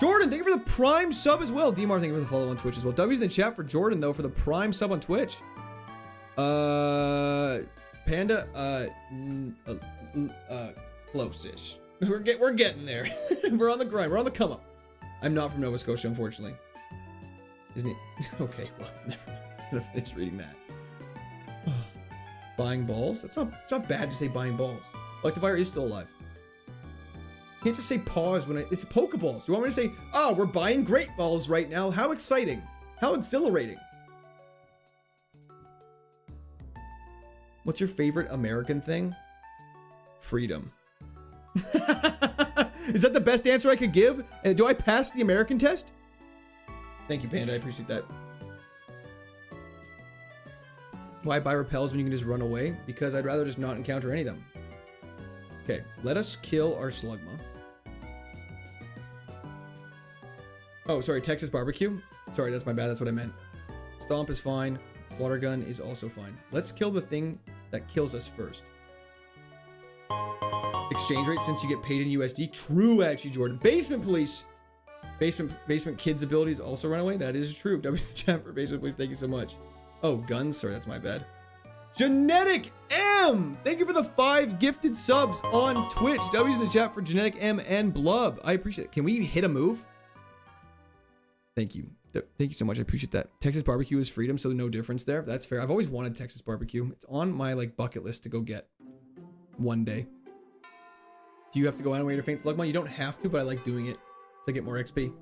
Jordan, thank you for the Prime sub as well. Dmar, thank you for the follow on Twitch as well. W's in the chat for Jordan, though, for the Prime sub on Twitch. Panda, close-ish. We're getting there. We're on the grind. We're on the come up. I'm not from Nova Scotia, unfortunately. Isn't it? Okay, well, never mind. I'm gonna finish reading that. Buying balls? It's not bad to say buying balls. Electivire is still alive. You can't just say pause when it's Pokeballs. Do you want me to say, oh, we're buying Great Balls right now? How exciting. How exhilarating. What's your favorite American thing? Freedom. Is that the best answer I could give? And do I pass the American test? Thank you, Panda. I appreciate that. Why buy repels when you can just run away? Because I'd rather just not encounter any of them. Okay, let us kill our Slugma. Oh, sorry, Texas barbecue. Sorry, that's my bad. That's what I meant. Stomp is fine. Water gun is also fine. Let's kill the thing that kills us first. Exchange rate since you get paid in USD. True, actually, Jordan. Basement police. Basement kids' abilities also run away. That is true. W chat for basement police. Thank you so much. Oh, guns. Sorry, that's my bad. Genetic M. Thank you for the 5 gifted subs on Twitch. W's in the chat for Genetic M and Blub. I appreciate it. Can we hit a move? Thank you. Thank you so much. I appreciate that. Texas barbecue is freedom, so no difference there. That's fair. I've always wanted Texas barbecue. It's on my like bucket list to go get one day. Do you have to go out of way to faint Slugma? You don't have to, but I like doing it to get more XP.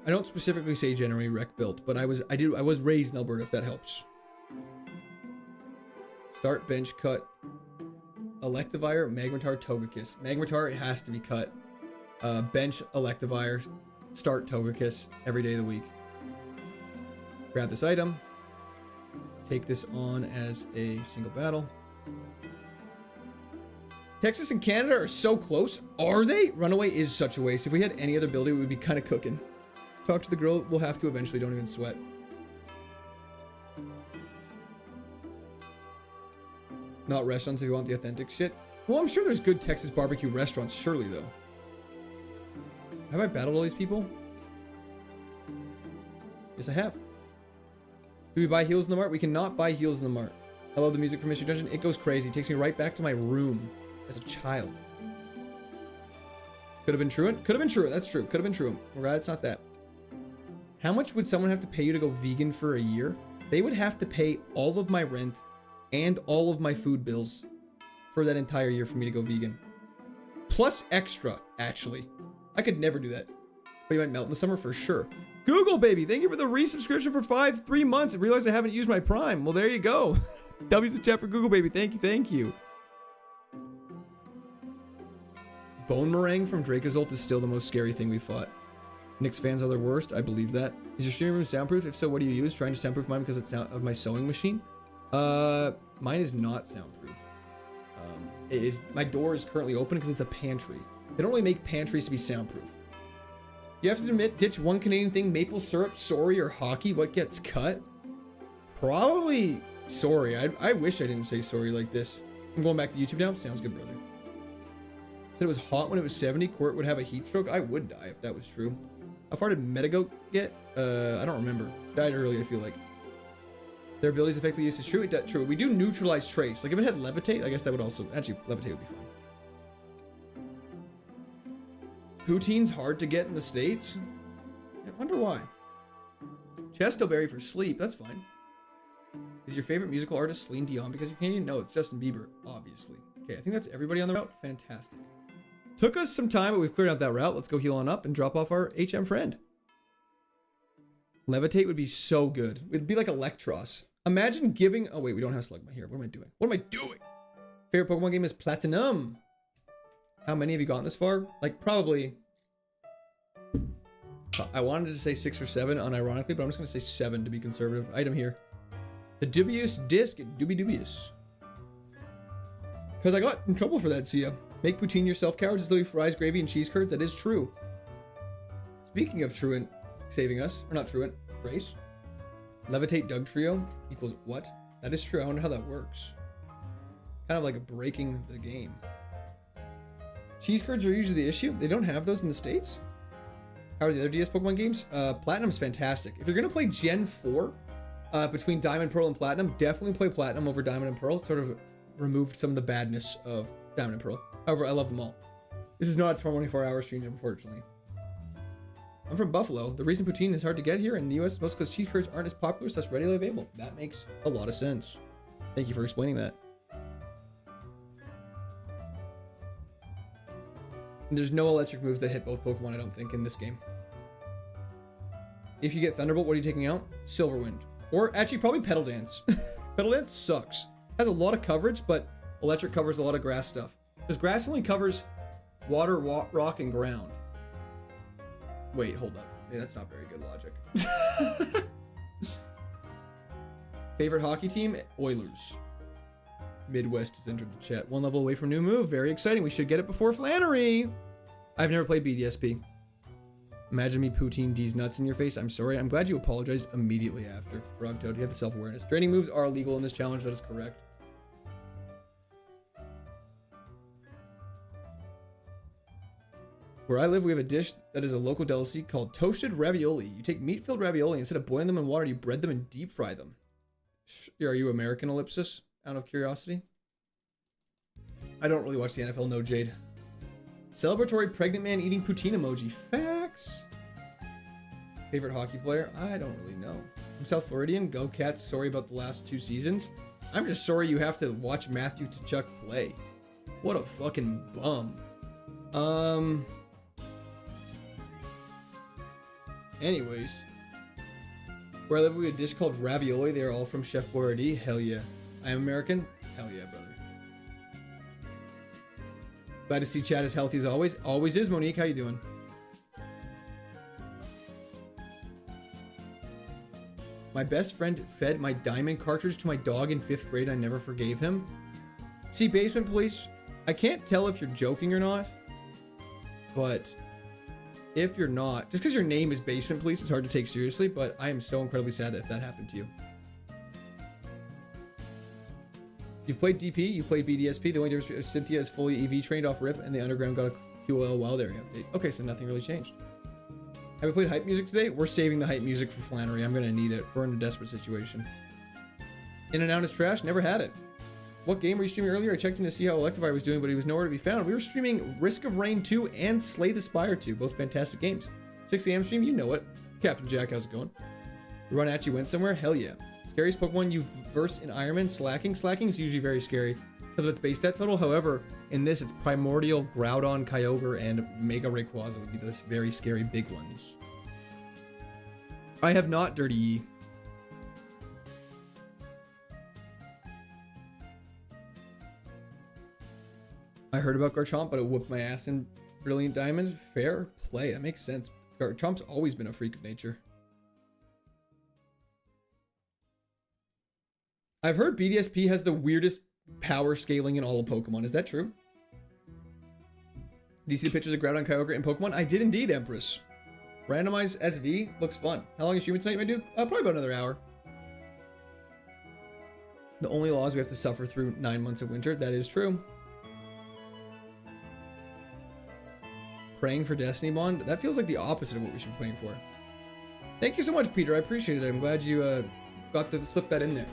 I don't specifically say generally rec built, but I was raised in Alberta, if that helps. Start bench cut. Electivire, Magnetar, Togekiss. Magnetar, it has to be cut. Bench Electivire, start Togekiss every day of the week. Grab this item. Take this on as a single battle. Texas and Canada are so close. Are they? Runaway is such a waste. If we had any other ability, we would be kind of cooking. Talk to the girl. We'll have to eventually. Don't even sweat. Not restaurants if you want the authentic shit. Well, I'm sure there's good Texas barbecue restaurants, surely, though. Have I battled all these people? Yes, I have. Do we buy heals in the mart? We cannot buy heals in the mart. I love the music from Mystery Dungeon. It goes crazy. It takes me right back to my room as a child. Could have been Truant. Could have been true. That's true. Could have been true. We're glad it's not that. How much would someone have to pay you to go vegan for a year? They would have to pay all of my rent and all of my food bills for that entire year for me to go vegan. Plus extra, actually. I could never do that. But you might melt in the summer for sure. Google, baby, thank you for the resubscription for 3 months. I realized I haven't used my Prime. Well, there you go. W's the chat for Google, baby. Thank you, thank you. Bone Meringue from Dracozolt is still the most scary thing we fought. Nyx fans are the worst. I believe that. Is your streaming room soundproof? If so, what do you use? Trying to soundproof mine because it's of my sewing machine. Mine is not soundproof. It is. My door is currently open because it's a pantry. They don't really make pantries to be soundproof. You have to admit, ditch one Canadian thing: maple syrup, sorry, or hockey. What gets cut? Probably sorry. I wish I didn't say sorry like this. I'm going back to YouTube now. Sounds good, brother. Said it was hot when it was 70. Court would have a heat stroke. I would die if that was true. How far did Metagoat get? I don't remember. Died early, I feel like. Their abilities effectively used is true. True. We do neutralize trace. Like if it had levitate, I guess that would also actually levitate would be fine. Poutine's hard to get in the States. I wonder why. Chestoberry for sleep, that's fine. Is your favorite musical artist Celine Dion because you're Canadian? No, it's Justin Bieber, obviously. Okay, I think that's everybody on the route. Fantastic. Took us some time, but we've cleared out that route. Let's go heal on up and drop off our HM friend. Levitate would be so good. It'd be like Electros. Imagine giving... Oh, wait, we don't have Slugma here. What am I doing? What am I doing? Favorite Pokemon game is Platinum. How many have you gotten this far? Like, probably... I wanted to say 6 or 7, unironically, but I'm just going to say 7 to be conservative. Item here. The dubious disc. Dubious. Because I got in trouble for that, Sia. Make poutine yourself, cowards. It's literally fries, gravy, and cheese curds. That is true. Speaking of truant saving us, or not truant, Trace. Levitate Doug Trio equals what? That is true. I wonder how that works. Kind of like breaking the game. Cheese curds are usually the issue. They don't have those in the States. How are the other DS Pokemon games? Platinum's fantastic. If you're going to play Gen 4 between Diamond, Pearl, and Platinum, definitely play Platinum over Diamond and Pearl. It sort of removed some of the badness of Diamond and Pearl. However, I love them all. This is not a 24-hour stream, unfortunately. I'm from Buffalo. The reason poutine is hard to get here in the US is mostly because cheese curds aren't as popular, so it's readily available. That makes a lot of sense. Thank you for explaining that. And there's no electric moves that hit both Pokemon, I don't think, in this game. If you get Thunderbolt, what are you taking out? Silverwind. Or actually, probably Petal Dance. Petal Dance sucks. Has a lot of coverage, but electric covers a lot of grass stuff. Because grass only covers water, rock, and ground. Wait, hold up. Yeah, that's not very good logic. Favorite hockey team? Oilers. Midwest has entered the chat. 1 level away from new move. Very exciting. We should get it before Flannery. I've never played BDSP. Imagine me poutine D's nuts in your face. I'm sorry. I'm glad you apologized immediately after. Frogtoad, you have the self-awareness. Draining moves are illegal in this challenge. That is correct. Where I live, we have a dish that is a local delicacy called toasted ravioli. You take meat-filled ravioli, instead of boiling them in water, you bread them and deep fry them. Are you American, Ellipsis? Out of curiosity. I don't really watch the NFL, no Jade. Celebratory pregnant man eating poutine emoji. Facts. Favorite hockey player? I don't really know. I'm South Floridian. Go Cats. Sorry about the last 2 seasons. I'm just sorry you have to watch Matthew Tkachuk play. What a fucking bum. Anyways. Where I live, we have a dish called ravioli. They are all from Chef Boyardee. Hell yeah. I am American. Hell yeah, brother. Glad to see chat as healthy as always. Always is, Monique. How you doing? My best friend fed my diamond cartridge to my dog in 5th grade. I never forgave him. See, Basement Police, I can't tell if you're joking or not, but if you're not, just because your name is Basement Police, it's hard to take seriously, but I am so incredibly sad that if that happened to you. You've played DP, you played BDSP. The only difference is Cynthia is fully EV trained off RIP, and the underground got a QOL wild area update. Okay, so nothing really changed. Have we played hype music today? We're saving the hype music for Flannery. I'm gonna need it. We're in a desperate situation. In and Out is trash. Never had it. What game were you streaming earlier? I checked in to see how Electivire was doing, but he was nowhere to be found. We were streaming Risk of Rain 2 and Slay the Spire 2, both fantastic games. 6 a.m. stream, you know it. Captain Jack, how's it going? Run at you went somewhere? Hell yeah. Scariest Pokemon you've versed in Iron Man? Slacking? Slacking is usually very scary because of its base stat total. However, in this, it's Primordial, Groudon, Kyogre, and Mega Rayquaza would be those very scary big ones. I have not, Dirty E. I heard about Garchomp, but it whooped my ass in Brilliant Diamond. Fair play. That makes sense. Garchomp's always been a freak of nature. I've heard BDSP has the weirdest power scaling in all of Pokemon. Is that true? Do you see the pictures of Groudon, Kyogre, and Pokemon? I did indeed, Empress. Randomized SV looks fun. How long is streaming tonight, my dude? Probably about another hour. The only law is we have to suffer through 9 months of winter. That is true. Praying for Destiny Bond? That feels like the opposite of what we should be praying for. Thank you so much, Peter. I appreciate it. I'm glad you got to slip that in there.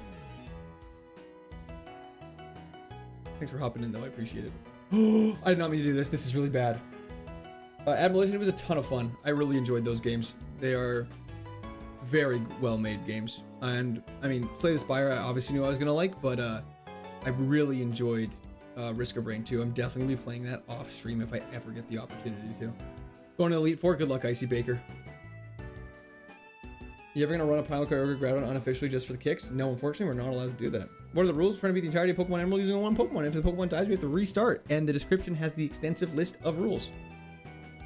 Thanks for hopping in, though. I appreciate it. I did not mean to do this. This is really bad. Admiration was a ton of fun. I really enjoyed those games. They are very well-made games. And, I mean, Slay the Spire I obviously knew I was going to like, but I really enjoyed Risk of Rain 2. I'm definitely going to be playing that off stream if I ever get the opportunity to. Going to Elite Four, good luck, Icy Baker. You ever going to run a pile of Kyogre Groudon unofficially just for the kicks? No, unfortunately, we're not allowed to do that. What are the rules? Trying to beat the entirety of Pokemon Emerald using one Pokemon. If the Pokemon dies, we have to restart. And the description has the extensive list of rules.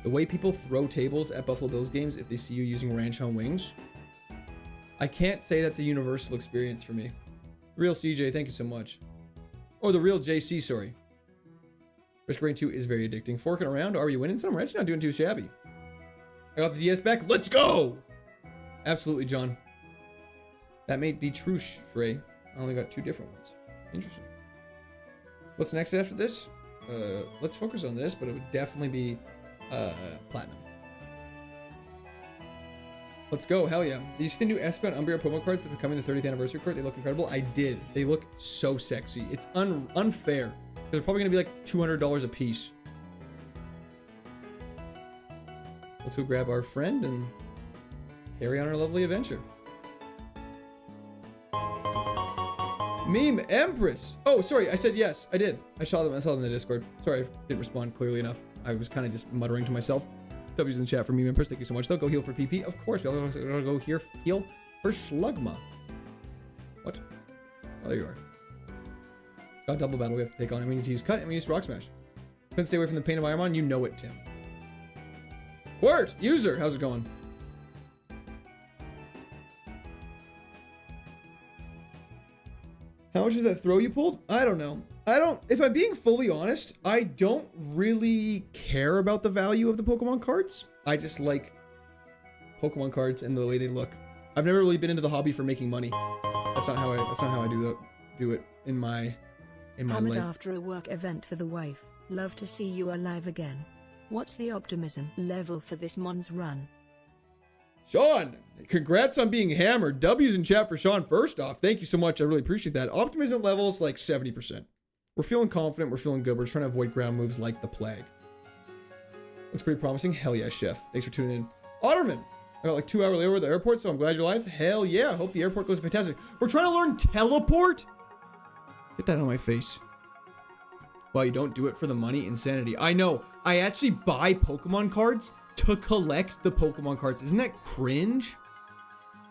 The way people throw tables at Buffalo Bills games if they see you using Ranch on Wings, I can't say that's a universal experience for me. Real CJ, thank you so much. Or the real JC, sorry. Risk of Rain 2 is very addicting. Forking around, are you winning some? Ranch not doing too shabby. I got the DS back. Let's go! Absolutely, John. That may be true, Shrey. I only got 2 different ones. Interesting. What's next after this? Let's focus on this, but it would definitely be Platinum. Let's go. Hell yeah. Did you see the new Espeon Umbreon Pokemon cards that are coming the 30th anniversary card? They look incredible. I did. They look so sexy. It's unfair. They're probably going to be like $200 a piece. Let's go grab our friend and carry on our lovely adventure. Meme Empress. Oh, sorry. I said yes. I did. I saw them in the Discord. Sorry, I didn't respond clearly enough. I was kind of just muttering to myself. W's in the chat for Meme Empress. Thank you so much. Though, go heal for PP. Of course, we all gotta go here heal for Slugma. What? Oh, there you are. Got double battle we have to take on, and we need to use Cut, and we use Rock Smash. Couldn't stay away from the pain of Iromon. You know it, Tim. Quirt, user, how's it going? How much is that throw you pulled? I don't know. If I'm being fully honest, I don't really care about the value of the Pokemon cards. I just like Pokemon cards and the way they look. I've never really been into the hobby for making money. That's not how I do it in my Hammered life. after a work event for the wife. Love to see you alive again. What's the optimism level for this month's run? Sean, congrats on being hammered. W's in chat for Sean. First off, thank you so much. I really appreciate that. Optimism level is like 70%. We're feeling confident. We're feeling good. We're just trying to avoid ground moves like the plague. Looks pretty promising. Hell yeah, chef. Thanks for tuning in. Otterman, I got like 2 hour layover at the airport, so I'm glad you're alive. Hell yeah. I hope the airport goes fantastic. We're trying to learn teleport? Get that on my face. Well, you don't do it for the money. Insanity. I know. I actually buy Pokemon cards to collect the Pokemon cards. Isn't that cringe?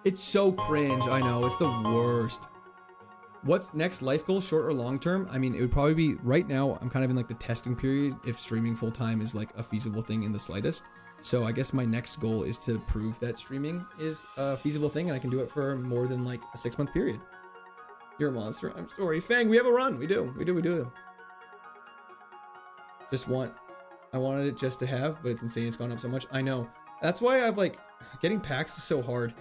It's so cringe. I know. It's the worst. What's next life goal, short or long term? I mean, it would probably be right now. I'm kind of in like the testing period if streaming full time is like a feasible thing in the slightest. So I guess my next goal is to prove that streaming is a feasible thing and I can do it for more than like a 6-month period. You're a monster. I'm sorry. Fang, we have a run. We do. I wanted it just to have, but it's insane. It's gone up so much. I know. That's why I've like, getting packs is so hard,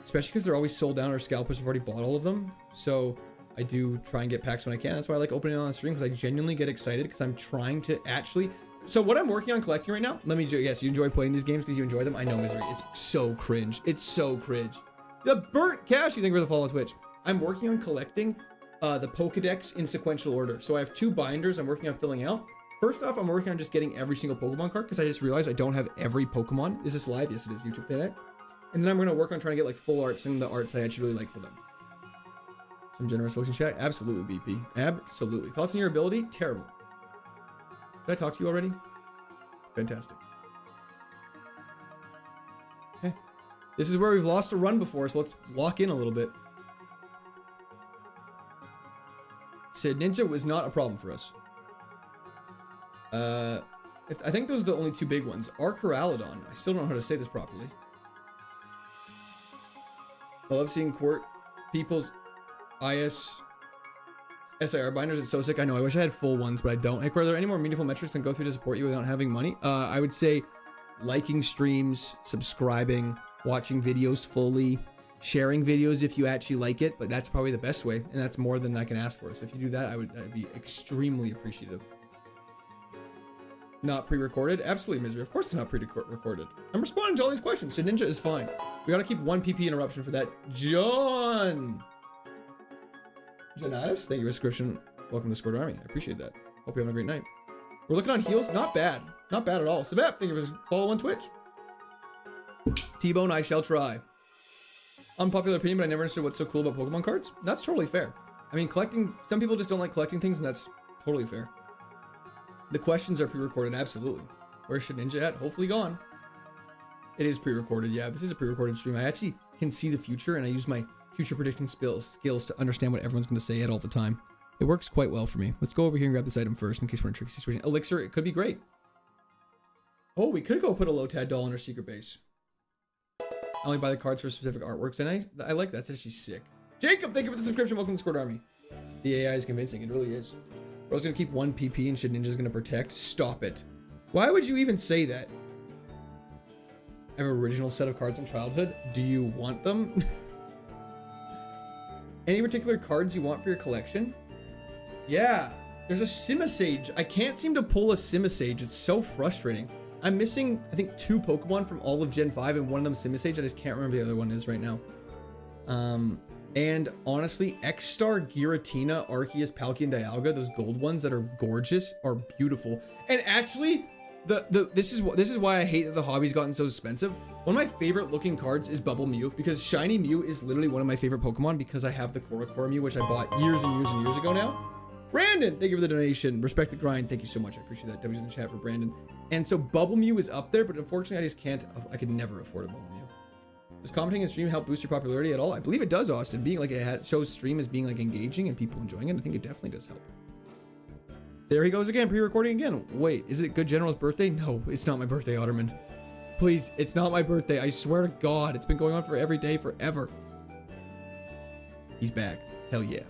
especially because they're always sold down or scalpers have already bought all of them. So I do try and get packs when I can. That's why I like opening it on stream, because I genuinely get excited because I'm trying to actually. So what I'm working on collecting right now, yes, you enjoy playing these games because you enjoy them. I know, Misery. It's so cringe. It's so cringe. The burnt cash, you think we're the follow on Twitch. I'm working on collecting the Pokedex in sequential order. So I have 2 binders I'm working on filling out. First off, I'm working on just getting every single Pokemon card because I just realized I don't have every Pokemon. Is this live? Yes, it is. YouTube today. And then I'm going to work on trying to get like full arts and the arts I actually really like for them. Some generous folks in chat. Absolutely, BP. Absolutely. Thoughts on your ability? Terrible. Did I talk to you already? Fantastic. Okay. This is where we've lost a run before, so let's lock in a little bit. Sid Ninja was not a problem for us. I think those are the only 2 big ones. Arcoralodon. I still don't know how to say this properly. I love seeing Court people's SIR binders. It's so sick. I know. I wish I had full ones, but I don't. Hey, are there any more meaningful metrics than go through to support you without having money? I would say liking streams, subscribing, watching videos fully, sharing videos if you actually like it, but that's probably the best way, and that's more than I can ask for. So if you do that, I'd be extremely appreciative. Not pre-recorded? Absolutely, Misery. Of course it's not pre-recorded. I'm responding to all these questions. So Ninja is fine. We gotta keep 1 PP interruption for that. John! Jonatus, thank you for the subscription. Welcome to Discord Army. I appreciate that. Hope you're having a great night. We're looking on heels. Not bad. Not bad at all. Sabep, thank you for follow on Twitch. T-Bone, I shall try. Unpopular opinion, but I never understood what's so cool about Pokemon cards. That's totally fair. I mean, collecting, some people just don't like collecting things, and that's totally fair. The questions are pre-recorded, absolutely. Where's Shedinja at? Hopefully gone. It is pre-recorded, yeah. This is a pre-recorded stream. I actually can see the future, and I use my future predicting skills to understand what everyone's going to say at all the time. It works quite well for me. Let's go over here and grab this item first, in case we're in a tricky situation. Elixir, it could be great. Oh, we could go put a Lotad doll in our secret base. I only buy the cards for specific artworks, and I like that. It's actually sick. Jacob, thank you for the subscription. Welcome to the Discord Army. The AI is convincing. It really is. Bro's gonna keep 1 PP and Shedinja's gonna protect. Stop it. Why would you even say that? I have an original set of cards in childhood. Do you want them? Any particular cards you want for your collection? Yeah, there's a Simisage. I can't seem to pull a Simisage. It's so frustrating. I'm missing, I think, 2 Pokemon from all of Gen 5, and one of them Simisage. I just can't remember the other one is right now. And honestly, X-Star, Giratina, Arceus, Palkia, and Dialga, those gold ones that are gorgeous, are beautiful. And actually, this is why I hate that the hobby's gotten so expensive. One of my favorite looking cards is Bubble Mew, because Shiny Mew is literally one of my favorite Pokemon because I have the Korokora Mew, which I bought years and years and years ago now. Brandon, thank you for the donation. Respect the grind. Thank you so much. I appreciate that. W's in the chat for Brandon. And so Bubble Mew is up there, but unfortunately I just can't, I could never afford a Bubble Mew. Does commenting in stream help boost your popularity at all? I believe it does, Austin. Being like it shows stream as being like engaging and people enjoying it. I think it definitely does help. There he goes again, pre-recording again. Wait, is it Good General's birthday? No, it's not my birthday, Otterman. Please, it's not my birthday. I swear to God, it's been going on for every day forever. He's back. Hell yeah.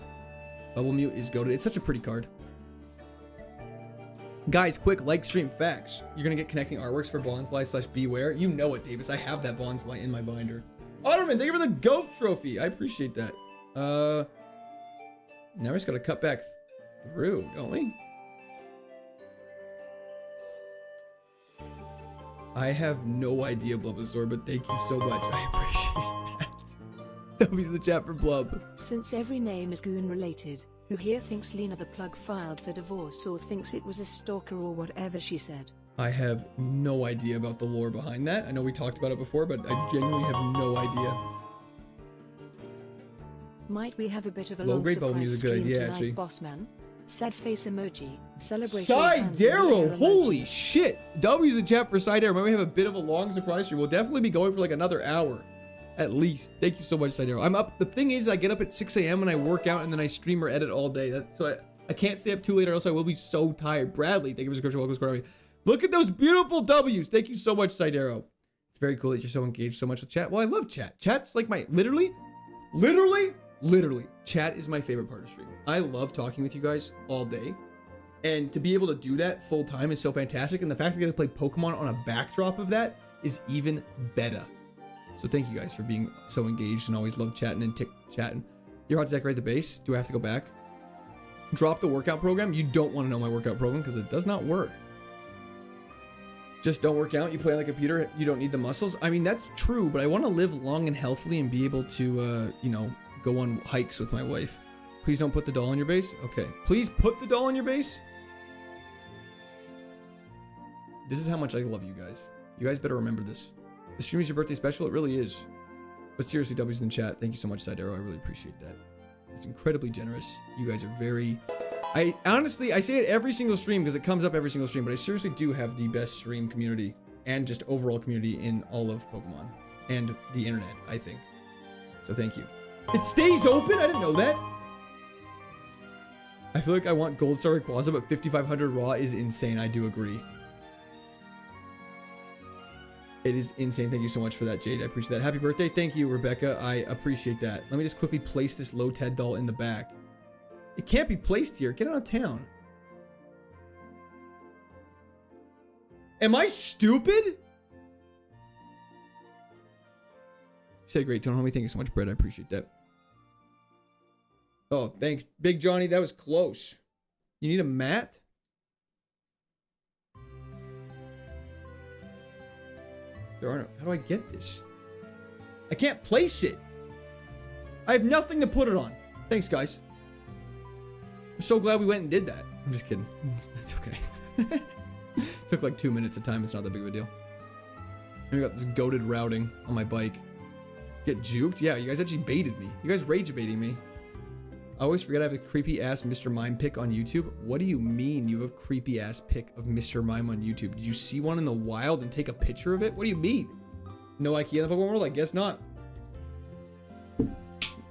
Bubble Mew is goated. It's such a pretty card. Guys, quick like stream facts. You're gonna get connecting artworks for Bonsly / Beware. You know it, Davis. I have that Bonsly in my binder. Otterman, thank you for the GOAT trophy. I appreciate that. Now we just gotta cut back through, don't we? I have no idea, Bulbasaur, but thank you so much. I appreciate that. W's the chat for Blub. Since every name is goon related, who here thinks Lena the plug filed for divorce or thinks it was a stalker or whatever she said? I have no idea about the lore behind that. I know we talked about it before, but I genuinely have no idea. Might we have a bit of a Low long grade Bubble Mew is a good surprise idea, stream actually. tonight, Bossman? Sad face emoji. Celebration. Sidero, holy shit. W's in chat for Sidero. Remember, we have a bit of a long surprise stream. We'll definitely be going for like another hour. At least. Thank you so much, Sidero. I'm up. The thing is, I get up at 6 a.m. and I work out and then I stream or edit all day. So I can't stay up too late or else I will be so tired. Bradley, thank you for the subscription. Welcome to Square Army. Look at those beautiful W's. Thank you so much, Sidero. It's very cool that you're so engaged so much with chat. Well, I love chat. Chat's like my, literally, chat is my favorite part of streaming. I love talking with you guys all day. And to be able to do that full time is so fantastic. And the fact that I get to play Pokemon on a backdrop of that is even better. So thank you guys for being so engaged and always love chatting and chatting. You're about to decorate the base. Do I have to go back? Drop the workout program. You don't want to know my workout program because it does not work. Just don't work out. You play on the computer. You don't need the muscles. I mean, that's true, but I want to live long and healthily and be able to, you know, go on hikes with my wife. Please don't put the doll on your base. Okay. Please put the doll on your base. This is how much I love you guys. You guys better remember this. The stream is your birthday special. It really is. But seriously, W's in the chat. Thank you so much, Sidero. I really appreciate that. It's incredibly generous. You guys are very... I honestly, I say it every single stream because it comes up every single stream, but I seriously do have the best stream community and just overall community in all of Pokemon and the internet, I think. So thank you. It stays open? I didn't know that. I feel like I want Gold Star Rayquaza, but 5,500 raw is insane. I do agree. It is insane. Thank you so much for that, Jade. I appreciate that. Happy birthday. Thank you, Rebecca. I appreciate that. Let me just quickly place this Lotad doll in the back. It can't be placed here. Get out of town. Am I stupid? You said great, Tone Homie. Thank you so much, Brett. I appreciate that. Oh, thanks. Big Johnny, that was close. You need a mat? There are no... How do I get this? I can't place it. I have nothing to put it on. Thanks, guys. I'm so glad we went and did that. I'm just kidding. That's okay. Took like 2 minutes of time. It's not that big of a deal. And we got this goated routing on my bike. Get juked? Yeah, you guys actually baited me. You guys rage baiting me. I always forget I have a creepy ass Mr. Mime pic on YouTube. What do you mean you have a creepy ass pic of Mr. Mime on YouTube? Did you see one in the wild and take a picture of it? What do you mean? No IKEA in the Pokemon world? I guess not.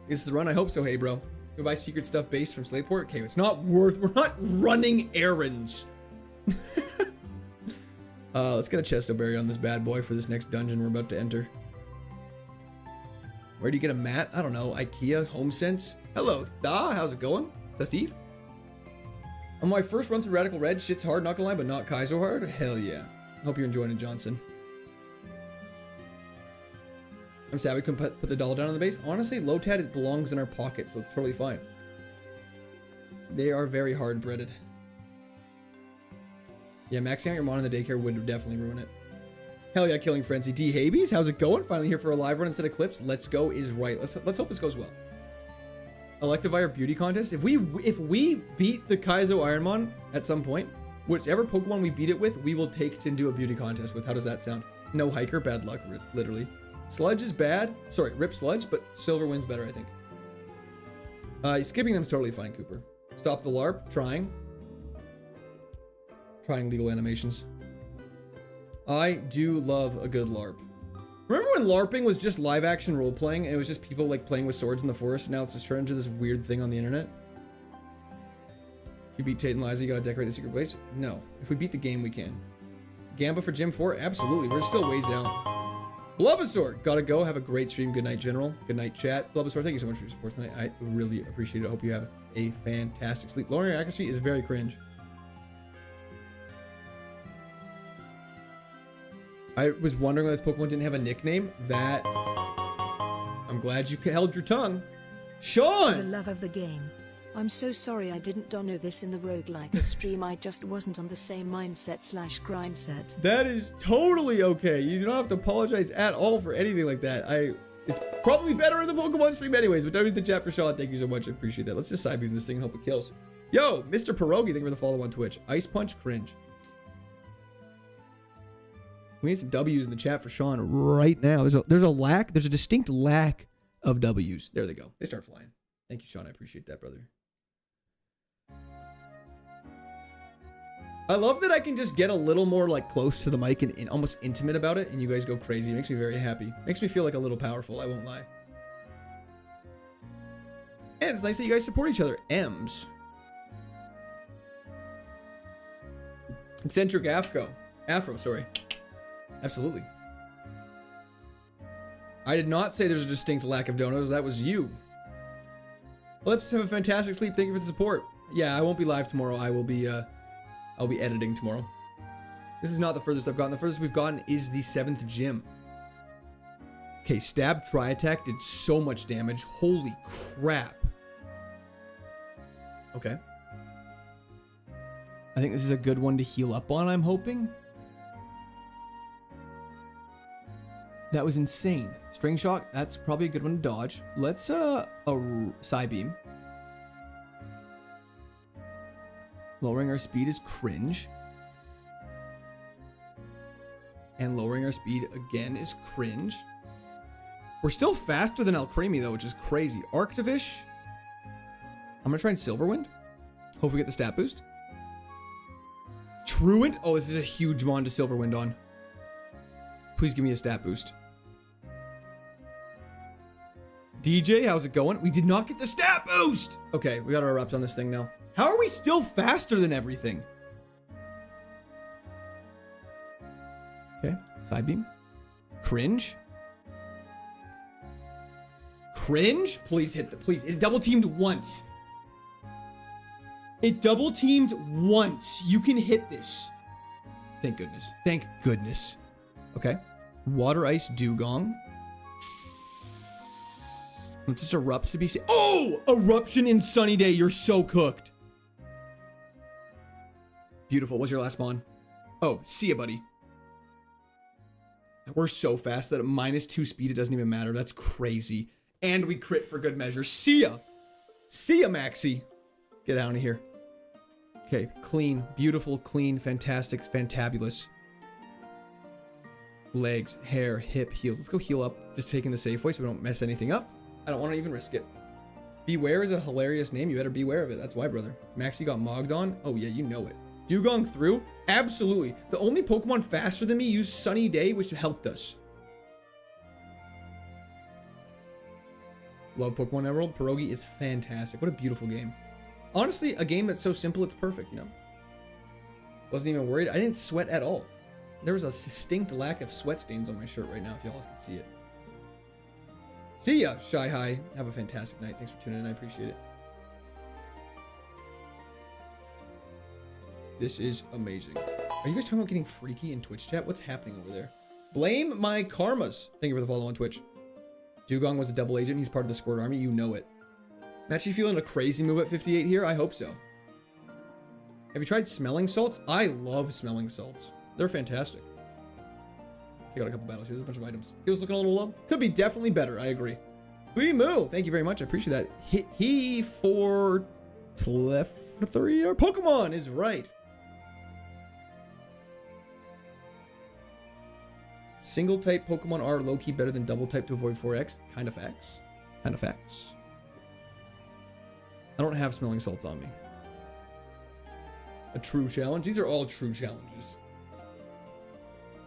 Is the run? I hope so. Hey, bro. You buy secret stuff based from Slateport? Okay, it's not worth. We're not running errands. Let's get a chesto berry on this bad boy for this next dungeon we're about to enter. Where do you get a mat? I don't know. IKEA, HomeSense. Hello, Tha. How's it going? The Thief? On my first run through Radical Red, shit's hard, not gonna lie, but not Kaizo hard. Hell yeah. Hope you're enjoying it, Johnson. I'm sad we couldn't put the doll down on the base. Honestly, Lotad, it belongs in our pocket, so it's totally fine. They are very hard-breaded. Yeah, maxing out your mon in the daycare would definitely ruin it. Hell yeah, Killing Frenzy. D. Habies, how's it going? Finally here for a live run instead of clips. Let's go is right. Let's hope this goes well. Electivire beauty contest. If we beat the Kaizo Ironmon at some point, whichever Pokemon we beat it with, we will take to do a beauty contest with. How does that sound? No hiker, bad luck, literally. Sludge is bad. Sorry, Rip Sludge, but Silver Wind's better, I think. Skipping them's totally fine, Cooper. Stop the LARP. Trying legal animations. I do love a good LARP. Remember when LARPing was just live action role playing and it was just people like playing with swords in the forest? Now it's just turned into this weird thing on the internet. If you beat Tate and Liza, you gotta decorate the secret place? No. If we beat the game, we can. Gamba for Gym 4? Absolutely. We're still ways out. Bulbasaur, gotta go. Have a great stream. Good night, General. Good night, chat. Bulbasaur, thank you so much for your support tonight. I really appreciate it. I hope you have a fantastic sleep. Lowering your accuracy is very cringe. I was wondering why this Pokemon didn't have a nickname. That... I'm glad you held your tongue. Sean! For the love of the game. I'm so sorry I didn't know this in the roguelike stream. I just wasn't on the same mindset / grind set. That is totally okay. You don't have to apologize at all for anything like that. It's probably better in the Pokemon stream anyways, but W the chat for Sean. Thank you so much. I appreciate that. Let's just side beam this thing and hope it kills. Yo, Mr. Pierogi, thank you for the follow on Twitch. Ice Punch, cringe. We need some W's in the chat for Sean right now. There's a distinct lack of W's. There they go. They start flying. Thank you, Sean. I appreciate that, brother. I love that I can just get a little more like close to the mic and almost intimate about it, and you guys go crazy. It makes me very happy. Makes me feel like a little powerful, I won't lie. And it's nice that you guys support each other. M's. Eccentric Afro, sorry. Absolutely. I did not say there's a distinct lack of donos. That was you. Let's have a fantastic sleep. Thank you for the support. Yeah, I won't be live tomorrow. I'll be editing tomorrow. This is not the furthest I've gotten. The furthest we've gotten is the 7th gym. Okay, stab, tri-attack did so much damage. Holy crap. Okay. I think this is a good one to heal up on, I'm hoping. That was insane. String Shock, that's probably a good one to dodge. Let's, a Psybeam. Lowering our speed is cringe. And lowering our speed again is cringe. We're still faster than Alcremie though, which is crazy. Arctivish. I'm gonna try and Silverwind. Hope we get the stat boost. Truant. Oh, this is a huge mon to Silverwind on. Please give me a stat boost. DJ, how's it going? We did not get the stat boost! Okay, we got our erupt on this thing now. How are we still faster than everything? Okay, side beam. Cringe. Cringe? Please hit the, please. It double teamed once. It double teamed once. You can hit this. Thank goodness. Thank goodness. Okay. Water Ice Dugong. Let's just erupt to be safe. Oh! Eruption in Sunny Day. You're so cooked. Beautiful. What's your last mon? Oh, see ya, buddy. We're so fast that at -2 speed, it doesn't even matter. That's crazy. And we crit for good measure. See ya. See ya, Maxi. Get out of here. Okay, clean, beautiful, clean, fantastic, fantabulous. Legs, hair, hip, heels. Let's go heal up. Just taking the safe way so we don't mess anything up. I don't want to even risk it. Beware is a hilarious name. You better beware of it. That's why, brother. Maxie got mogged on. Oh, yeah, you know it. Dugong through? Absolutely. The only Pokemon faster than me used Sunny Day, which helped us. Love Pokemon Emerald. Pierogi is fantastic. What a beautiful game. Honestly, a game that's so simple, it's perfect, you know? Wasn't even worried. I didn't sweat at all. There was a distinct lack of sweat stains on my shirt right now, if y'all can see it. See ya, Shy High. Have a fantastic night. Thanks for tuning in. I appreciate it. This is amazing. Are you guys talking about getting freaky in Twitch chat? What's happening over there? Blame my karmas. Thank you for the follow on Twitch. Dugong was a double agent. He's part of the Squirt Army. You know it. Matt, you feeling a crazy move at 58 here? I hope so. Have you tried smelling salts? I love smelling salts. They're fantastic. I got a couple battles here. There's a bunch of items. He was looking a little low. Could be definitely better. I agree. Moo. Thank you very much. I appreciate that. He for Tlefthri or Pokemon is right. Single type Pokemon are low-key better than double type to avoid 4X. Kind of facts. Kind of facts. I don't have smelling salts on me. A true challenge. These are all true challenges.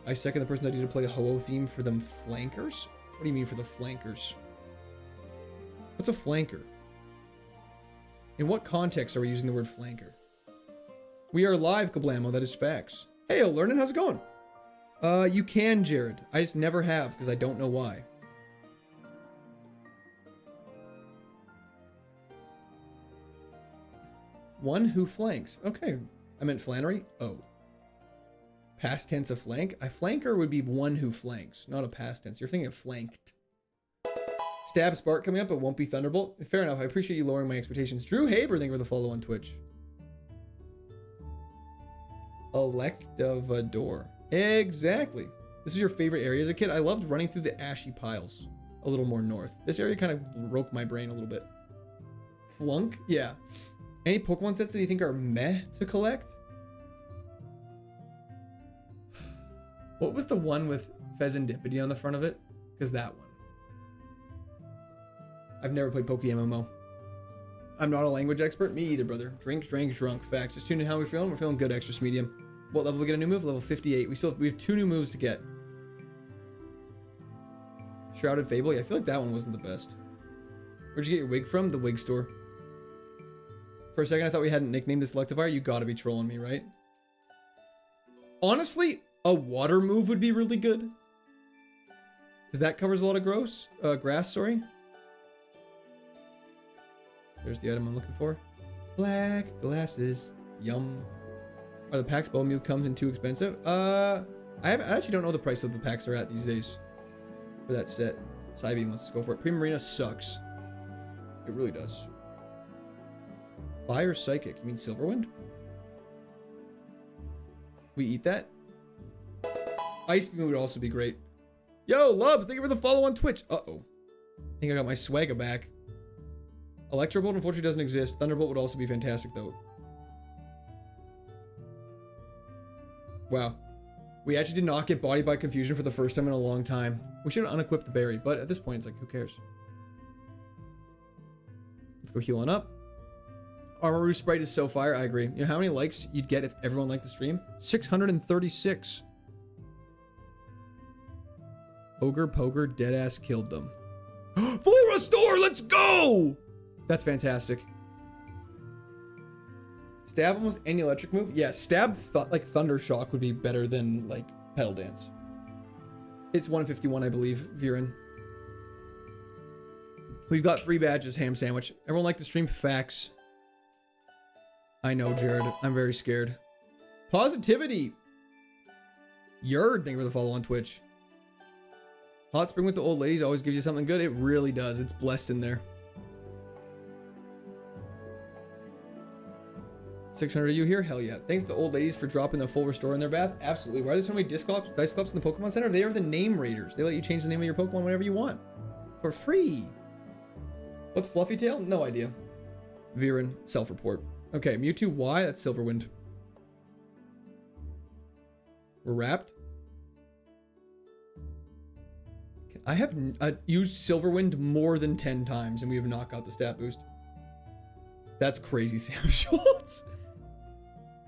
I second the person's idea to play a Ho-Oh theme for them flankers. What do you mean for the flankers? What's a flanker? In what context are we using the word flanker? We are live, Kablamo. That is facts. Hey, learning. How's it going? You can, Jared. I just never have because I don't know why. One who flanks. Okay. I meant Flannery. Oh. Past tense of flank. A flanker would be one who flanks, not a past tense. You're thinking of flanked. Stab Spark coming up, but won't be Thunderbolt. Fair enough. I appreciate you lowering my expectations. Drew Haber, thank you for the follow on Twitch. Electivador. Exactly. This is your favorite area as a kid. I loved running through the ashy piles a little more north. This area kind of broke my brain a little bit. Flunk? Yeah. Any Pokemon sets that you think are meh to collect? What was the one with Pheasantipity on the front of it? Because that one. I've never played PokeMMO. I'm not a language expert. Me either, brother. Drink, drank, drunk. Facts. Just tune in how we're feeling. We're feeling good. Extra medium. What level we get a new move? Level 58. We have 2 new moves to get. Shrouded Fable. Yeah, I feel like that one wasn't the best. Where'd you get your wig from? The wig store. For a second, I thought we hadn't nicknamed this Electivire. You gotta be trolling me, right? Honestly, a water move would be really good. Because that covers a lot of grass, sorry. There's the item I'm looking for. Black glasses. Yum. Are the packs Bow Mew comes in too expensive? I actually don't know the price of the packs are at these days. For that set. Psybeam, let's go for it. Primarina sucks. It really does. Fire Psychic. You mean Silverwind? We eat that? Ice Beam would also be great. Yo, Lubs, thank you for the follow on Twitch. Uh-oh. I think I got my swagger back. Electro Bolt unfortunately doesn't exist. Thunderbolt would also be fantastic though. Wow. We actually did not get bodied by confusion for the first time in a long time. We should have unequipped the berry, but at this point it's like, who cares? Let's go heal on up. Armoroo Sprite is so fire. I agree. You know how many likes you'd get if everyone liked the stream? 636. Ogre Poker deadass killed them. Full restore, let's go! That's fantastic. Stab almost any electric move? Yeah, stab like Thunder Shock would be better than like Pedal Dance. It's 151, I believe, Viren. We've got 3 badges, ham sandwich. Everyone like the stream? Facts. I know, Jared. I'm very scared. Positivity. Yerd, thank you for the follow on Twitch. Hot Spring with the old ladies always gives you something good. It really does. It's blessed in there. 600 of you here? Hell yeah. Thanks to the old ladies for dropping the full restore in their bath. Absolutely. Why are there so many dice clubs in the Pokemon Center? They are the name raiders. They let you change the name of your Pokemon whenever you want. For free. What's Fluffy Tail? No idea. Viren, self-report. Okay, Mewtwo Y, that's Silverwind. We're wrapped. I have used Silverwind more than 10 times and we have not got the stat boost. That's crazy, Sam Schultz.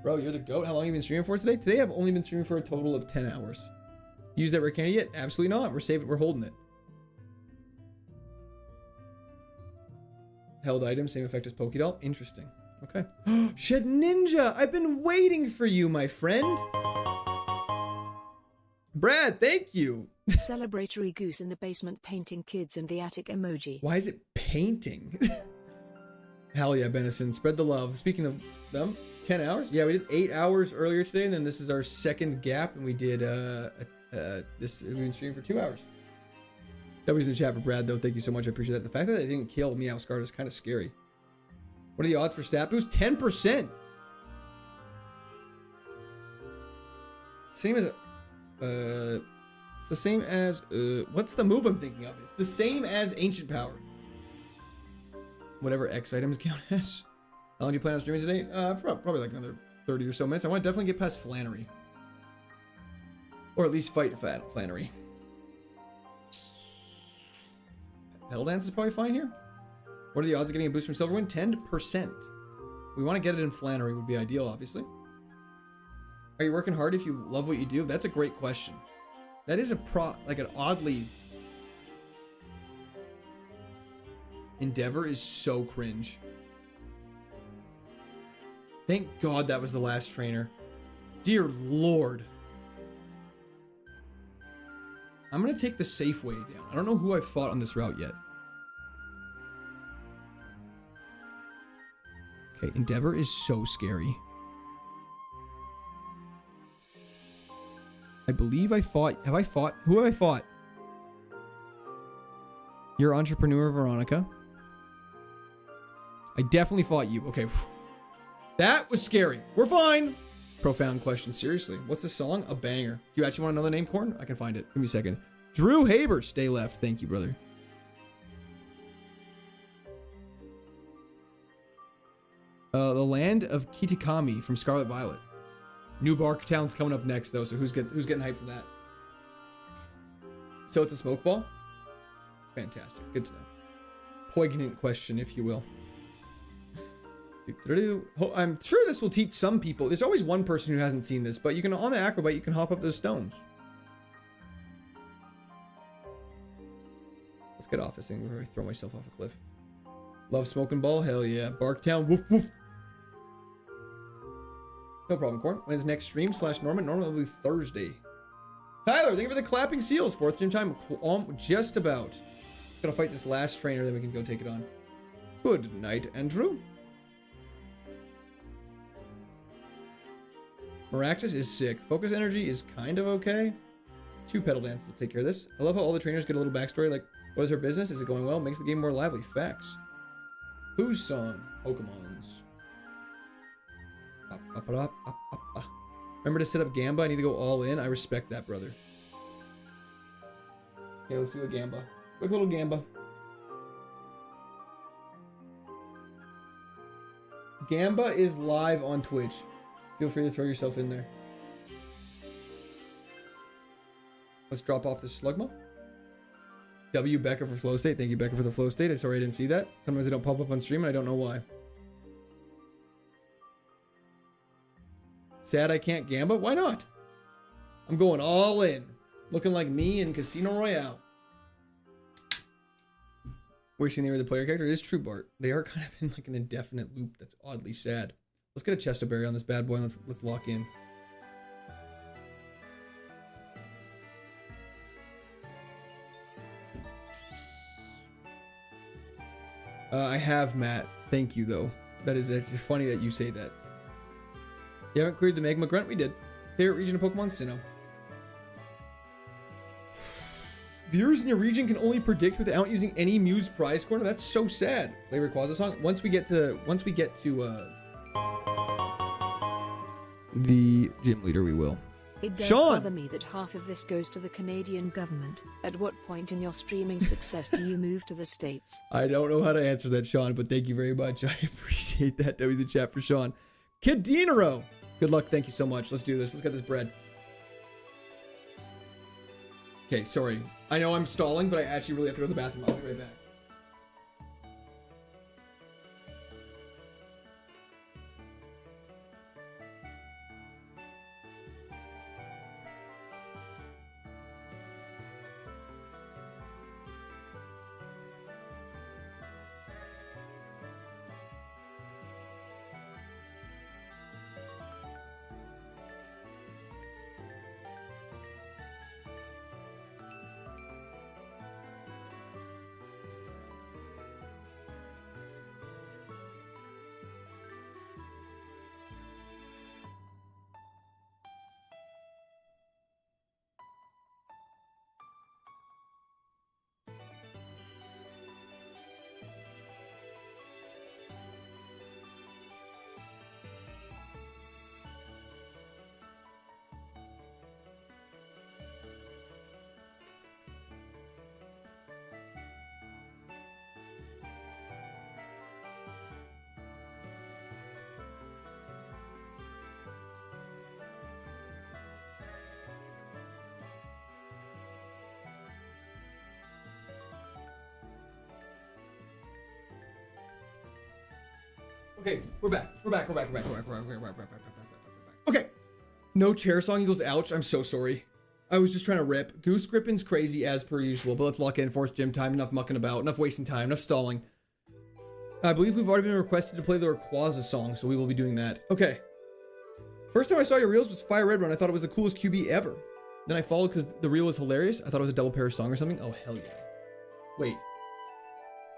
Bro, you're the GOAT. How long have you been streaming for today? Today I've only been streaming for a total of 10 hours. Use that rare candy yet? Absolutely not. We're saving, we're holding it. Held item, same effect as Pokédoll. Interesting. Okay. Shed Ninja! I've been waiting for you, my friend. Brad, thank you. Celebratory goose in the basement painting kids in the attic emoji. Why is it painting? Hell yeah, Benison. Spread the love. Speaking of them, 10 hours? Yeah, we did 8 hours earlier today, and then this is our second gap, and we did, we've been streaming for 2 hours. W's in the chat for Brad, though. Thank you so much. I appreciate that. The fact that it didn't kill Meowscarred is kind of scary. What are the odds for stat boost? 10%. Same as, it's the same as, what's the move I'm thinking of? It's the same as Ancient Power. Whatever X items count as. How long do you plan on streaming today? For probably like another 30 or so minutes. I want to definitely get past Flannery. Or at least fight Flannery. Pedal Dance is probably fine here. What are the odds of getting a boost from Silverwind? 10%. We want to get it in Flannery would be ideal, obviously. Are you working hard if you love what you do? That's a great question. That is like an oddly... Endeavor is so cringe. Thank God that was the last trainer. Dear Lord. I'm going to take the safe way down. I don't know who I fought on this route yet. Okay, Endeavor is so scary. I believe I fought... Have I fought? Who have I fought? Your Entrepreneur, Veronica. I definitely fought you. Okay. That was scary. We're fine. Profound question. Seriously. What's this song? A banger. Do you actually want another name, Corn? I can find it. Give me a second. Drew Haber. Stay left. Thank you, brother. The Land of Kitakami from Scarlet Violet. New Bark Town's coming up next, though, so who's getting hyped for that? So it's a smoke ball? Fantastic. Good to know. Poignant question, if you will. I'm sure this will teach some people. There's always one person who hasn't seen this, but you can, on the Acrobat, you can hop up those stones. Let's get off this thing before I throw myself off a cliff. Love smoking ball? Hell yeah. Barktown, woof woof. No problem, Corn. When is next stream / Norman? Norman will be Thursday. Tyler, thank you for the clapping seals. 4th stream time. Just about. Gonna fight this last trainer, then we can go take it on. Good night, Andrew. Maractus is sick. Focus Energy is kind of okay. 2 Pedal Dance will take care of this. I love how all the trainers get a little backstory, like, what is her business? Is it going well? Makes the game more lively. Facts. Whose song? Pokemon's. Remember to set up Gamba? I need to go all in. I respect that, brother. Okay, let's do a Gamba. Quick little Gamba. Gamba is live on Twitch. Feel free to throw yourself in there. Let's drop off this Slugma. W Becca for flow state. Thank you, Becca, for the flow state. I'm sorry I didn't see that. Sometimes they don't pop up on stream and I don't know why. Sad I can't Gamba? Why not? I'm going all in. Looking like me in Casino Royale. Wishing they were the player character. It is true, Bart. They are kind of in like an indefinite loop that's oddly sad. Let's get a Chestoberry on this bad boy and let's lock in. I have, Matt. Thank you, though. That is actually funny that you say that. You haven't cleared the Magma Grunt? We did. Favorite region of Pokemon? Sinnoh. Viewers in your region can only predict without using any Muse prize corner. That's so sad. Play Rayquaza song. Once we get to the gym leader, we will. It does Sean! bother me that half of this goes to the Canadian government. At what point in your streaming success do you move to the States? I don't know how to answer that, Sean, but thank you very much. I appreciate that. That was the chat for Sean. Kid Dinero. Good luck. Thank you so much. Let's do this. Let's get this bread. Okay, sorry. I know I'm stalling, but I actually really have to go to the bathroom. I'll be right back. Okay, we're back. Okay. No chair song equals ouch. I'm so sorry. I was just trying to rip. Goose Grippin's crazy as per usual, but let's lock in. Force gym time. Enough mucking about. Enough wasting time. Enough stalling. I believe we've already been requested to play the Rayquaza song, so we will be doing that. Okay. First time I saw your reels was Fire Red Run. I thought it was the coolest QB ever. Then I followed because the reel was hilarious. I thought it was a double pair song or something. Oh, hell yeah. Wait.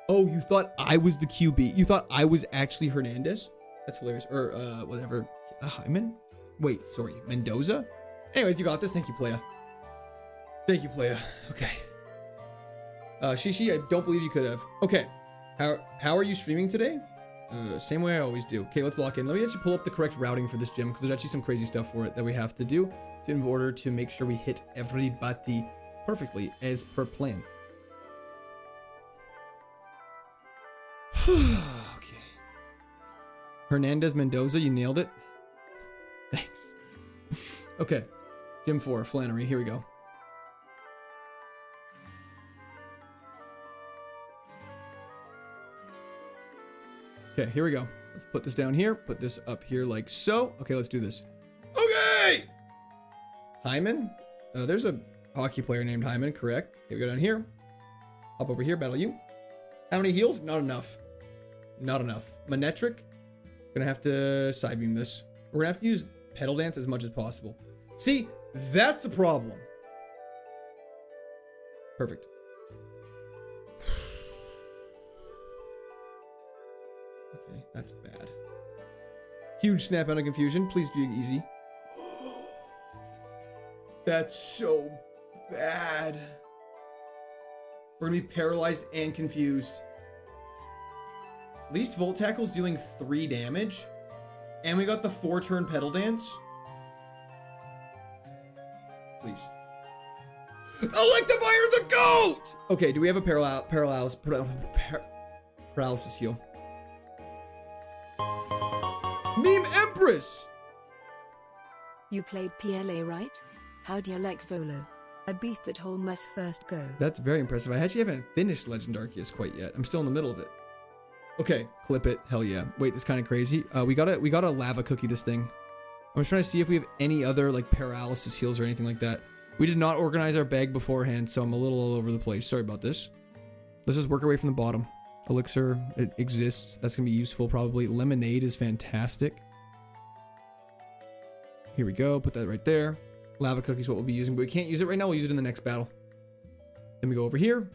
Oh, you thought I was the QB? You thought I was actually Hernandez? That's hilarious. Or, whatever. Hyman? Wait, sorry. Mendoza? Anyways, you got this. Thank you, Playa. Thank you, Playa. Okay. Shishi, I don't believe you could have. Okay. How are you streaming today? Same way I always do. Okay, let's lock in. Let me actually pull up the correct routing for this gym because there's actually some crazy stuff for it that we have to do in order to make sure we hit everybody perfectly as per plan. Okay. Hernandez Mendoza, you nailed it. Thanks. Okay. Gym 4, Flannery. Here we go. Okay, here we go. Let's put this down here. Put this up here like so. Okay, let's do this. Okay! Hyman. There's a hockey player named Hyman, correct? Okay, we go down here. Hop over here, battle you. How many heals? Not enough. Not enough. Manetric. Gonna have to side beam this. We're gonna have to use pedal dance as much as possible. See, that's a problem. Perfect. Okay, that's bad. Huge snap out of confusion. Please be easy. That's so bad. We're gonna be paralyzed and confused. At least Volt Tackle's doing 3 damage. And we got the 4-turn pedal dance. Please. Electivire the GOAT! Okay, do we have a paralysis heal? Meme Empress! You played PLA, right? How do you like Volo? I beat that whole mess first go. That's very impressive. I actually haven't finished Legend Arceus quite yet. I'm still in the middle of it. Okay, clip it. Hell yeah. Wait, this is kind of crazy. We gotta lava cookie this thing. I'm just trying to see if we have any other like paralysis heals or anything like that. We did not organize our bag beforehand, so I'm a little all over the place. Sorry about this. Let's just work our way from the bottom. Elixir, it exists. That's gonna be useful probably. Lemonade is fantastic. Here we go. Put that right there. Lava cookie is what we'll be using, but we can't use it right now. We'll use it in the next battle. Then we go over here.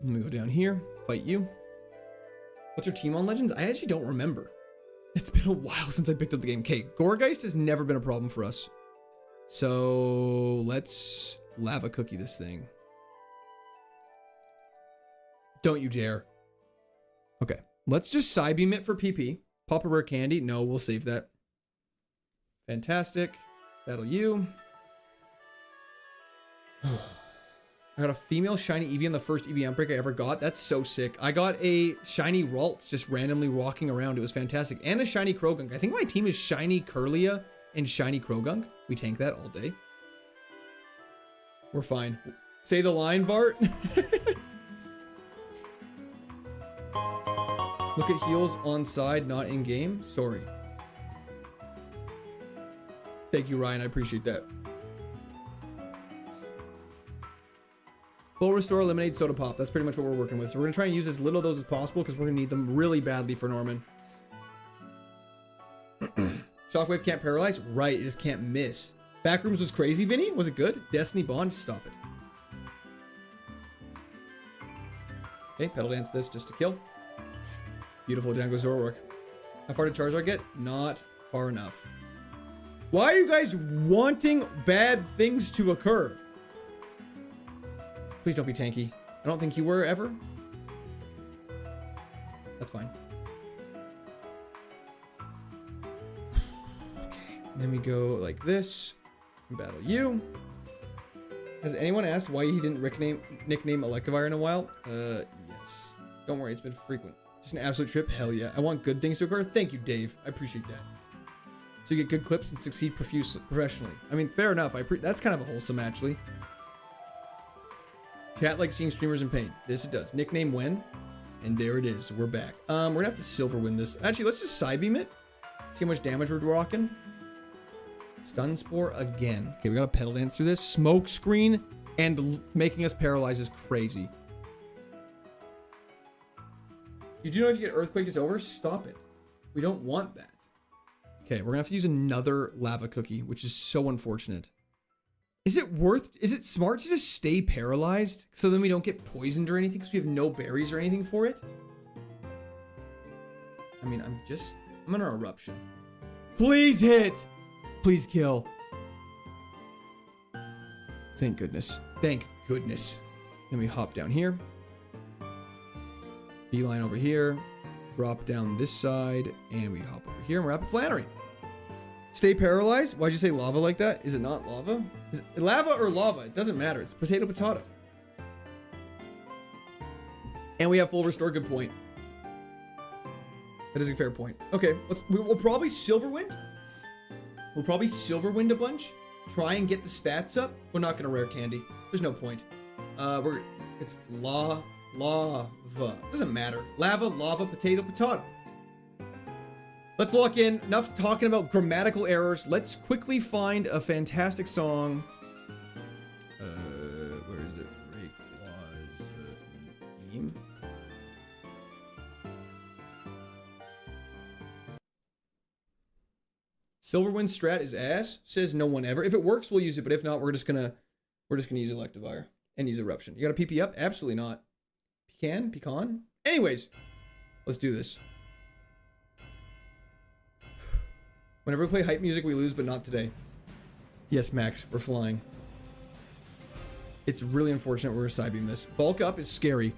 Then we go down here. Fight you. What's your team on Legends? I actually don't remember. It's been a while since I picked up the game. Okay, Goregeist has never been a problem for us. So let's lava cookie this thing. Don't you dare. Okay, let's just side beam it for PP. Pop a rare candy. No, we'll save that. Fantastic. Battle you. I got a female shiny Eevee in the first Eevee Outbreak I ever got. That's so sick. I got a shiny Ralts just randomly walking around. It was fantastic. And a shiny Krogunk. I think my team is shiny Curlia and shiny Krogunk. We tank that all day. We're fine. Say the line, Bart. Look at heals on side, not in game. Sorry. Thank you, Ryan. I appreciate that. Full restore, eliminate, soda pop. That's pretty much what we're working with. So we're gonna try and use as little of those as possible because we're gonna need them really badly for Norman. Shockwave can't paralyze. Right, it just can't miss. Backrooms was crazy, Vinny. Was it good? Destiny Bond, stop it. Okay, pedal dance this just to kill. Beautiful, down goes Zoroark. How far did Charizard get? Not far enough. Why are you guys wanting bad things to occur? Please don't be tanky. I don't think you were ever. That's fine. Okay, then we go like this. Battle you. Has anyone asked why he didn't nickname Electivire in a while? Yes. Don't worry, it's been frequent. Just an absolute trip. Hell yeah. I want good things to occur. Thank you, Dave. I appreciate that. So you get good clips and succeed professionally. I mean, fair enough. That's kind of a wholesome, actually. Chat likes seeing streamers in pain. This it does. Nickname when, and there it is. We're back. We're gonna have to silver win this. Actually, let's just side beam it. See how much damage we're rocking. Stun Spore again. Okay, we gotta pedal dance through this. Smoke screen and making us paralyzed is crazy. You do know if you get Earthquake, it's over? Stop it. We don't want that. Okay, we're gonna have to use another lava cookie, which is so unfortunate. Is it smart to just stay paralyzed so then we don't get poisoned or anything because we have no berries or anything for it? I mean, I'm gonna eruption. Please hit! Please kill. Thank goodness. Thank goodness. Then we hop down here. Beeline over here. Drop down this side. And we hop over here and we're up at Flannery. Stay paralyzed? Why'd you say lava like that? Is it not lava? Is it lava or lava? It doesn't matter. It's potato. And we have full restore. Good point. That is a fair point. Okay, we'll probably silver wind. We'll probably silver wind a bunch. Try and get the stats up. We're not gonna rare candy. There's no point. It's lava. Doesn't matter. Lava, potato. Let's lock in. Enough talking about grammatical errors. Let's quickly find a fantastic song. Where is it? Rayquaza. Silverwind strat is ass. Says no one ever. If it works, we'll use it. But if not, we're just gonna use Electivire and use Eruption. You got a PP up? Absolutely not. Pecan? Anyways, let's do this. Whenever we play hype music, we lose, but not today. Yes, Max, we're flying. It's really unfortunate we're gonna side beam this. Bulk up is scary.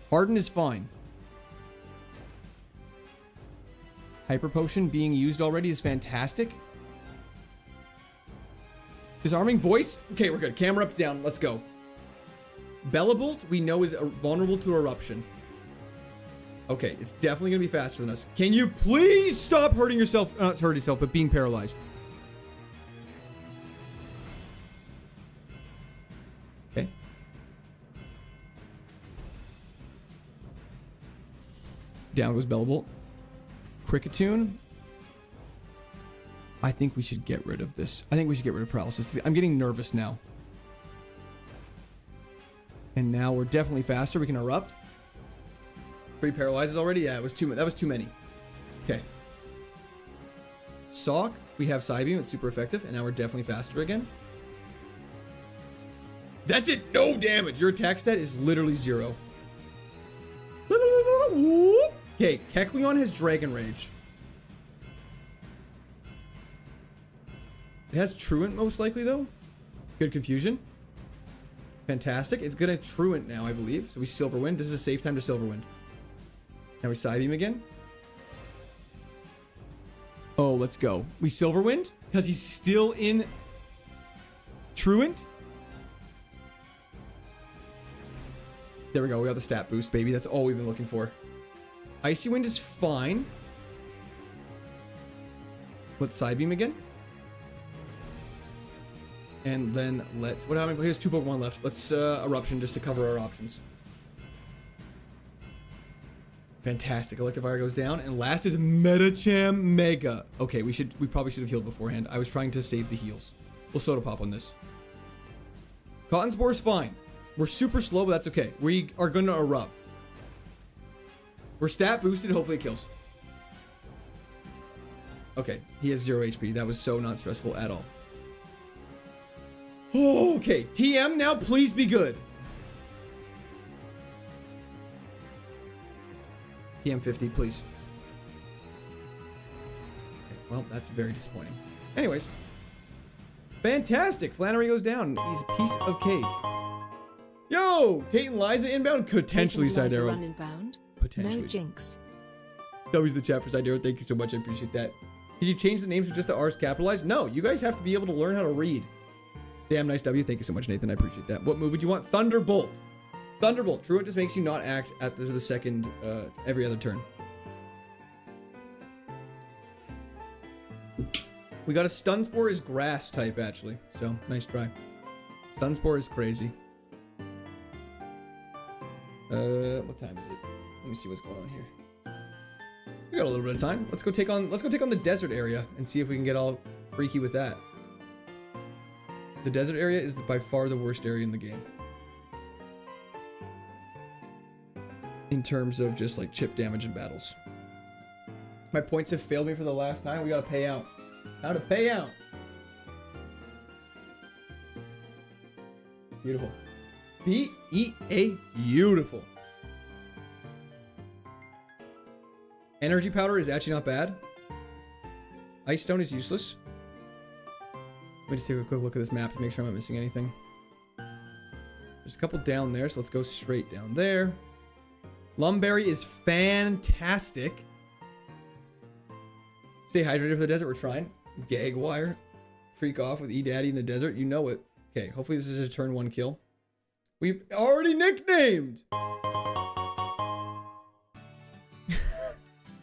Harden is fine. Hyper Potion being used already is fantastic. Disarming Voice? Okay, we're good. Camera up, down. Let's go. Bellabolt, we know, is vulnerable to Eruption. Okay, it's definitely going to be faster than us. Can you please stop hurting yourself? Not hurt yourself, but being paralyzed. Okay. Down goes Bellabolt. Cricketune. I think we should get rid of this. I think we should get rid of Paralysis. I'm getting nervous now. And now we're definitely faster. We can erupt. 3 paralyzes already? Yeah, it was too many. That was too many. Okay. Sock. We have Psybeam. It's super effective. And now we're definitely faster again. That's it. No damage. Your attack stat is literally 0. Okay, Kecleon has Dragon Rage. It has Truant most likely though. Good confusion. Fantastic. It's gonna Truant now, I believe. So we Silver Wind. This is a safe time to Silver Wind. Now we Psybeam again. Oh, let's go. We Silverwind? Because he's still in Truant? There we go. We got the stat boost, baby. That's all we've been looking for. Icy Wind is fine. Let's Side Beam again. And then let's... What happened? Here's 2 Pokemon left. Let's Eruption just to cover our options. Fantastic. Electivire goes down. And last is Metacham Mega. Okay, we probably should have healed beforehand. I was trying to save the heals. We'll Soda Pop on this. Cotton Spore is fine. We're super slow, but that's okay. We are going to Erupt. We're stat boosted. Hopefully it kills. Okay, he has 0 HP. That was so not stressful at all. Okay, TM now, please be good. TM 50, please. Okay, well, that's very disappointing. Anyways. Fantastic. Flannery goes down. He's a piece of cake. Yo! Tate and Liza inbound? Potentially side arrow. Run inbound? Potentially. No jinx. W's the chat for side arrow. Thank you so much. I appreciate that. Did you change the names with just the R's capitalized? No, you guys have to be able to learn how to read. Damn nice W. Thank you so much, Nathan. I appreciate that. What move would you want? Thunderbolt. Thunderbolt. Truant just makes you not act at the second, every other turn. We got a Stun Spore is grass type, actually. So, nice try. Stun Spore is crazy. What time is it? Let me see what's going on here. We got a little bit of time. Let's go take on the desert area and see if we can get all freaky with that. The desert area is by far the worst area in the game. In terms of just like chip damage in battles. My points have failed me for the last time. We gotta pay out. How to pay out. Beautiful. B-E-A, beautiful. Energy powder is actually not bad. Ice stone is useless. Let me just take a quick look at this map to make sure I'm not missing anything. There's a couple down there, so let's go straight down there. Lumberry is fantastic. Stay hydrated for the desert, we're trying. Gag wire. Freak off with E-Daddy in the desert, you know it. Okay, hopefully this is a turn 1 kill. We've already nicknamed!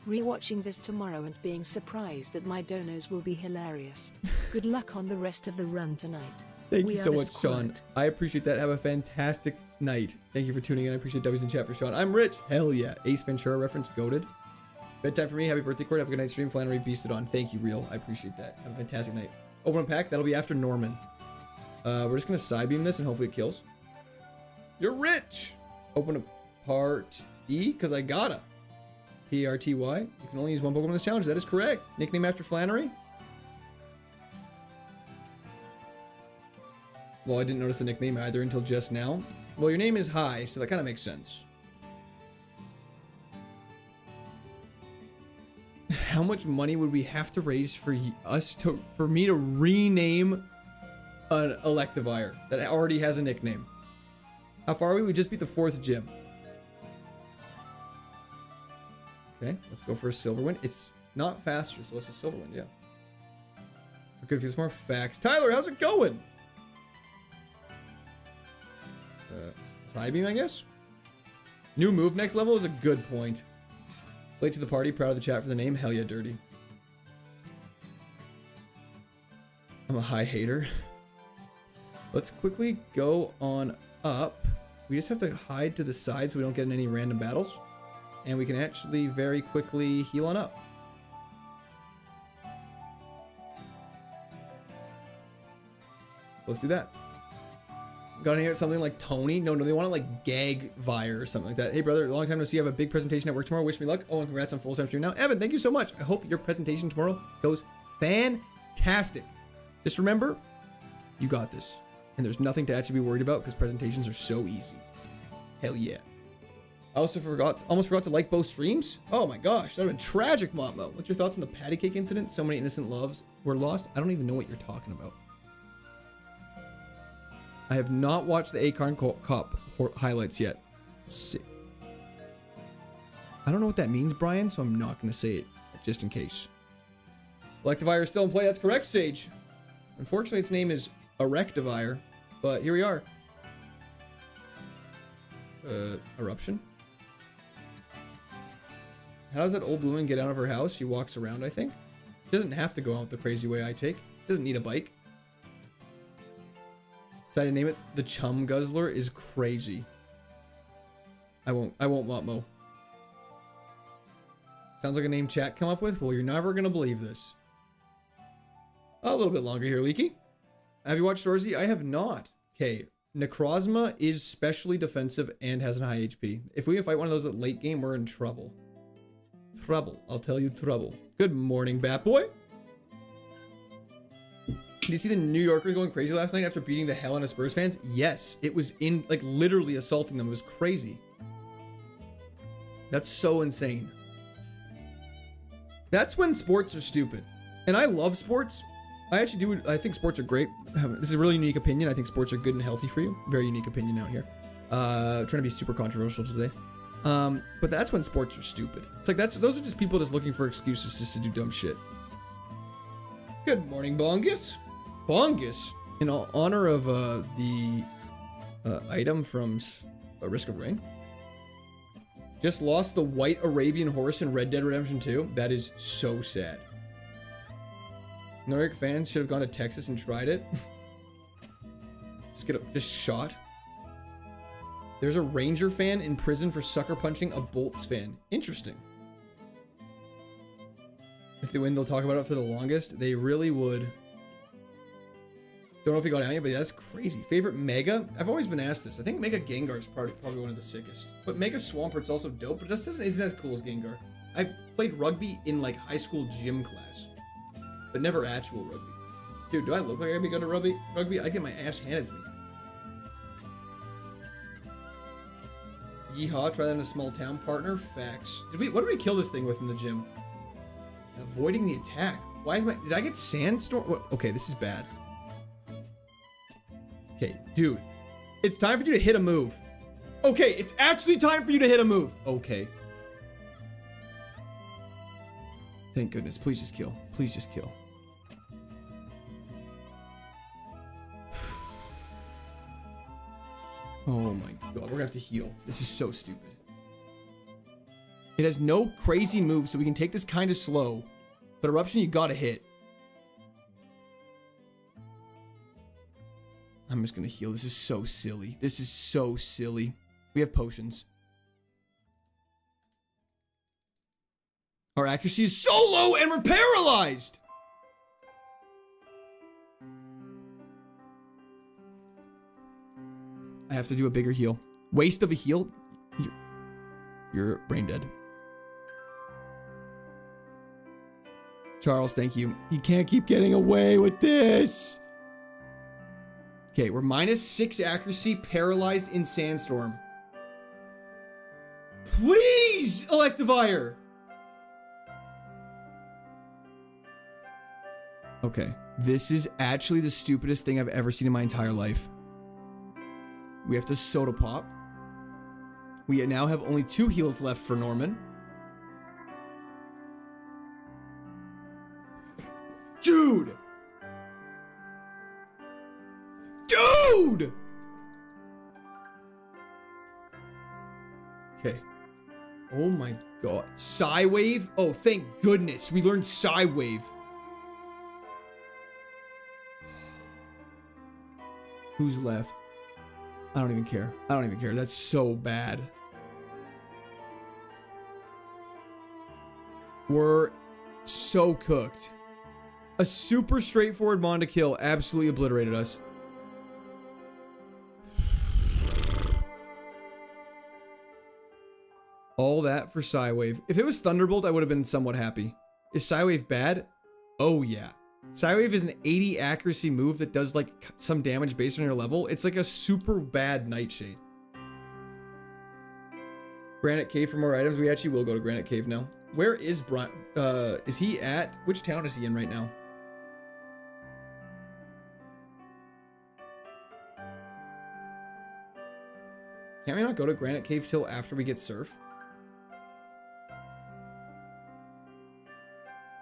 Rewatching this tomorrow and being surprised at my donos will be hilarious. Good luck on the rest of the run tonight. Thank you so much, Sean. I appreciate that. Have a fantastic night. Thank you for tuning in. I appreciate W's in chat for Sean. I'm Rich. Hell yeah. Ace Ventura reference, goated. Bedtime for me. Happy birthday, Court. Have a good night stream. Flannery beasted on. Thank you, Real. I appreciate that. Have a fantastic night. Open a pack. That'll be after Norman. We're just going to side beam this and hopefully it kills. You're rich. Open a part E because I gotta. P-R-T-Y. You can only use 1 Pokemon in this challenge. That is correct. Nickname after Flannery. Well, I didn't notice the nickname either until just now. Well, your name is High, so that kind of makes sense. How much money would we have to raise for me to rename an Electivire that already has a nickname? How far are we? We just beat the 4th gym. Okay, let's go for a Silverwind. It's not faster, so let's just Silverwind, yeah. Okay, if there's more facts. Tyler, how's it going? Side beam, I guess? New move next level is a good point. Late to the party, proud of the chat for the name. Hell yeah, dirty. I'm a high hater. Let's quickly go on up. We just have to hide to the side so we don't get in any random battles. And we can actually very quickly heal on up. Let's do that. Got to get something like Tony? No, they want it like Gag Vire or something like that. Hey, brother, long time no see. You have a big presentation at work tomorrow. Wish me luck. Oh, and congrats on full-time stream now. Evan, thank you so much. I hope your presentation tomorrow goes fantastic. Just remember, you got this. And there's nothing to actually be worried about because presentations are so easy. Hell yeah. I also almost forgot to like both streams. Oh my gosh, that would have been tragic, Motmo. What's your thoughts on the patty cake incident? So many innocent loves were lost. I don't even know what you're talking about. I have not watched the Acorn Cop highlights yet. I don't know what that means, Brian, so I'm not going to say it, just in case. Electivire is still in play. That's correct, Sage. Unfortunately, its name is Erectivire, but here we are. Eruption. How does that old woman get out of her house? She walks around, I think. She doesn't have to go out the crazy way I take. She doesn't need a bike. Decided to name it the Chum Guzzler is crazy. I won't Watmo. Sounds like a name chat come up with. Well, you're never gonna believe this. A little bit longer here, Leaky. Have you watched Dorsey? I have not. Okay. Necrozma is specially defensive and has a high HP. If we fight one of those at late game, we're in trouble. Trouble. I'll tell you trouble. Good morning, Bat Boy. Did you see the New Yorkers going crazy last night after beating the hell out of Spurs fans? Yes. It was like literally assaulting them. It was crazy. That's so insane. That's when sports are stupid. And I love sports. I actually do. I think sports are great. This is a really unique opinion. I think sports are good and healthy for you. Very unique opinion out here. Trying to be super controversial today. But that's when sports are stupid. It's like those are just people just looking for excuses just to do dumb shit. Good morning, Bongus. Bongus, in honor of the item from Risk of Rain. Just lost the white Arabian horse in Red Dead Redemption 2. That is so sad. New York fans should have gone to Texas and tried it. Just shot. There's a Ranger fan in prison for sucker punching a Bolts fan. Interesting. If they win, they'll talk about it for the longest. They really would. Don't know if he got out yet, but that's crazy. Favorite Mega? I've always been asked this. I think Mega Gengar is probably one of the sickest. But Mega Swampert's also dope, but it just isn't as cool as Gengar. I've played rugby in like high school gym class, but never actual rugby. Dude, do I look like I'd be good at rugby? I get my ass handed to me. Yeehaw, try that in a small town, partner. Facts. What did we kill this thing with in the gym? Avoiding the attack. Why is did I get sandstorm? What? Okay, this is bad. Okay, dude. It's time for you to hit a move. Okay, it's actually time for you to hit a move. Okay. Thank goodness. Please just kill. Please just kill. Oh my god, we're gonna have to heal. This is so stupid. It has no crazy moves, so we can take this kind of slow. But Eruption, you gotta hit. I'm just gonna heal. This is so silly. This is so silly. We have potions. Our accuracy is so low and we're paralyzed! I have to do a bigger heal. Waste of a heal? You're brain dead. Charles, thank you. You can't keep getting away with this. Okay, we're -6 accuracy, paralyzed in Sandstorm. Please, Electivire! Okay, this is actually the stupidest thing I've ever seen in my entire life. We have to Soda Pop. We now have only 2 heals left for Norman. Dude! Dude! Okay. Oh my god. Psywave? Oh, thank goodness. We learned Psywave. Who's left? I don't even care. I don't even care. That's so bad. We're so cooked. A super straightforward Mon to kill absolutely obliterated us. All that for Psywave. If it was Thunderbolt, I would have been somewhat happy. Is Psywave bad? Oh yeah. Psywave is an 80 accuracy move that does like some damage based on your level. It's like a super bad Nightshade. Granite Cave for more items. We actually will go to Granite Cave now. Where is Brian? Is he at? Which town is he in right now? Can't we not go to Granite Cave till after we get Surf?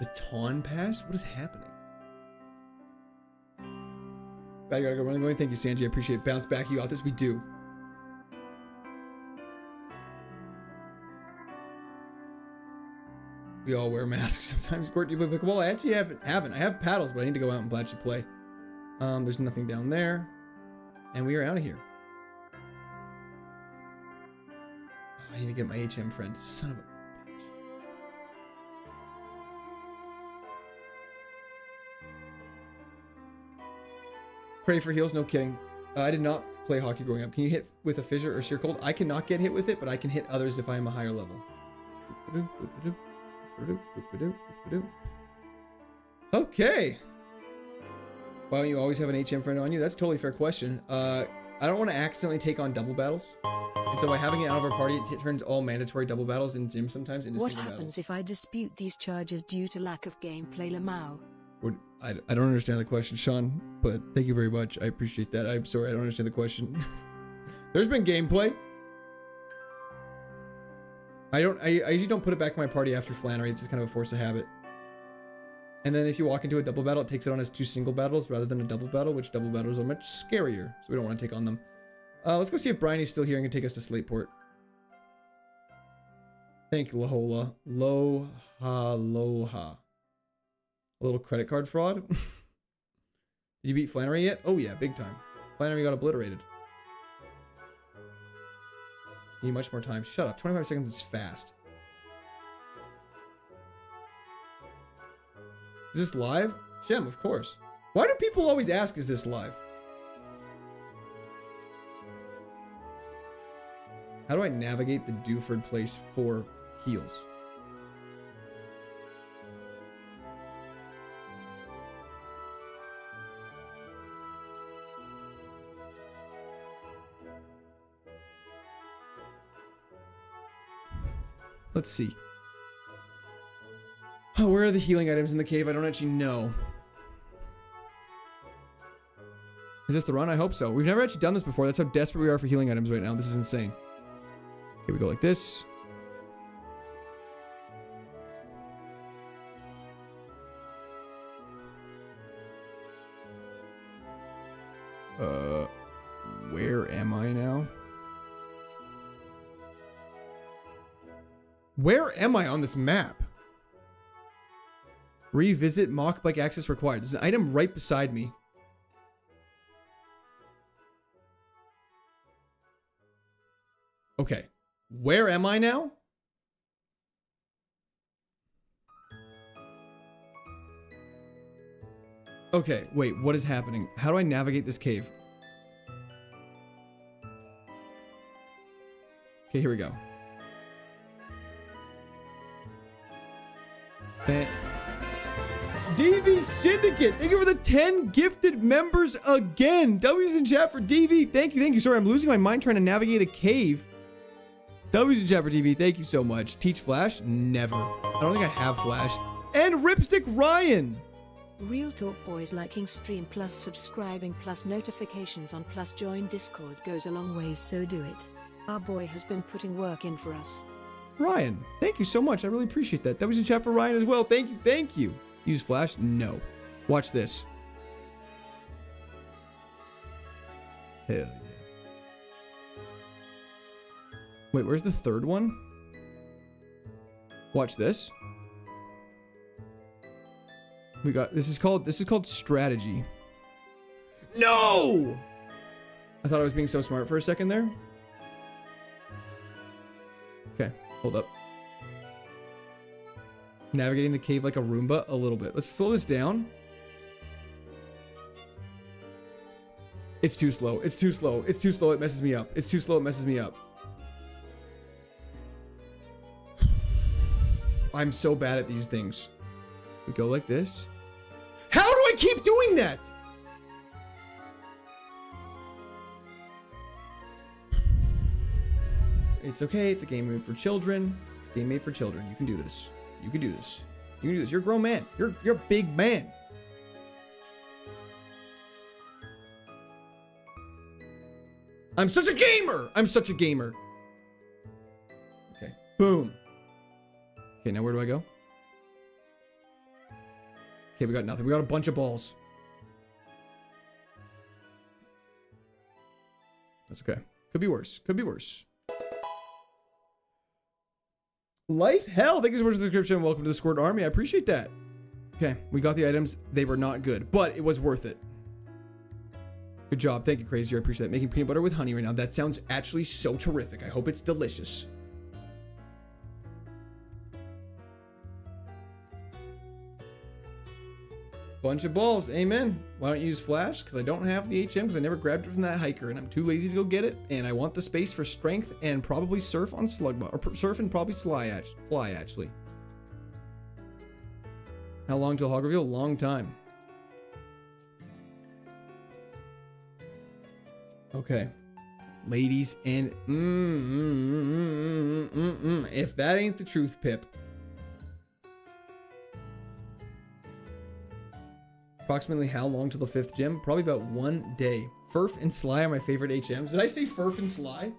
The Tawn Pass? What is happening? I gotta go running away. Thank you, Sanji. I appreciate it. Bounce back. You got this. We do. We all wear masks sometimes. Gort, you play pickleball? I actually haven't. I have paddles, but I need to go out and actually play. There's nothing down there. And we are out of here. Oh, I need to get my HM friend. Son of a bitch. Pray for heals? No kidding. I did not play hockey growing up. Can you hit with a fissure or sheer cold? I cannot get hit with it, but I can hit others if I am a higher level. Okay. Why don't you always have an HM friend on you? That's a totally fair question. I don't want to accidentally take on double battles. And so by having it out of our party, it turns all mandatory double battles in gym sometimes into What single battles. happens if I dispute these charges due to lack of gameplay, Lamau? I don't understand the question, Sean, but thank you very much. I appreciate that. I'm sorry, I don't understand the question. There's been gameplay. I usually don't put it back in my party after Flannery. It's just kind of a force of habit. And then if you walk into a double battle, it takes it on as 2 single battles rather than a double battle, which double battles are much scarier. So we don't want to take on them. Let's go see if Bryony's still here and can take us to Slateport. Thank you, Lahola. Loha. A little credit card fraud. Did you beat Flannery yet? Oh yeah, big time. Flannery got obliterated. Need much more time. Shut up. 25 seconds is fast. Is this live? Shem, of course. Why do people always ask, is this live? How do I navigate the Dewford place for heals? Let's see. Oh, where are the healing items in the cave? I don't actually know. Is this the run? I hope so. We've never actually done this before. That's how desperate we are for healing items right now. This is insane. Okay, we go like this. Where am I now? Where am I on this map? Revisit mock bike access required. There's an item right beside me. Okay. Where am I now? Okay, wait, what is happening? How do I navigate this cave? Okay, here we go. DV Syndicate, thank you for the 10 gifted members again. W's in chat for DV. Thank you. Sorry, I'm losing my mind trying to navigate a cave. W's in chat for DV. Thank you so much. Teach Flash? Never. I don't think I have Flash. And Ripstick Ryan. Real talk boys, liking stream plus subscribing plus notifications on plus join Discord goes a long ways, so do it. Our boy has been putting work in for us. Ryan, thank you so much. I really appreciate that. That was in chat for Ryan as well. Thank you. Use Flash? No. Watch this. Hell yeah. Wait, where's the third one? Watch this. We got this is called strategy. No! I thought I was being so smart for a second there. Okay, hold up. Navigating the cave like a Roomba a little bit. Let's slow this down. It's too slow. It's too slow. It's too slow. It messes me up. It's too slow. It messes me up. I'm so bad at these things. We go like this. How do I keep doing that? It's okay. It's a game made for children. It's a game made for children. You can do this. You can do this. You can do this. You're a grown man. You're a big man. I'm such a gamer. I'm such a gamer. Okay. Boom. Okay, now where do I go? Okay, we got nothing. We got a bunch of balls. That's okay. Could be worse. Could be worse. Life Hell. Thank you so much for the subscription. Welcome to the Squirt Army. I appreciate that. Okay, we got the items. They were not good, but it was worth it. Good job. Thank you, Crazy. I appreciate that. Making peanut butter with honey right now. That sounds actually so terrific. I hope it's delicious. Bunch of balls. Amen. Why don't you use Flash? Because I don't have the HM because I never grabbed it from that hiker and I'm too lazy to go get it. And I want the space for strength and probably surf on Slugbot. Or surf and probably fly, actually. How long till hog reveal? Long time. Okay. Ladies and... If that ain't the truth, Pip. Approximately how long till the 5th gym? Probably about 1 day. Furf and Sly are my favorite HMs. Did I say Furf and Sly?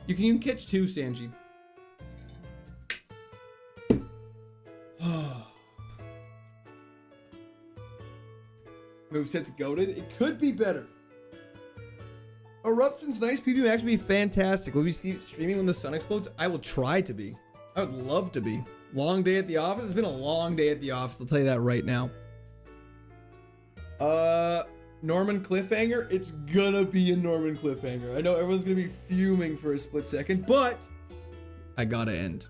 You can even catch 2, Sanji. Moveset's goated. It could be better. Eruption's nice. PvP Max would be fantastic. Will we see streaming when the sun explodes? I will try to be. I would love to be. Long day at the office? It's been a long day at the office. I'll tell you that right now. Norman cliffhanger? It's gonna be a Norman cliffhanger. I know everyone's gonna be fuming for a split second, but I gotta end.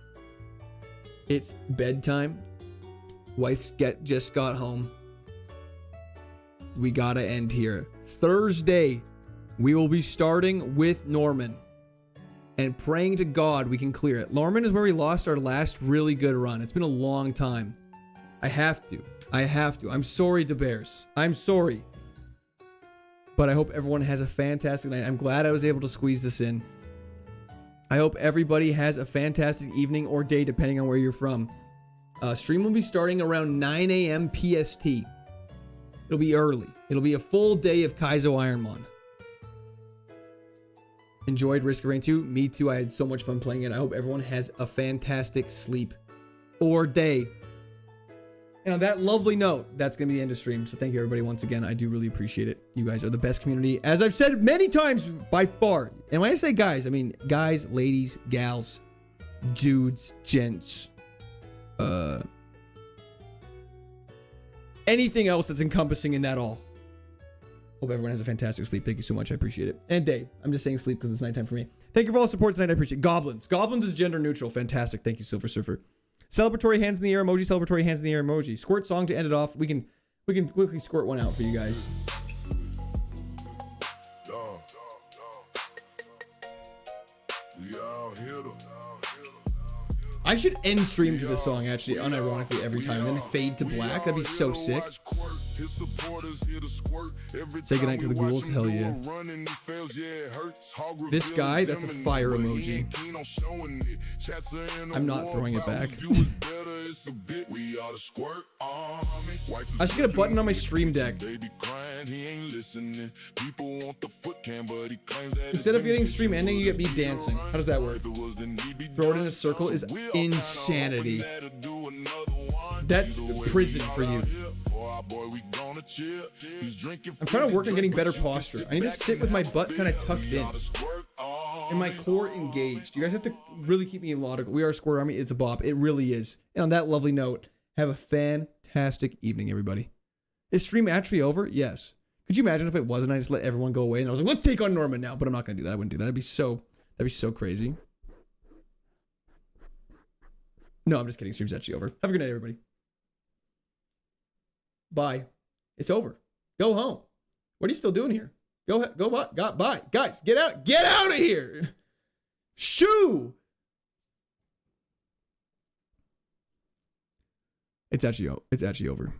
It's bedtime. Wife's just got home. We gotta end here. Thursday, we will be starting with Norman and praying to God we can clear it. Norman is where we lost our last really good run. It's been a long time. I have to. I'm sorry, the Bears. I'm sorry. But I hope everyone has a fantastic night. I'm glad I was able to squeeze this in. I hope everybody has a fantastic evening or day, depending on where you're from. Stream will be starting around 9 a.m. PST. It'll be early. It'll be a full day of KAIZO IRONMON. Enjoyed Risk of Rain 2? Me too. I had so much fun playing it. I hope everyone has a fantastic sleep or day. And on that lovely note, that's going to be the end of stream. So thank you, everybody, once again. I do really appreciate it. You guys are the best community, as I've said many times, by far. And when I say guys, I mean guys, ladies, gals, dudes, gents, anything else that's encompassing in that all. Hope everyone has a fantastic sleep. Thank you so much. I appreciate it. And day. I'm just saying sleep because it's nighttime for me. Thank you for all the support tonight. I appreciate it. Goblins. Goblins is gender neutral. Fantastic. Thank you, Silver Surfer. Celebratory hands in the air emoji. Celebratory hands in the air emoji. Squirt song to end it off. We can quickly squirt one out for you guys. I should end stream to this song, actually, unironically, every time, and then fade to black. That'd be so sick. Say goodnight to the ghouls. Hell yeah. This guy, that's a fire emoji. I'm not throwing it back. I should get a button on my stream deck. Instead of getting stream ending, you get me dancing. How does that work? Throw it in a circle is insanity. That's prison for you. I'm trying to work on getting better posture. I need to sit with my butt kind of tucked in and my core engaged. You guys have to really keep me logical. We are a Squirt Army. It's a bop. It really is. And on that lovely note, have a fantastic evening, everybody. Is stream actually over? Yes. Could you imagine if it wasn't? I just let everyone go away and I was like, let's take on Norman now. But I'm not going to do that. I wouldn't do that. That'd be so crazy. No, I'm just kidding. Stream's actually over. Have a good night, everybody. Bye. It's over. Go home. What are you still doing here? Go bye. Guys, get out of here. Shoo. It's actually over.